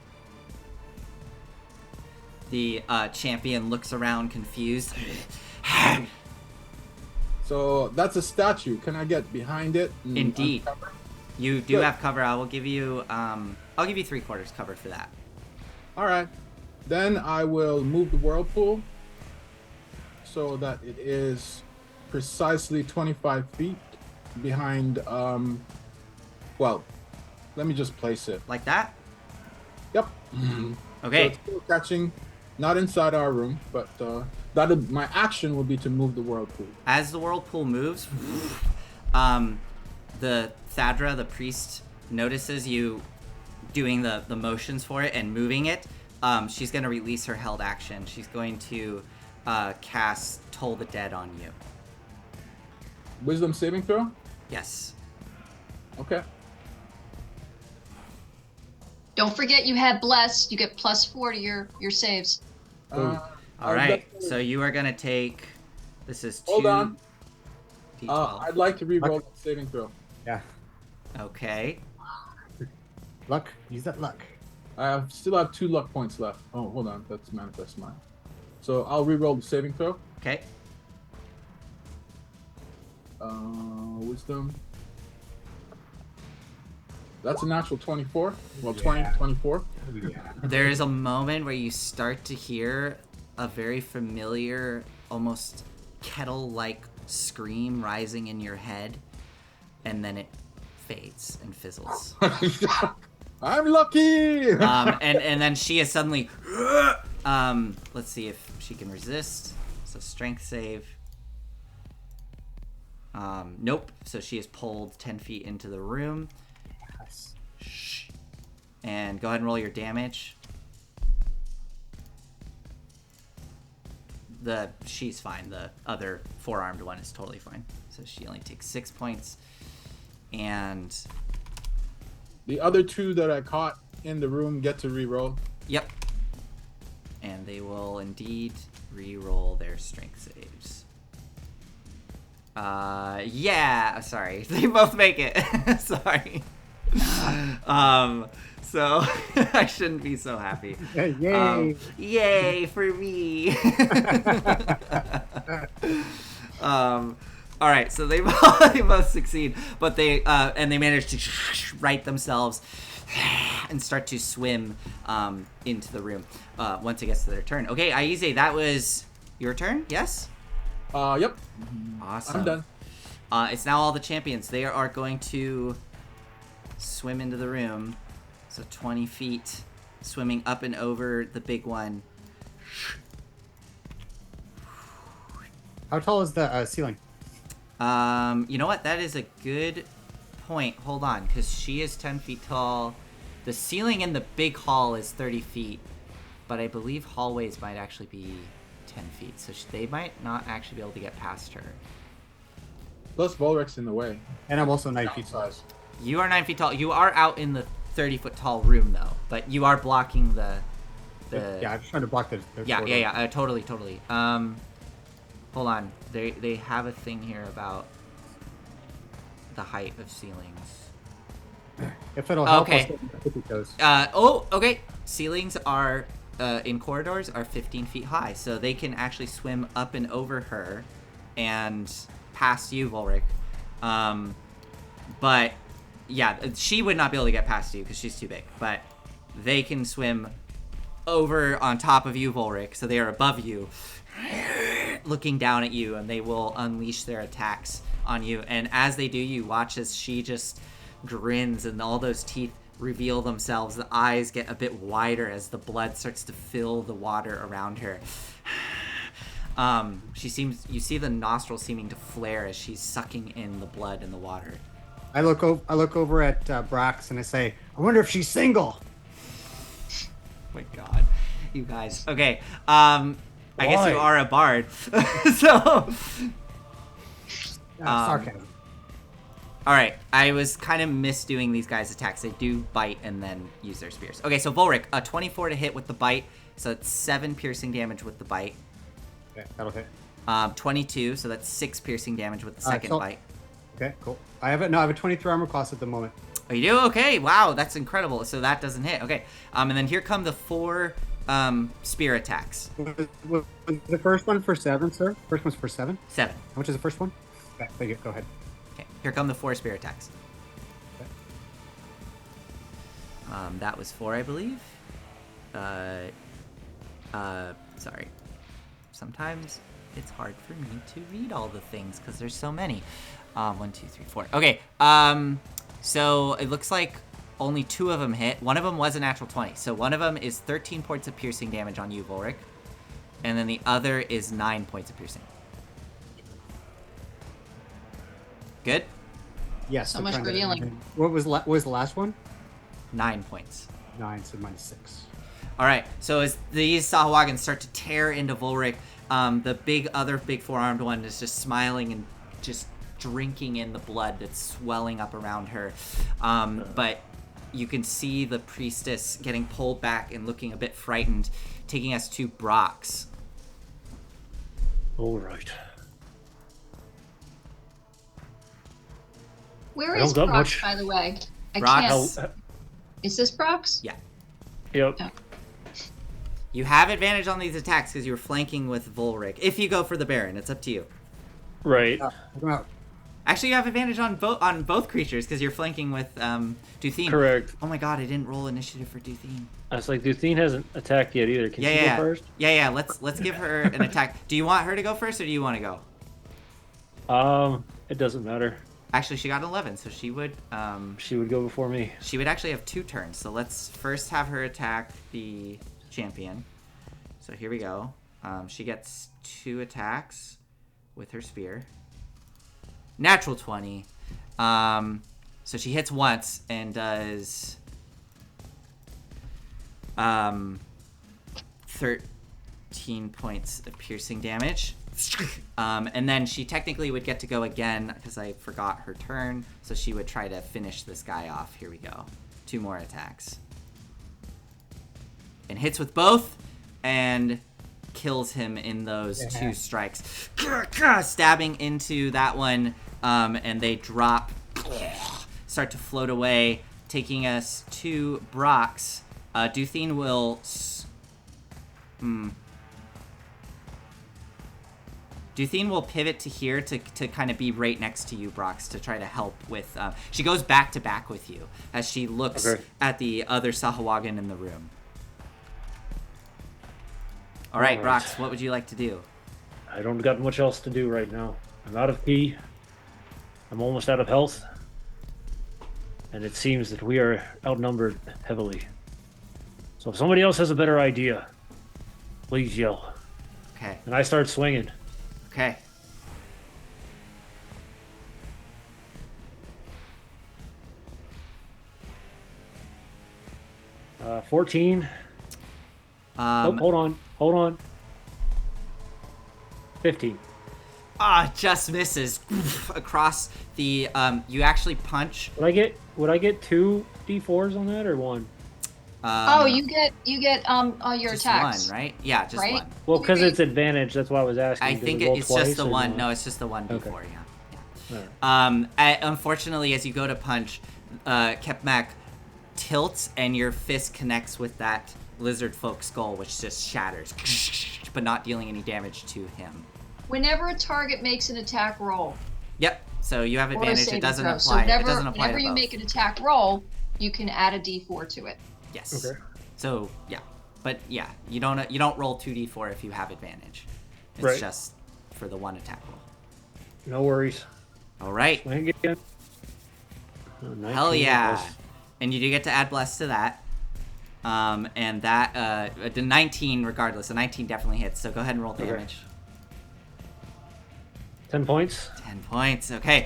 The champion looks around confused. So that's a statue. Can I get behind it? Indeed. Uncover? You do Good. have cover. I will give you I'll give you 3/4 cover for that. All right. Then I will move the whirlpool so that it is precisely 25 feet behind well, let me just place it. Like that? Yep. Okay. So it's still catching, not inside our room, but my action will be to move the whirlpool. As the whirlpool moves, the Thadra, the priest, notices you doing the motions for it and moving it. She's going to release her held action. She's going to cast Toll the Dead on you. Wisdom saving throw? Yes. Okay. Don't forget you have blessed. You get +4 to your saves. All right. So you are going to take... This is 2... Hold on. D12. I'd like to re-roll the saving throw. Yeah. Okay. Luck. Use that luck. I still have 2 luck points left. Oh, hold on. That's manifest mine. So I'll re-roll the saving throw. Okay. Wisdom. That's a natural 24. Well, Yeah. 20, 24. Yeah. There is a moment where you start to hear a very familiar, almost kettle-like scream rising in your head, and then it fades and fizzles. I'm lucky! And then she is suddenly... let's see if she can resist. So strength save. Nope. So she is pulled 10 feet into the room. Yes. Shh. And go ahead and roll your damage. She's fine. The other 4-armed one is totally fine. So she only takes 6 points. And The other 2 that I caught in the room get to re-roll. yep. And they will indeed re-roll their strength saves. Yeah, sorry. They both make it. Sorry. So I shouldn't be so happy. Yay! Yay for me. All right, so they both succeed, but they manage to right themselves and start to swim into the room once it gets to their turn. Okay, Aize, that was your turn. Yes. Yep. Awesome. I'm done. It's now all the champions. They are going to swim into the room. So 20 feet, swimming up and over the big one. How tall is the ceiling? You know what? That is a good point. Hold on, because she is 10 feet tall. The ceiling in the big hall is 30 feet, but I believe hallways might actually be 10 feet, so they might not actually be able to get past her. Plus Volric's in the way. And I'm also 9 feet tall. Size. You are 9 feet tall. You are out in the 30-foot tall room, though, but you are blocking the... Yeah, I'm just trying to block the Yeah, corridor. totally. Hold Hold on. They have a thing here about the height of ceilings. If it'll help Okay. us get the tippy toes. Okay. Ceilings are in corridors are 15 feet high, so they can actually swim up and over her and past you, Volric. But yeah, she would not be able to get past you because she's too big. But they can swim over on top of you, Volric, so they are above you, looking down at you, and they will unleash their attacks on you. And as they do, you watch as she just grins, and all those teeth reveal themselves. The eyes get a bit wider as the blood starts to fill the water around her. You see the nostrils seeming to flare as she's sucking in the blood in the water. I look over at Brax and I say, I wonder if she's single. My God, you guys. Okay, I guess Why? you are a bard, so. Sarcasm. All right, I was kind of misdoing these guys' attacks. They do bite and then use their spears. Okay, so Volric, a 24 to hit with the bite, so it's 7 piercing damage with the bite. Okay, that'll hit. 22, so that's 6 piercing damage with the second bite. Okay, cool. I have a 23 armor class at the moment. Oh, you do? Okay, wow, that's incredible. So that doesn't hit. Okay, and then here come the 4 spear attacks. Was the first one for 7, sir? First one's for 7? 7. How much is the first one? Okay, thank you. Go ahead. Okay, here come the 4 spear attacks. Okay. That was 4, I believe. Sorry. Sometimes it's hard for me to read all the things because there's so many. 1, 2, 3, 4. Okay, so it looks like only 2 of them hit. One of them was a natural 20. So one of them is 13 points of piercing damage on you, Volric. And then the other is 9 points of piercing. Good? Yes. So I'm much trying for to- healing. What was the last one? 9 points. 9, so minus 6. All right, so as these Sahawagans start to tear into Volric, the other big 4-armed one is just smiling and just drinking in the blood that's swelling up around her. But you can see the priestess getting pulled back and looking a bit frightened, taking us to Brox. All right. Where I is don't got Prox, much. by the way? I Prox? can't. Is this Prox? Yeah. Yep. Oh. You have advantage on these attacks because you're flanking with Volric. If you go for the Baron, it's up to you. Right. Come out. Actually, you have advantage on both creatures because you're flanking with Duthine. Correct. Oh my God, I didn't roll initiative for Duthine. I was like, Duthine hasn't attacked yet either. Can she go first? Yeah. Let's give her an attack. Do you want her to go first, or do you want to go? It doesn't matter. Actually, she got 11, so she would. She would go before me. She would actually have 2 turns. So let's first have her attack the champion. So here we go. She gets 2 attacks with her spear. Natural 20. So she hits once and does 13 points of piercing damage. And then she technically would get to go again because I forgot her turn. So she would try to finish this guy off. Here we go. 2 more attacks. And hits with both and kills him in those 2 strikes. Stabbing into that one. And they drop, start to float away, taking us to Brox. Duthine will... Duthine will pivot to here to kind of be right next to you, Brox, to try to help with... she goes back to back with you as she looks at the other Sahuagin in the room. All right, Brox, what would you like to do? I don't got much else to do right now. I'm out of pee. I'm almost out of health. And it seems that we are outnumbered heavily. So if somebody else has a better idea, please yell. Okay. And I start swinging. Okay. 14. Hold on. 15. Just misses across the. You actually punch. Would I get 2 d4s on that or 1? you get your just attacks. one, right? Yeah, just Right? one. Well, because it's advantage, that's why I was asking. I Does think it roll it's twice just the or one. not? No, it's just the 1d4. Okay. Yeah. Alright. Unfortunately, as you go to punch, Kepmak tilts and your fist connects with that lizard folk skull, which just shatters, but not dealing any damage to him. Whenever a target makes an attack roll, Yep. So you have or a advantage. saving It doesn't throw. apply. So It doesn't apply whenever to you both. make an attack roll, you can add a d4 to it. Yes. Okay. So yeah, but yeah, you don't roll 2d4 if you have advantage. It's Right. just for the one attack roll. No worries. All right. Swing again. Oh, 19 Hell yeah. plus- And you do get to add bless to that. And that the 19 regardless. The 19 definitely hits. So go ahead and roll damage. 10 points. 10 points. Okay.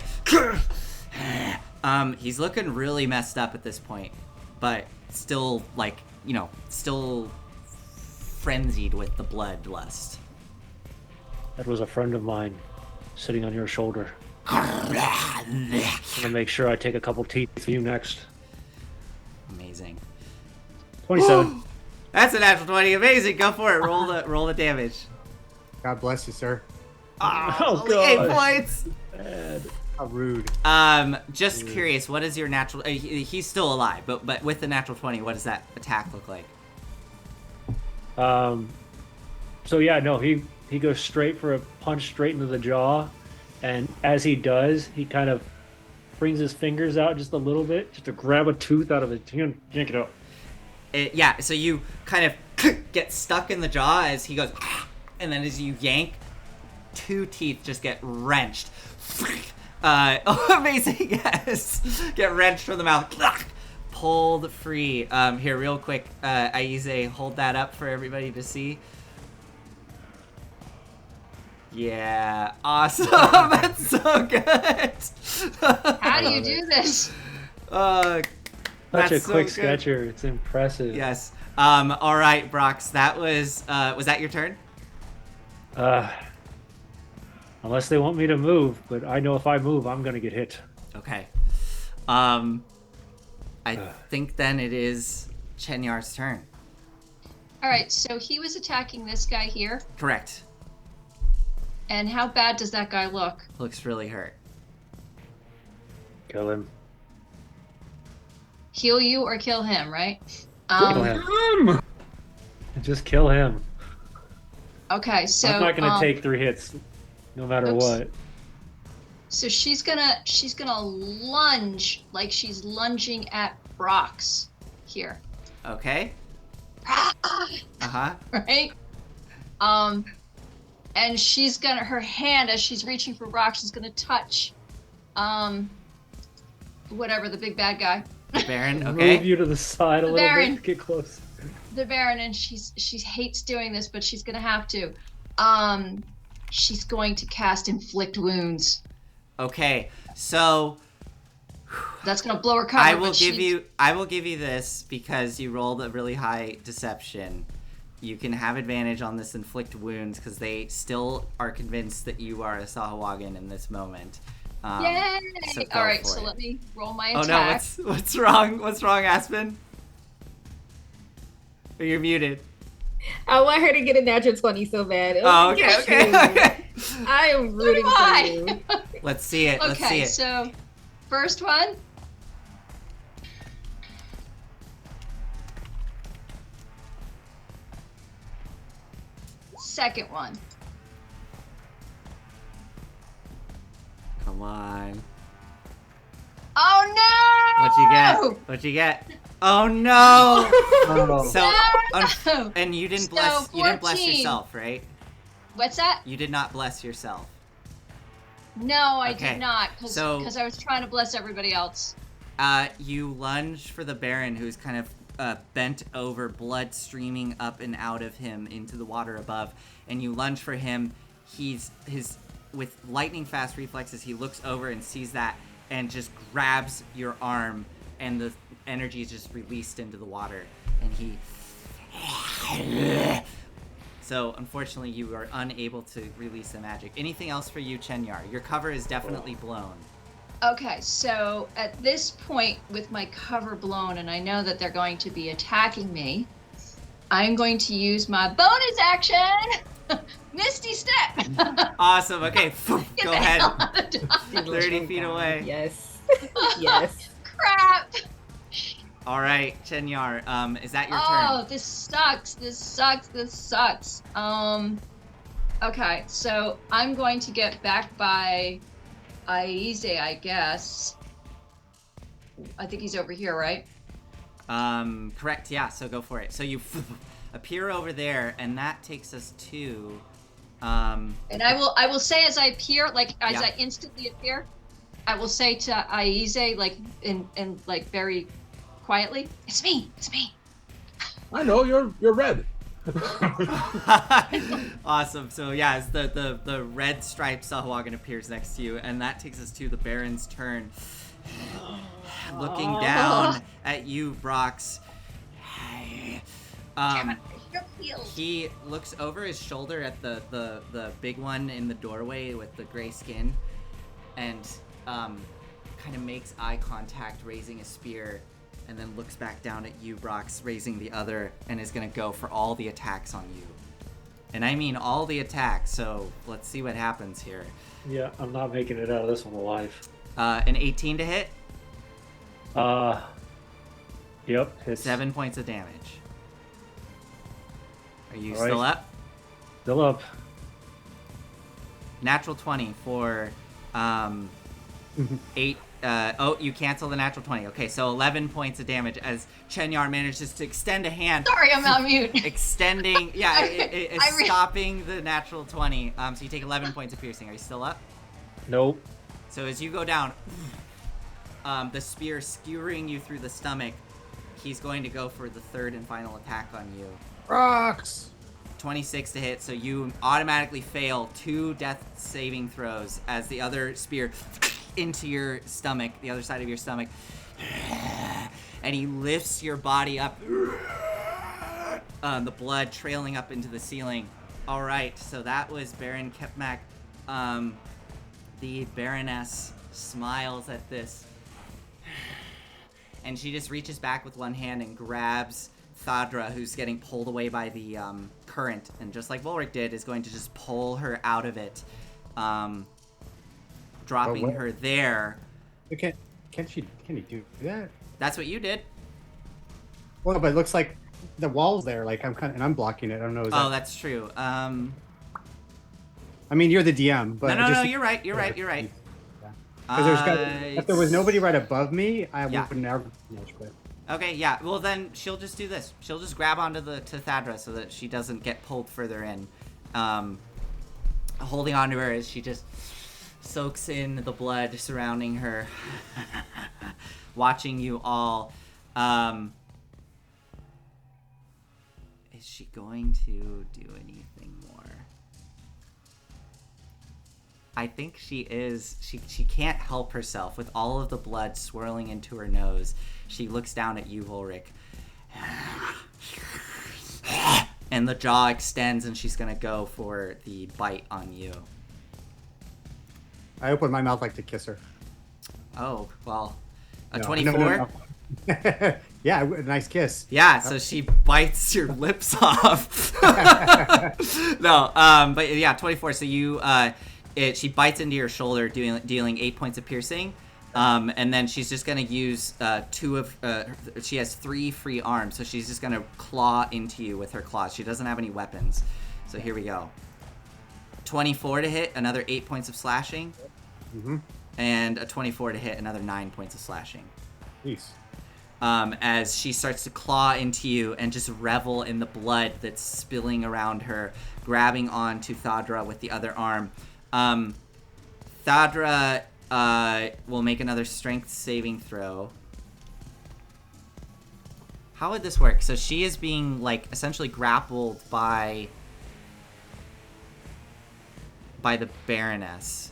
He's looking really messed up at this point, but still still frenzied with the bloodlust. That was a friend of mine sitting on your shoulder. I'm gonna make sure I take a couple teeth for you next. Amazing. 27. That's a natural 20. Amazing. Go for it. Roll the damage. God bless you, sir. Oh, Only 8 gosh. points. Bad. How rude. Just curious, what is your natural? He's still alive, but with the natural 20, what does that attack look like? So yeah, no, he goes straight for a punch straight into the jaw, and as he does, he kind of brings his fingers out just a little bit, just to grab a tooth out of it. Yank it out. Yeah, so you kind of get stuck in the jaw as he goes, and then as you yank, 2 teeth just get wrenched. Amazing, yes. Get wrenched from the mouth. Pulled free. Here, real quick, Aize, hold that up for everybody to see. Yeah, awesome. That's so good. How do you do this? Such That's a so quick good. sketcher. It's impressive. Yes. All right, Brox. That was that your turn? Unless they want me to move, but I know if I move, I'm gonna get hit. Okay. I think then it is Chenyar's turn. All right, so he was attacking this guy here. Correct. And how bad does that guy look? Looks really hurt. Kill him. Heal you or kill him, right? Kill him. Just kill him. Okay, so I'm not gonna take 3 hits, no matter oops. what. So she's gonna lunge like she's lunging at Brox here. Okay. Uh-huh. Right? And she's gonna, her hand as she's reaching for Brox is gonna touch whatever, the big bad guy. Baron, okay. Move you to the side a The little Baron. bit. Get close. The Baron, and she hates doing this, but she's gonna have to. She's going to cast Inflict Wounds. Okay. So That's gonna blow her cover. I will but give she's- you this because you rolled a really high deception. You can have advantage on this inflict wounds because they still are convinced that you are a Sahuagin in this moment. Yay! So go All right, for so it. let me roll my Oh attack. no, what's wrong? What's wrong, Aspen? You're muted. I want her to get a natural 20 so bad. Oh, okay. I am rooting for Why? you. Let's see it. Let's see Okay, it. so first one. Second one. Come on. Oh no! What'd you get? What'd you get? Oh no! Oh, So, No! and you didn't So, bless. You didn't bless 14. yourself, right? What's that? You did not bless yourself. No, I Okay, did not, because so- I was trying to bless everybody else. You lunge for the Baron, who's kind of bent over, blood streaming up and out of him into the water above, and you lunge for him. With lightning fast reflexes, he looks over and sees that, and just grabs your arm, and the energy is just released into the water, and he. So, unfortunately, you are unable to release the magic. Anything else for you, Chenyar? Your cover is definitely blown. Okay, so at this point, with my cover blown, and I know that they're going to be attacking me, I'm going to use my bonus action, Misty Step. Awesome. Okay, Get go the ahead. hell out of Dodge. 30 feet away. Yes. Yes. Crap. All right, Chenyar, is that your Oh, turn? this sucks. This sucks. This sucks. Okay, so I'm going to get back by Aize, I guess. I think he's over here, right? Correct. Yeah. So go for it. So you appear over there, and that takes us to. And I will say as I appear, like as Yeah. I instantly appear, I will say to Aize, like in like very quietly, "It's me. It's me." I know you're red. Awesome. So yeah, it's the red striped Sahuagin appears next to you, and that takes us to the Baron's turn. Looking down at you, Brox. He looks over his shoulder at the big one in the doorway with the gray skin, and kind of makes eye contact, raising a spear, and then looks back down at you, Brox, raising the other, and is gonna go for all the attacks on you. And I mean all the attacks, so let's see what happens here. Yeah, I'm not making it out of this one alive. An 18 to hit, Yep. It's 7 points of damage. Are you All right. still up? still up. Natural 20 for 8. You cancel the natural 20. Okay, so 11 points of damage as Chenyar manages to extend a hand. Sorry, I'm on mute. Extending, yeah, I stopping the natural 20. So you take 11 points of piercing. Are you still up? Nope. So as you go down, the spear skewering you through the stomach, he's going to go for the third and final attack on you. Rocks. 26 to hit, so you automatically fail 2 death saving throws as the other spear into your stomach, the other side of your stomach, and he lifts your body up, the blood trailing up into the ceiling. All right, so that was Baron Kepmak. The Baroness smiles at this, and she just reaches back with one hand and grabs Thadra, who's getting pulled away by the current, and just like Volric did, is going to just pull her out of it, dropping what? her there. Can he do that? That's what you did. Well, but it looks like the wall's there. Like I'm blocking it. I don't know. Oh, that's true. I mean, you're the DM, but No, you're right. You're right. Because if there was nobody right above me, I Yeah. would never much. But Okay, yeah. Well, then she'll just do this. She'll just grab onto to Thadra so that she doesn't get pulled further in. Holding onto her as she just soaks in the blood surrounding her, watching you all. Is she going to do anything more? I think she is. She can't help herself with all of the blood swirling into her nose. She looks down at you, Volric. And the jaw extends, and she's gonna go for the bite on you. I open my mouth like to kiss her. Oh, well. A No, 24? no. Yeah, a nice kiss. Yeah, so she bites your lips off. No, but yeah, 24. So you, she bites into your shoulder, dealing 8 points of piercing. And then she's just gonna use she has 3 free arms, so she's just gonna claw into you with her claws. She doesn't have any weapons. So here we go. 24 to hit, another 8 points of slashing. Mm-hmm. And a 24 to hit, another 9 points of slashing. Jeez. As she starts to claw into you and just revel in the blood that's spilling around her, grabbing onto Thadra with the other arm. Thadra will make another strength saving throw. How would this work? So she is being, like, essentially grappled by the Baroness.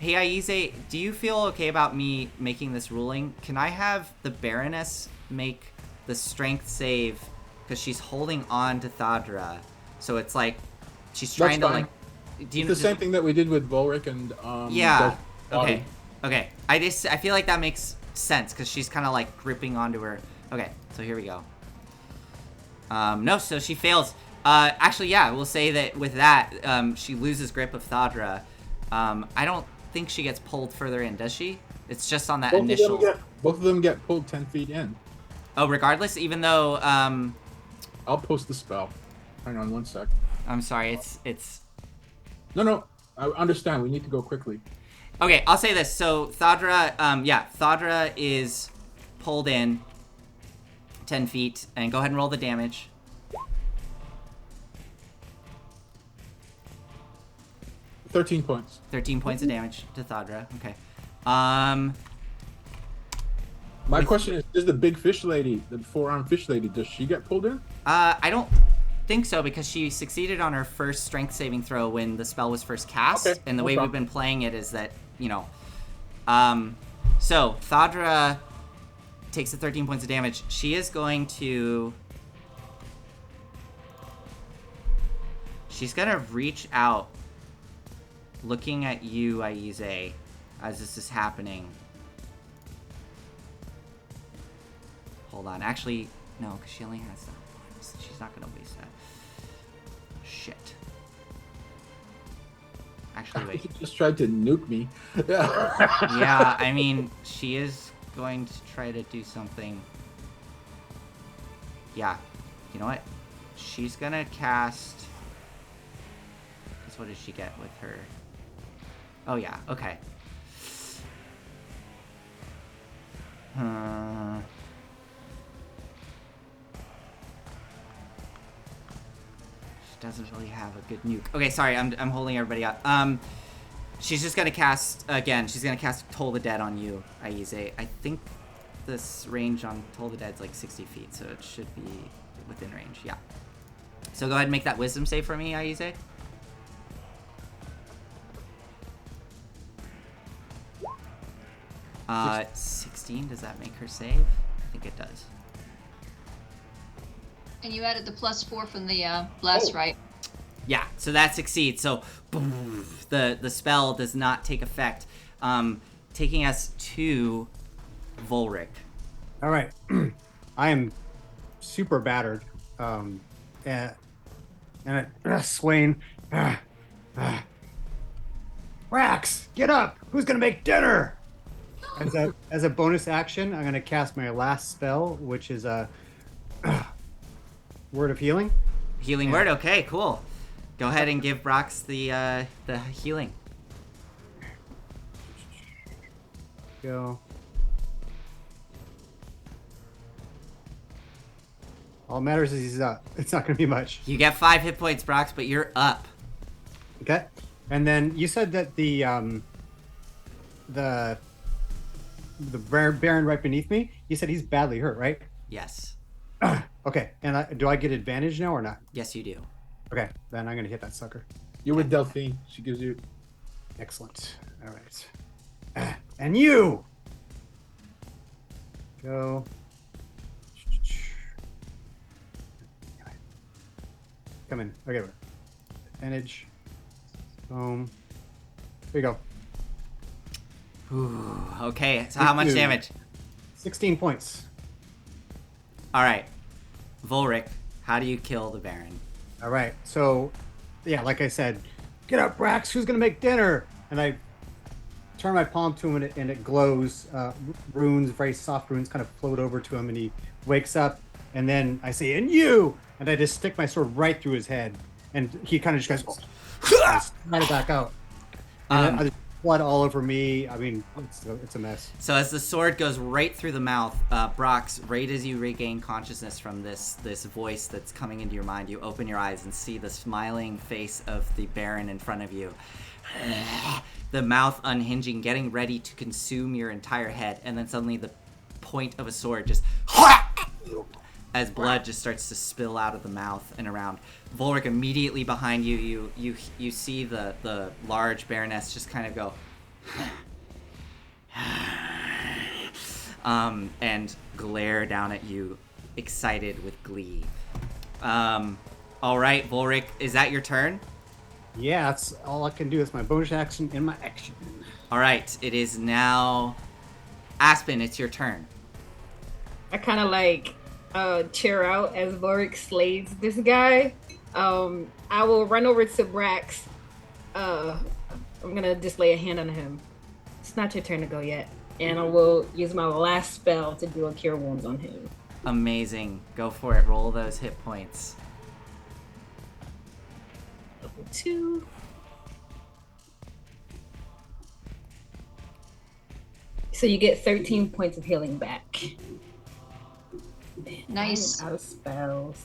Hey, Aize, do you feel okay about me making this ruling? Can I have the Baroness make the strength save because she's holding on to Thadra? So it's like she's trying That's to fine. like. Do you It's the same thing that we did with Volric and Yeah. Dolph. Okay. Okay, I feel like that makes sense because she's kind of like gripping onto her. Okay, so here we go. No, so she fails. Actually, yeah, we'll say that with that, she loses grip of Thadra. I don't think she gets pulled further in, does she? It's just on that initial. Both of them get pulled 10 feet in. Oh, regardless, even though I'll post the spell. Hang on 1 sec. I'm sorry, it's. No, I understand. We need to go quickly. Okay, I'll say this. So Thadra, Thadra is pulled in 10 feet, and go ahead and roll the damage. $13 points. 13 points of damage to Thadra. Okay. My question is the big fish lady, the 4-armed fish lady, does she get pulled in? I don't think so because she succeeded on her first strength saving throw when the spell was first cast. Okay, And the no way problem. we've been playing it is that, you know. So Thadra takes the 13 points of damage. She is going to. She's going to reach out, looking at you, Aize, as this is happening. Hold on. Actually, no, because she only has that once. She's not going to waste that. Shit. Actually, wait. He just tried to nuke me. Yeah. Yeah, I mean, she is going to try to do something. Yeah. You know what? She's going to cast. What does she get with her? Oh, yeah. Okay. She doesn't really have a good nuke. Okay, sorry. I'm holding everybody up. She's just gonna cast again. She's gonna cast Toll the Dead on you, Aize. I think this range on Toll the Dead's like 60 feet, so it should be within range. Yeah. So go ahead and make that Wisdom save for me, Aize. 16. Does that make her save? I think it does. And you added the +4 from the blast, right? Yeah, so that succeeds. So boom, the spell does not take effect. Taking us to Volric. All right. I am super battered. Swain. Rax, get up! Who's gonna make dinner? As a bonus action, I'm gonna cast my last spell, which is a Word of Healing. Healing word. Okay, cool. Go ahead and give Brox the healing. Go. All that matters is he's up. It's not gonna be much. You get 5 hit points, Brox, but you're up. Okay. And then you said that the Baron right beneath me, you said he's badly hurt, right? Yes. Okay. And do I get advantage now or not? Yes, you do. Okay. Then I'm going to hit that sucker. You're with Delphine. She gives you... Excellent. All right. And you! Go. Come in. Okay. Advantage. Boom. Here you go. Ooh, okay, so how much damage? 16 points. All right. Volric, how do you kill the Baron? All right. So, yeah, like I said, get up, Brax. Who's going to make dinner? And I turn my palm to him and it glows. Runes, very soft runes, kind of float over to him and he wakes up. And then I say, and you! And I just stick my sword right through his head. And he kind of just goes, slide it back out. And then blood all over me. I mean, it's a mess. So as the sword goes right through the mouth, Brox, right as you regain consciousness from this voice that's coming into your mind, you open your eyes and see the smiling face of the Baron in front of you. The mouth unhinging, getting ready to consume your entire head, and then suddenly the point of a sword just as blood just starts to spill out of the mouth and around. Volric, immediately behind you, you see the large Baroness just kind of go and glare down at you, excited with glee. All right, Volric, is that your turn? Yeah, that's all I can do. It's my bonus action and my action. All right, it is now Aspen. It's your turn. I kind of like cheer out as Vorik slays this guy. I will run over to Brax. I'm gonna just lay a hand on him. It's not your turn to go yet, and I will use my last spell to do a cure wounds on him. Amazing. Go for it. Roll those hit points. Level 2. So you get 13 points of healing back. Man, Nice. I'm out of spells.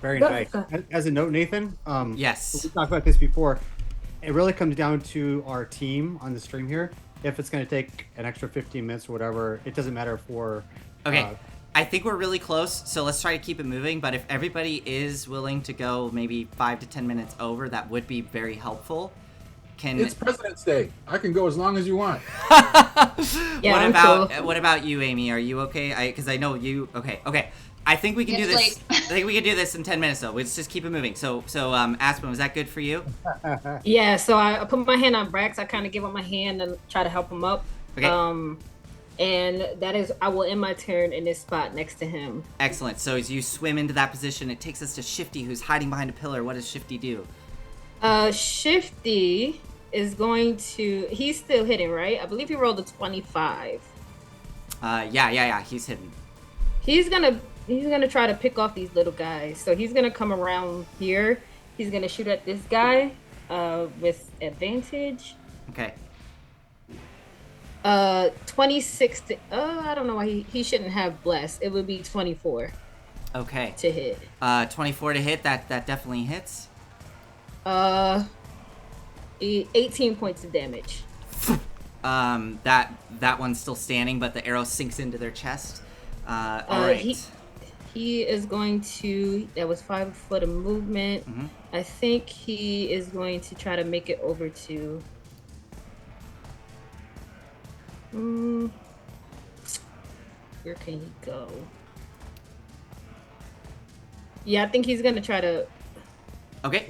Very Go- nice. go. As a note, Nathan. Yes. We talked about this before. It really comes down to our team on the stream here. If it's going to take an extra 15 minutes or whatever, it doesn't matter for. Okay. I think we're really close, so let's try to keep it moving. But if everybody is willing to go maybe 5 to 10 minutes over, that would be very helpful. It's President's Day. I can go as long as you want. Yeah, what I'm about cool. what about you, Amy? Are you okay? Because I know you. Okay. I think we can do It's this. late. I think we can do this in 10 minutes though. Let's just keep it moving. So Aspen, was that good for you? Yeah, so I put my hand on Brax. I kind of give him my hand and try to help him up. Okay. And that is, I will end my turn in this spot next to him. Excellent. So as you swim into that position, it takes us to Shifty, who's hiding behind a pillar. What does Shifty do? Shifty is going to, he's still hitting, right? I believe he rolled a 25. Yeah. He's hidden. He's gonna try to pick off these little guys. So he's gonna come around here. He's gonna shoot at this guy with advantage. Okay. 26 to, I don't know why he shouldn't have blessed. It would be 24 Okay. to hit. 24 to hit. That definitely hits. 18 points of damage. That one's still standing, but the arrow sinks into their chest. All right. He is going to, that was 5 foot of movement. Mm-hmm. I think he is going to try to make it over to, where can he go? Yeah, I think he's gonna try to, Okay.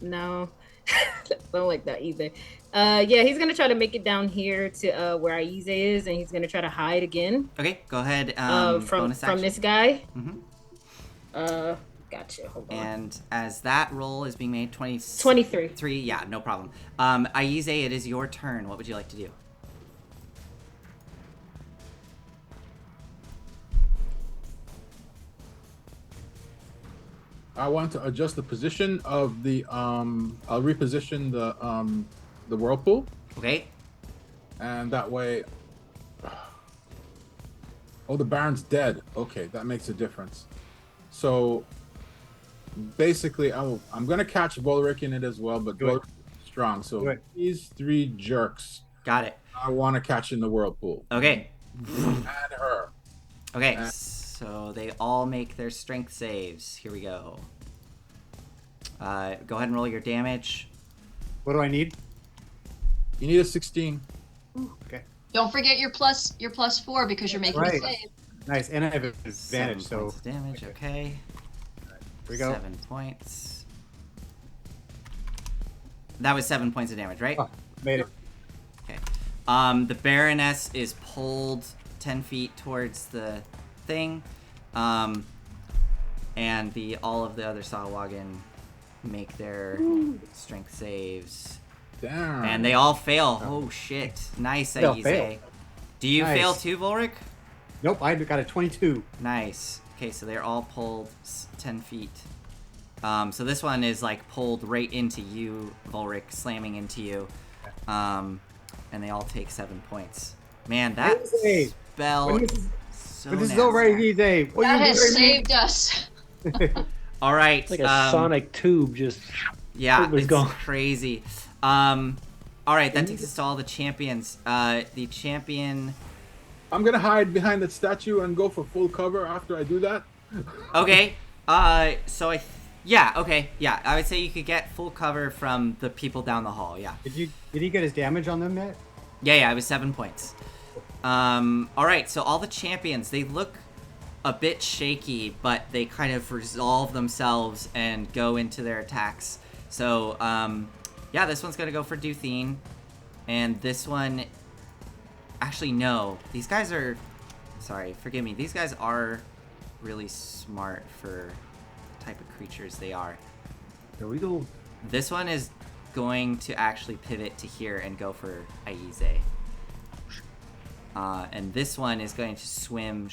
no, don't like that either. Yeah, he's gonna try to make it down here to where Aize is, and he's gonna try to hide again. Okay. Go ahead. From bonus action. this guy. Mm-hmm. Gotcha. Hold on. And as that roll is being made, 23. Yeah, no problem. Aize, it is your turn. What would you like to do? I want to adjust the position of the I'll reposition the whirlpool, Okay. and that way. Oh, the Baron's dead. Okay, that makes a difference. So basically, I'm gonna catch Volric in it as well, but Do it. Volric is strong. So Do it. these 3 jerks, Got it. I want to catch in the whirlpool. Okay. And her. Okay. So they all make their strength saves. Here we go. Go ahead and roll your damage. What do I need? You need a 16. Okay. Don't forget your plus 4 because you're making Right. a save. Nice. And I have 7 advantage, so points of damage. Okay. here we go. 7 points. That was 7 points of damage, right? Oh, made it. Okay. The Baroness is pulled 10 feet towards the thing. And all of the other Sahuagin make their strength saves. Damn. And they all fail. Oh shit. Nice, They all Aize. fail. Do you Nice. fail too, Volric? Nope, I got a 22. Nice. Okay, so they're all pulled 10 feet. So this one is like pulled right into you, Volric, slamming into you. And they all take 7 points. Man, that Aize. spell When this is is- so But this is nasty. over, Aize. What That you has doing? saved us. All right. It's like a sonic tube just. Yeah, It was it's gone. crazy. All right, that takes us to all the champions. The champion. I'm gonna hide behind that statue and go for full cover after I do that. Okay. So okay. Yeah, I would say you could get full cover from the people down the hall. Yeah. Did he get his damage on them yet? Yeah. It was 7 points. All right. So all the champions, they look a bit shaky, but they kind of resolve themselves and go into their attacks. So Yeah, this one's gonna go for Duthine. And this one... Actually, no. These guys are... Sorry, forgive me. These guys are really smart for the type of creatures they are. There we go. This one is going to actually pivot to here and go for Aize. And this one is going to swim...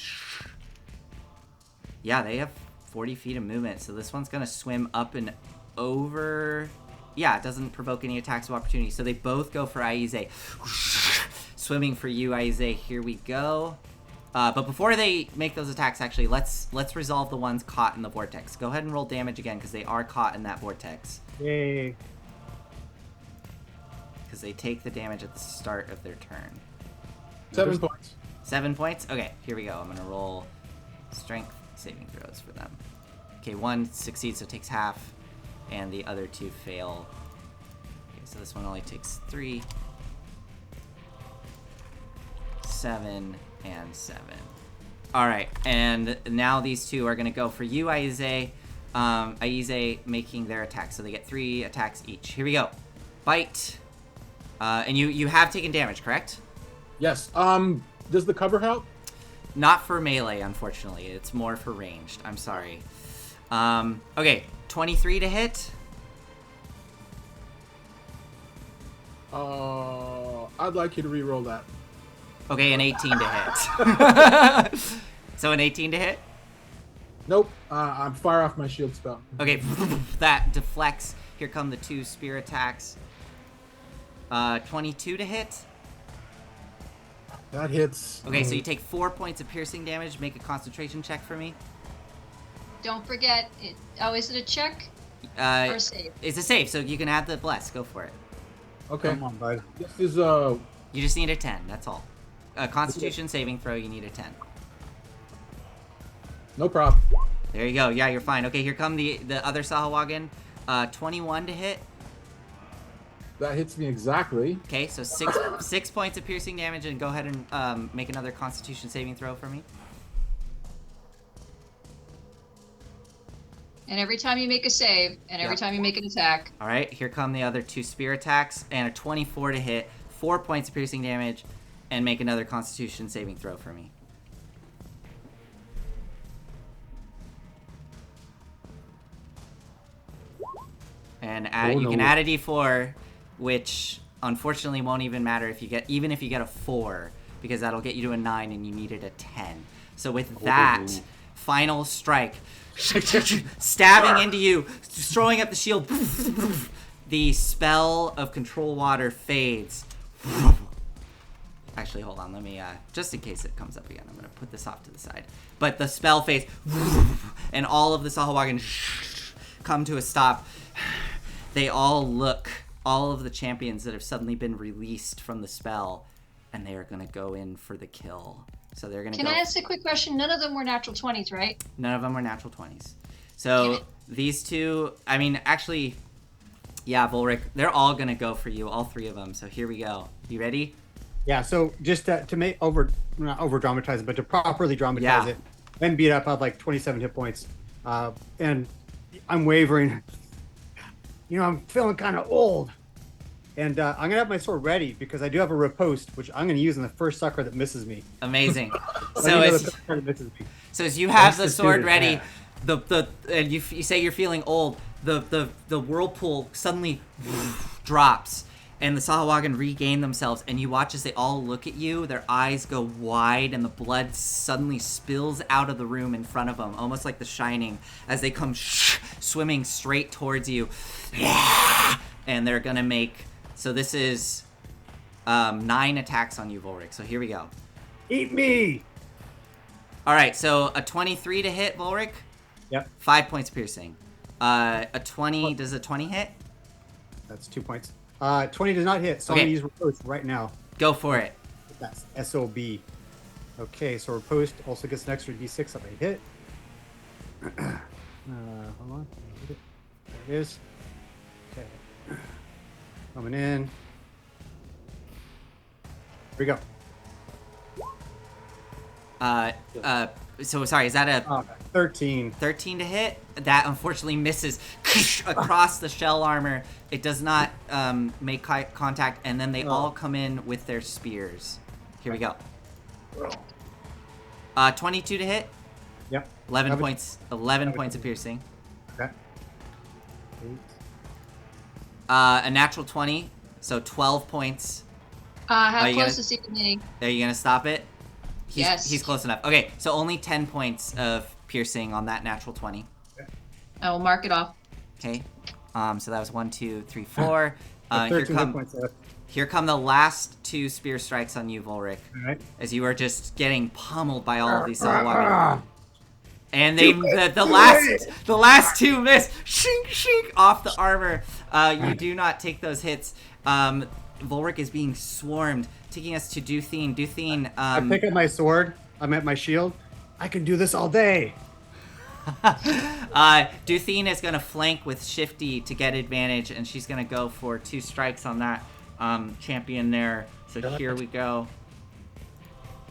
Yeah, they have 40 feet of movement, so this one's going to swim up and over... Yeah, it doesn't provoke any attacks of opportunity, so they both go for Aize. Swimming for you, Aize. Here we go. But before they make those attacks, actually, let's resolve the ones caught in the vortex. Go ahead and roll damage again, because they are caught in that vortex. Yay. Because they take the damage at the start of their turn. 7 points. 7 points? Okay, here we go. I'm going to roll strength saving throws for them. Okay, one succeeds, so it takes half, and the other two fail. Okay, so this one only takes 3, 7, and 7. Alright, and now these two are going to go for you, Aize. Aize making their attack, so they get 3 attacks each. Here we go. Bite. And you have taken damage, correct? Yes. Does the cover help? Not for melee, unfortunately. It's more for ranged. I'm sorry. Okay, 23 to hit. I'd like you to re-roll that. Okay, an 18 to hit. So an 18 to hit? Nope. I'm fire off my shield spell. Okay, that deflects. Here come the 2 spear attacks. 22 to hit. That hits. Okay, so you take 4 points of piercing damage. Make a concentration check for me. Don't forget, is it a check or a save? It's a save, so you can add the bless. Go for it. Okay. Come on, bud. This is You just need a 10, that's all. Constitution saving throw, you need a 10. no problem. There you go. Yeah, you're fine. Okay, here come the other Sahuagin. 21 to hit. That hits me exactly. Okay, so 6 points of piercing damage, and go ahead and make another Constitution saving throw for me. And every time you make a save, and every time you make an attack. All right, here come the other 2 spear attacks, and a 24 to hit, 4 points of piercing damage, and make another Constitution saving throw for me. And you can add a d4, which unfortunately won't even matter if you get a 4, because that'll get you to a 9 and you needed a 10. So with that final strike, stabbing into you, throwing up the shield, the spell of control water fades. Actually, hold on, let me, just in case it comes up again, I'm gonna put this off to the side. But the spell fades, and all of the Sahuagin come to a stop. They all of the champions that have suddenly been released from the spell, and they are gonna go in for the kill. So they're gonna Can I ask a quick question? None of them were natural 20s, right? None of them were natural 20s. So these two, I mean, actually, yeah, Volric, they're all gonna go for you, all 3 of them. So here we go. You ready? Yeah, so just to make not over dramatize it, but to properly dramatize it, then beat up, I have like 27 hit points. And I'm wavering. I'm feeling kind of old. And I'm going to have my sword ready because I do have a riposte, which I'm going to use on the first sucker that misses me. Amazing. So as you have the sword ready, and you say you're feeling old, the whirlpool suddenly drops, and the Sahuagin regain themselves, and you watch as they all look at you, their eyes go wide, and the blood suddenly spills out of the room in front of them, almost like The Shining, as they come swimming straight towards you. And they're gonna make... So this is 9 attacks on you, Volric. So here we go. Eat me! Alright, so a 23 to hit, Volric. Yep. 5 points piercing. A 20... Does a 20 hit? That's 2 points. 20 does not hit, so Okay. I'm going to use riposte right now. Go for it. That's SOB. Okay, so riposte also gets an extra d6 if I hit. Hold on. There it is. Okay. Coming in. Here we go. So sorry, is that a 13. 13 to hit? That unfortunately misses across the shell armor. It does not make contact, and then they all come in with their spears. Here we go. 22 to hit. Yep. 11 points. 11 points of piercing. Okay. A natural 20, so 12 points. How close is he to me? Are you gonna stop it? Yes. He's close enough. Okay, so only 10 points of piercing on that natural 20. I will mark it off. Okay. So that was 1, 2, 3, 4. 13 hit points left. Here come the last 2 spear strikes on you, Volric. All right. As you are just getting pummeled by all of these Saltmarsh. And the last 2 miss. Shink, shink off the armor. You do not take those hits. Volric is being swarmed, taking us to Duthine. Duthine, I pick up my sword. I'm at my shield. I can do this all day. Duthine is going to flank with Shifty to get advantage, and she's going to go for 2 strikes on that champion there. So here we go.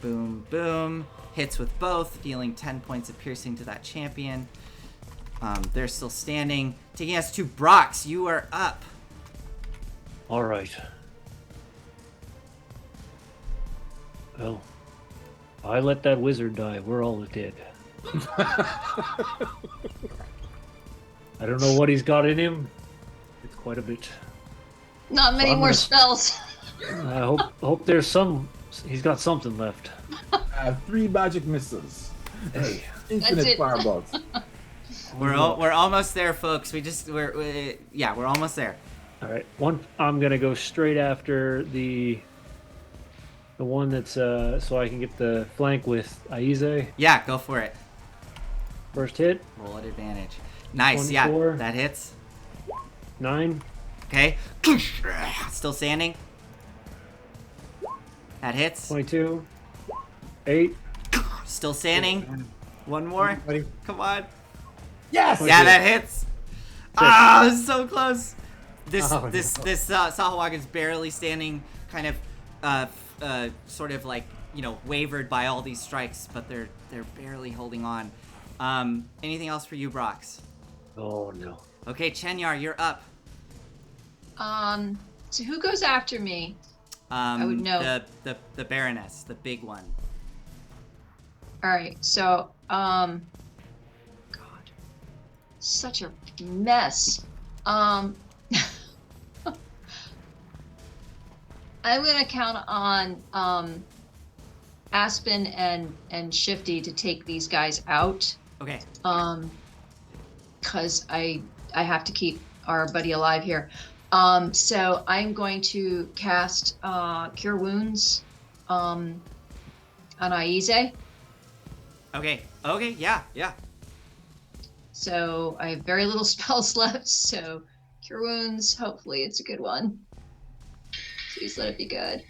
Boom, boom. Hits with both, dealing 10 points of piercing to that champion. They're still standing. Taking us to Brox. You are up. All right. Well, I let that wizard die. We're all dead. I don't know what he's got in him. It's quite a bit. Not many more spells. I hope there's some. He's got something left. 3 magic missiles. Hey, That's infinite it. fireballs. We're almost there, folks. We're almost there. All right. I'm gonna go straight after the one that's so I can get the flank with Aize. Yeah, go for it. First hit. Roll at advantage. Nice, 24. yeah, that hits. 9. Okay. Still standing. That hits. 22. 8. Still standing. One more. Buddy. Come on. Yes. Yeah, that hits. Ah, so close. This Sahuagin's barely standing, kind of, sort of like, wavered by all these strikes, but they're barely holding on. Anything else for you, Brox? Oh no. Okay, Chenyar, you're up. So who goes after me? I would know. The Baroness, the big one. All right. So, God, such a mess. I'm gonna count on Aspen and Shifty to take these guys out. Okay. Because I have to keep our buddy alive here. So I'm going to cast Cure Wounds on Aize. Okay, yeah. So I have very little spells left, so Cure Wounds, hopefully it's a good one. Please let it be good.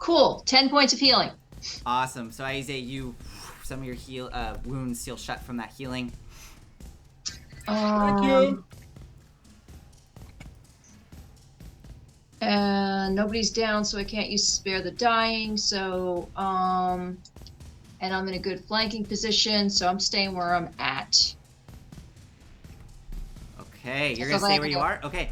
Cool, 10 points of healing. Awesome. So Aize, some of your wounds seal shut from that healing. Thank you. And nobody's down, so I can't use Spare the Dying, so, and I'm in a good flanking position, so I'm staying where I'm at. Okay, you're gonna stay where you are? Okay.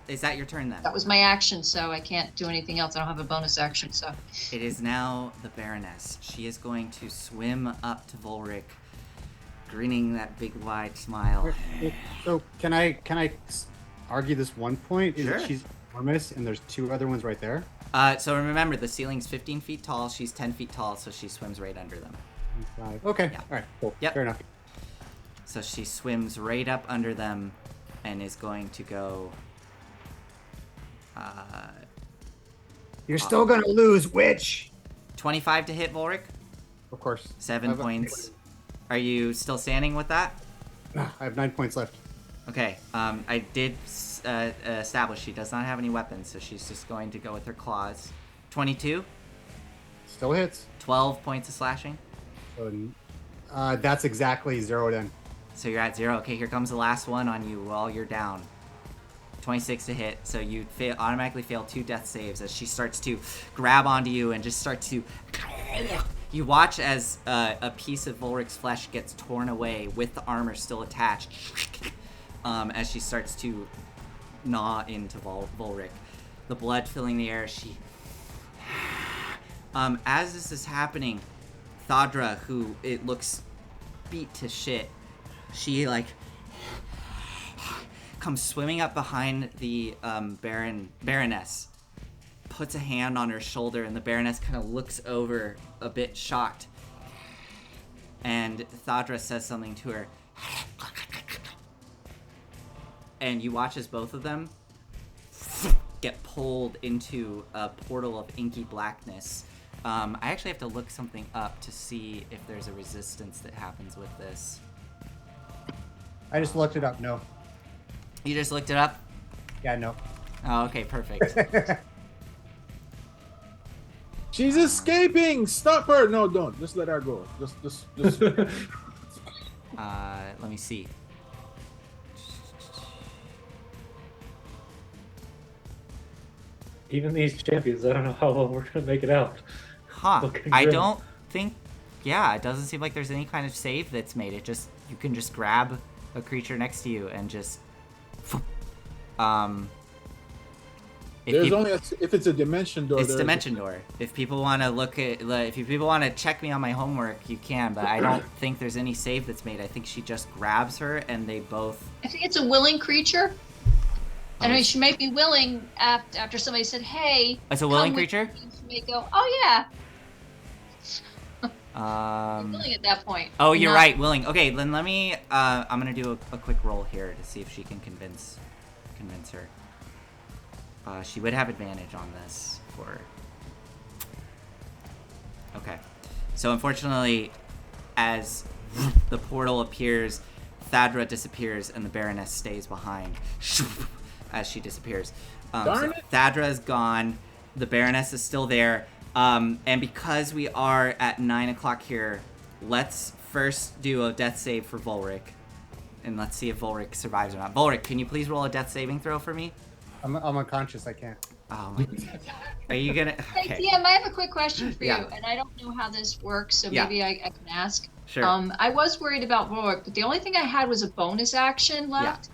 Is that your turn then? That was my action, so I can't do anything else. I don't have a bonus action, so. It is now the Baroness. She is going to swim up to Volric, grinning that big wide smile. So can I argue this one point? Is Sure. that she's enormous and there's 2 other ones right there? So remember, the ceiling's 15 feet tall. She's 10 feet tall, so she swims right under them. 5. Okay. Yeah. All right. Cool. Yep. Fair enough. So she swims right up under them and is going to go... You're still gonna lose, witch. 25 to hit Volric. Of course. 7 points. Are you still standing with that? I have 9 points left. Okay. I did establish she does not have any weapons, so she's just going to go with her claws. 22. Still hits. 12 points of slashing. So, that's exactly zeroed in. So you're at 0. Okay, here comes the last one on you while you're down. 26 to hit, so you automatically fail 2 death saves as she starts to grab onto you and just start to... You watch as a piece of Volric's flesh gets torn away with the armor still attached as she starts to gnaw into Volric. The blood filling the air, she... as this is happening, Thadra, who it looks beat to shit, she, like... comes swimming up behind the Baroness, puts a hand on her shoulder, and the Baroness kind of looks over a bit shocked. And Thadra says something to her. And you watch as both of them get pulled into a portal of inky blackness. I actually have to look something up to see if there's a resistance that happens with this. I just looked it up. No. You just looked it up? Yeah, no. Oh, okay, perfect. She's escaping! Stop her! No, don't. Just let her go. Just. Let me see. Even these champions, I don't know how well we're gonna make it out. Huh. Looking I grim. don't think... Yeah, it doesn't seem like there's any kind of save that's made. It just... You can just grab a creature next to you and just... There's only if it's a dimension door. It's dimension door. If people want to look at, if people want to check me on my homework, you can. But I don't think there's any save that's made. I think she just grabs her, and they both. I think it's a willing creature. I mean, she may be willing after somebody said, "Hey." It's a willing come with creature. me." She may go, "Oh yeah." Um. Willing at that point. Oh, you're Not- right. Willing. Okay, then let me. I'm gonna do a quick roll here to see if she can convince her. She would have advantage on this for... Okay. So unfortunately, as the portal appears, Thadra disappears and the Baroness stays behind as she disappears. Darn so it. Thadra is gone. The Baroness is still there. And because we are at 9 o'clock here, let's first do a death save for Volric. And let's see if Volric survives or not. Volric, can you please roll a death saving throw for me? I'm unconscious. I can't. Oh my god. Are you gonna... Hey, Okay. TM, I have a quick question for Yeah. you, and I don't know how this works, so Yeah. maybe I can ask. Sure. I was worried about Rourke, but the only thing I had was a bonus action left.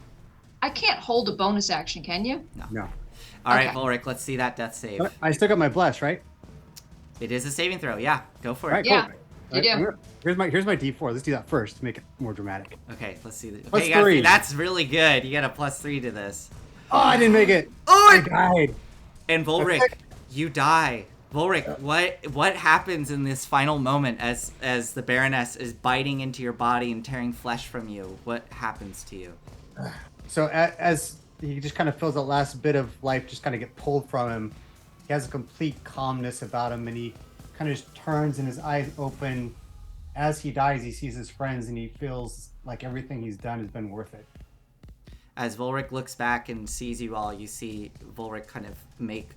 I can't hold a bonus action, can you? No. Alright, Okay. Volric, let's see that death save. But I still got my bless, right? It is a saving throw, yeah. Go for All it. right, Yeah, cool. you All do. right, here's my D4. Let's do that first to make it more dramatic. Okay, let's see. Plus Okay, you got 3. that's really good. You got a +3 to this. Oh, I didn't make it. Oh, I died. And Volric, you die. Volric, what happens in this final moment as the Baroness is biting into your body and tearing flesh from you? What happens to you? So as he just kind of feels that last bit of life just kind of get pulled from him, he has a complete calmness about him, and he kind of just turns and his eyes open. As he dies, he sees his friends, and he feels like everything he's done has been worth it. As Volric looks back and sees you all, you see Volric kind of make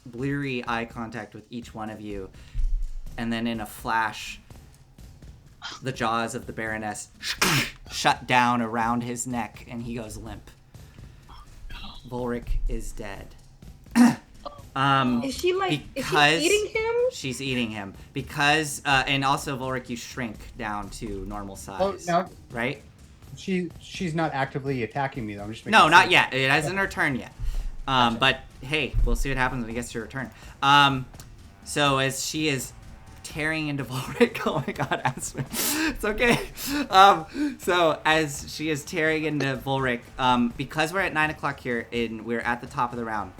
bleary eye contact with each one of you. And then in a flash, the jaws of the Baroness shut down around his neck and he goes limp. Volric is dead. Is she like? Is because she eating him? She's eating him. Because, and also Volric, you shrink down to normal size. now right? she's not actively attacking me though. I'm just making No, not sense. yet. It hasn't her turn yet. But hey, we'll see what happens when it gets to her turn. So as she is tearing into Volric, oh my god, Aspen, it's okay. So as she is tearing into Volric, because we're at 9 o'clock here and we're at the top of the round.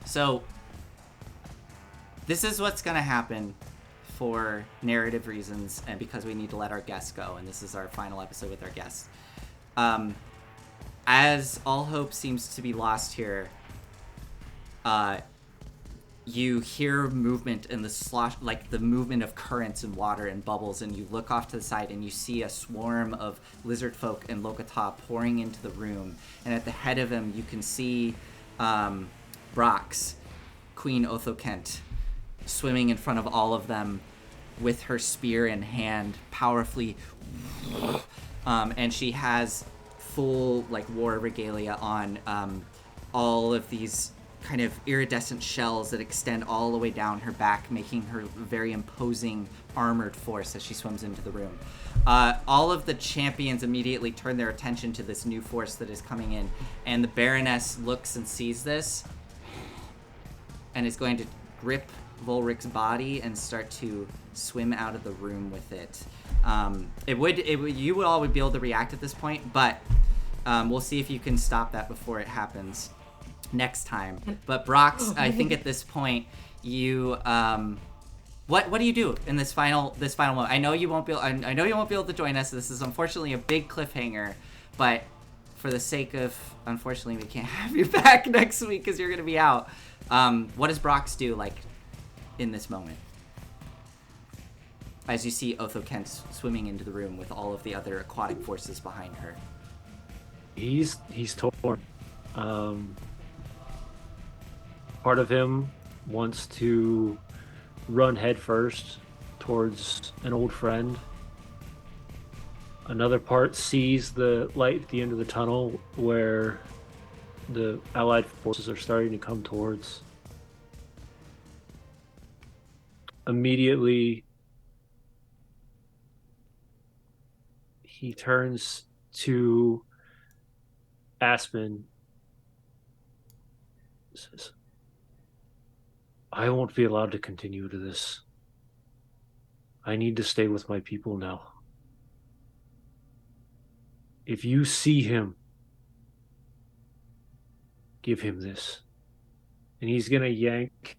So this is what's gonna happen for narrative reasons and because we need to let our guests go, and this is our final episode with our guests. As all hope seems to be lost here, you hear movement in the slosh, like the movement of currents and water and bubbles, and you look off to the side and you see a swarm of lizard folk and Lokata pouring into the room, and at the head of them you can see Brox, Queen Othokent, swimming in front of all of them with her spear in hand, powerfully, and she has full like war regalia on, all of these kind of iridescent shells that extend all the way down her back, making her very imposing armored force as she swims into the room. All of the champions immediately turn their attention to this new force that is coming in, and the Baroness looks and sees this and is going to grip Volric's body and start to swim out of the room with it. You would all be able to react at this point, but we'll see if you can stop that before it happens next time. But Brox, I think at this point you what do you do in this final moment? I know you won't be able to join us. This is unfortunately a big cliffhanger, but for the sake of, unfortunately, we can't have you back next week because you're going to be out. What does Brox do, like, in this moment? As you see Otho Kent swimming into the room with all of the other aquatic forces behind her. He's torn. Part of him wants to run headfirst towards an old friend. Another part sees the light at the end of the tunnel where the Allied forces are starting to come towards. Immediately, he turns to Aspen. Says, I won't be allowed to continue to this. I need to stay with my people now. If you see him, give him this. And he's going to yank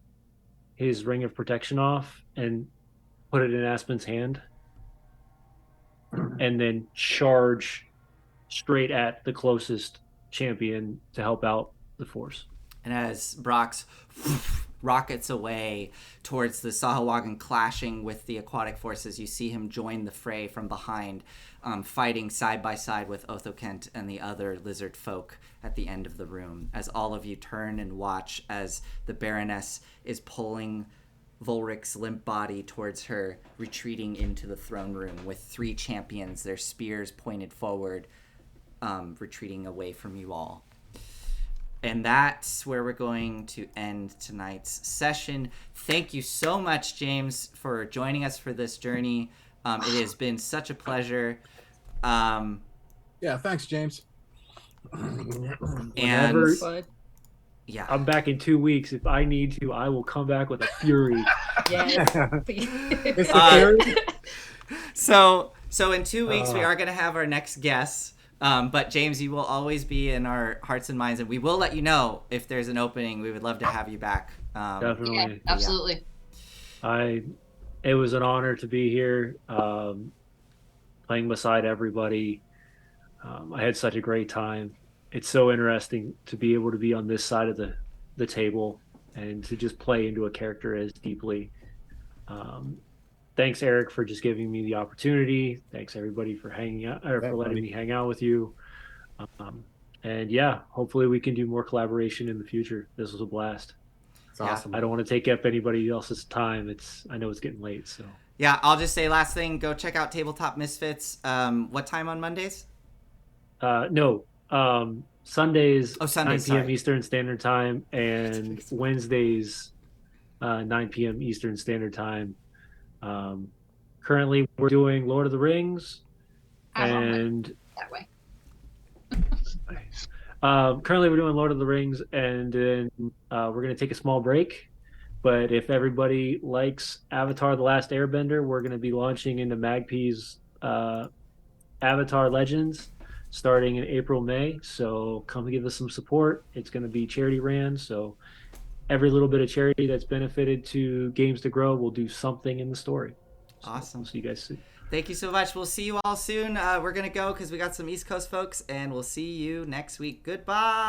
his ring of protection off and put it in Aspen's hand. And then charge straight at the closest champion to help out the force. And as Brox rockets away towards the Sahuagin, clashing with the aquatic forces, you see him join the fray from behind, fighting side by side with Otho Kent and the other lizard folk at the end of the room, as all of you turn and watch as the Baroness is pulling Volric's limp body towards her, retreating into the throne room with 3 champions, their spears pointed forward, retreating away from you all. And that's where we're going to end tonight's session. Thank you so much, James, for joining us for this journey. It has been such a pleasure. Yeah, thanks, James. And yeah, I'm back in 2 weeks. If I need to, I will come back with a fury. Yes. So in 2 weeks, we are going to have our next guest. But James, you will always be in our hearts and minds, and we will let you know if there's an opening. We would love to have you back. Definitely. Yeah, absolutely. It was an honor to be here, playing beside everybody. I had such a great time. It's so interesting to be able to be on this side of the table and to just play into a character as deeply. Thanks, Eric, for just giving me the opportunity. Thanks, everybody, for hanging out or for letting me hang out with you. And yeah, hopefully we can do more collaboration in the future. This was a blast. It's awesome. I don't want to take up anybody else's time. I know it's getting late, so. Yeah, I'll just say last thing. Go check out Tabletop Misfits. What time on Mondays? Sundays, Sundays, 9 p.m. sorry. Eastern Standard Time, and Wednesdays, 9 p.m. Eastern Standard Time. Currently, we're doing Lord of the Rings, and That way. currently we're doing Lord of the Rings, and then we're going to take a small break. But if everybody likes Avatar: The Last Airbender, we're going to be launching into Magpie's Avatar Legends starting in April, May. So come give us some support. It's going to be charity ran. So every little bit of charity that's benefited to Games to Grow will do something in the story. So Awesome. We'll see you guys soon. Thank you so much. We'll see you all soon. We're going to go because we got some East Coast folks, and we'll see you next week. Goodbye.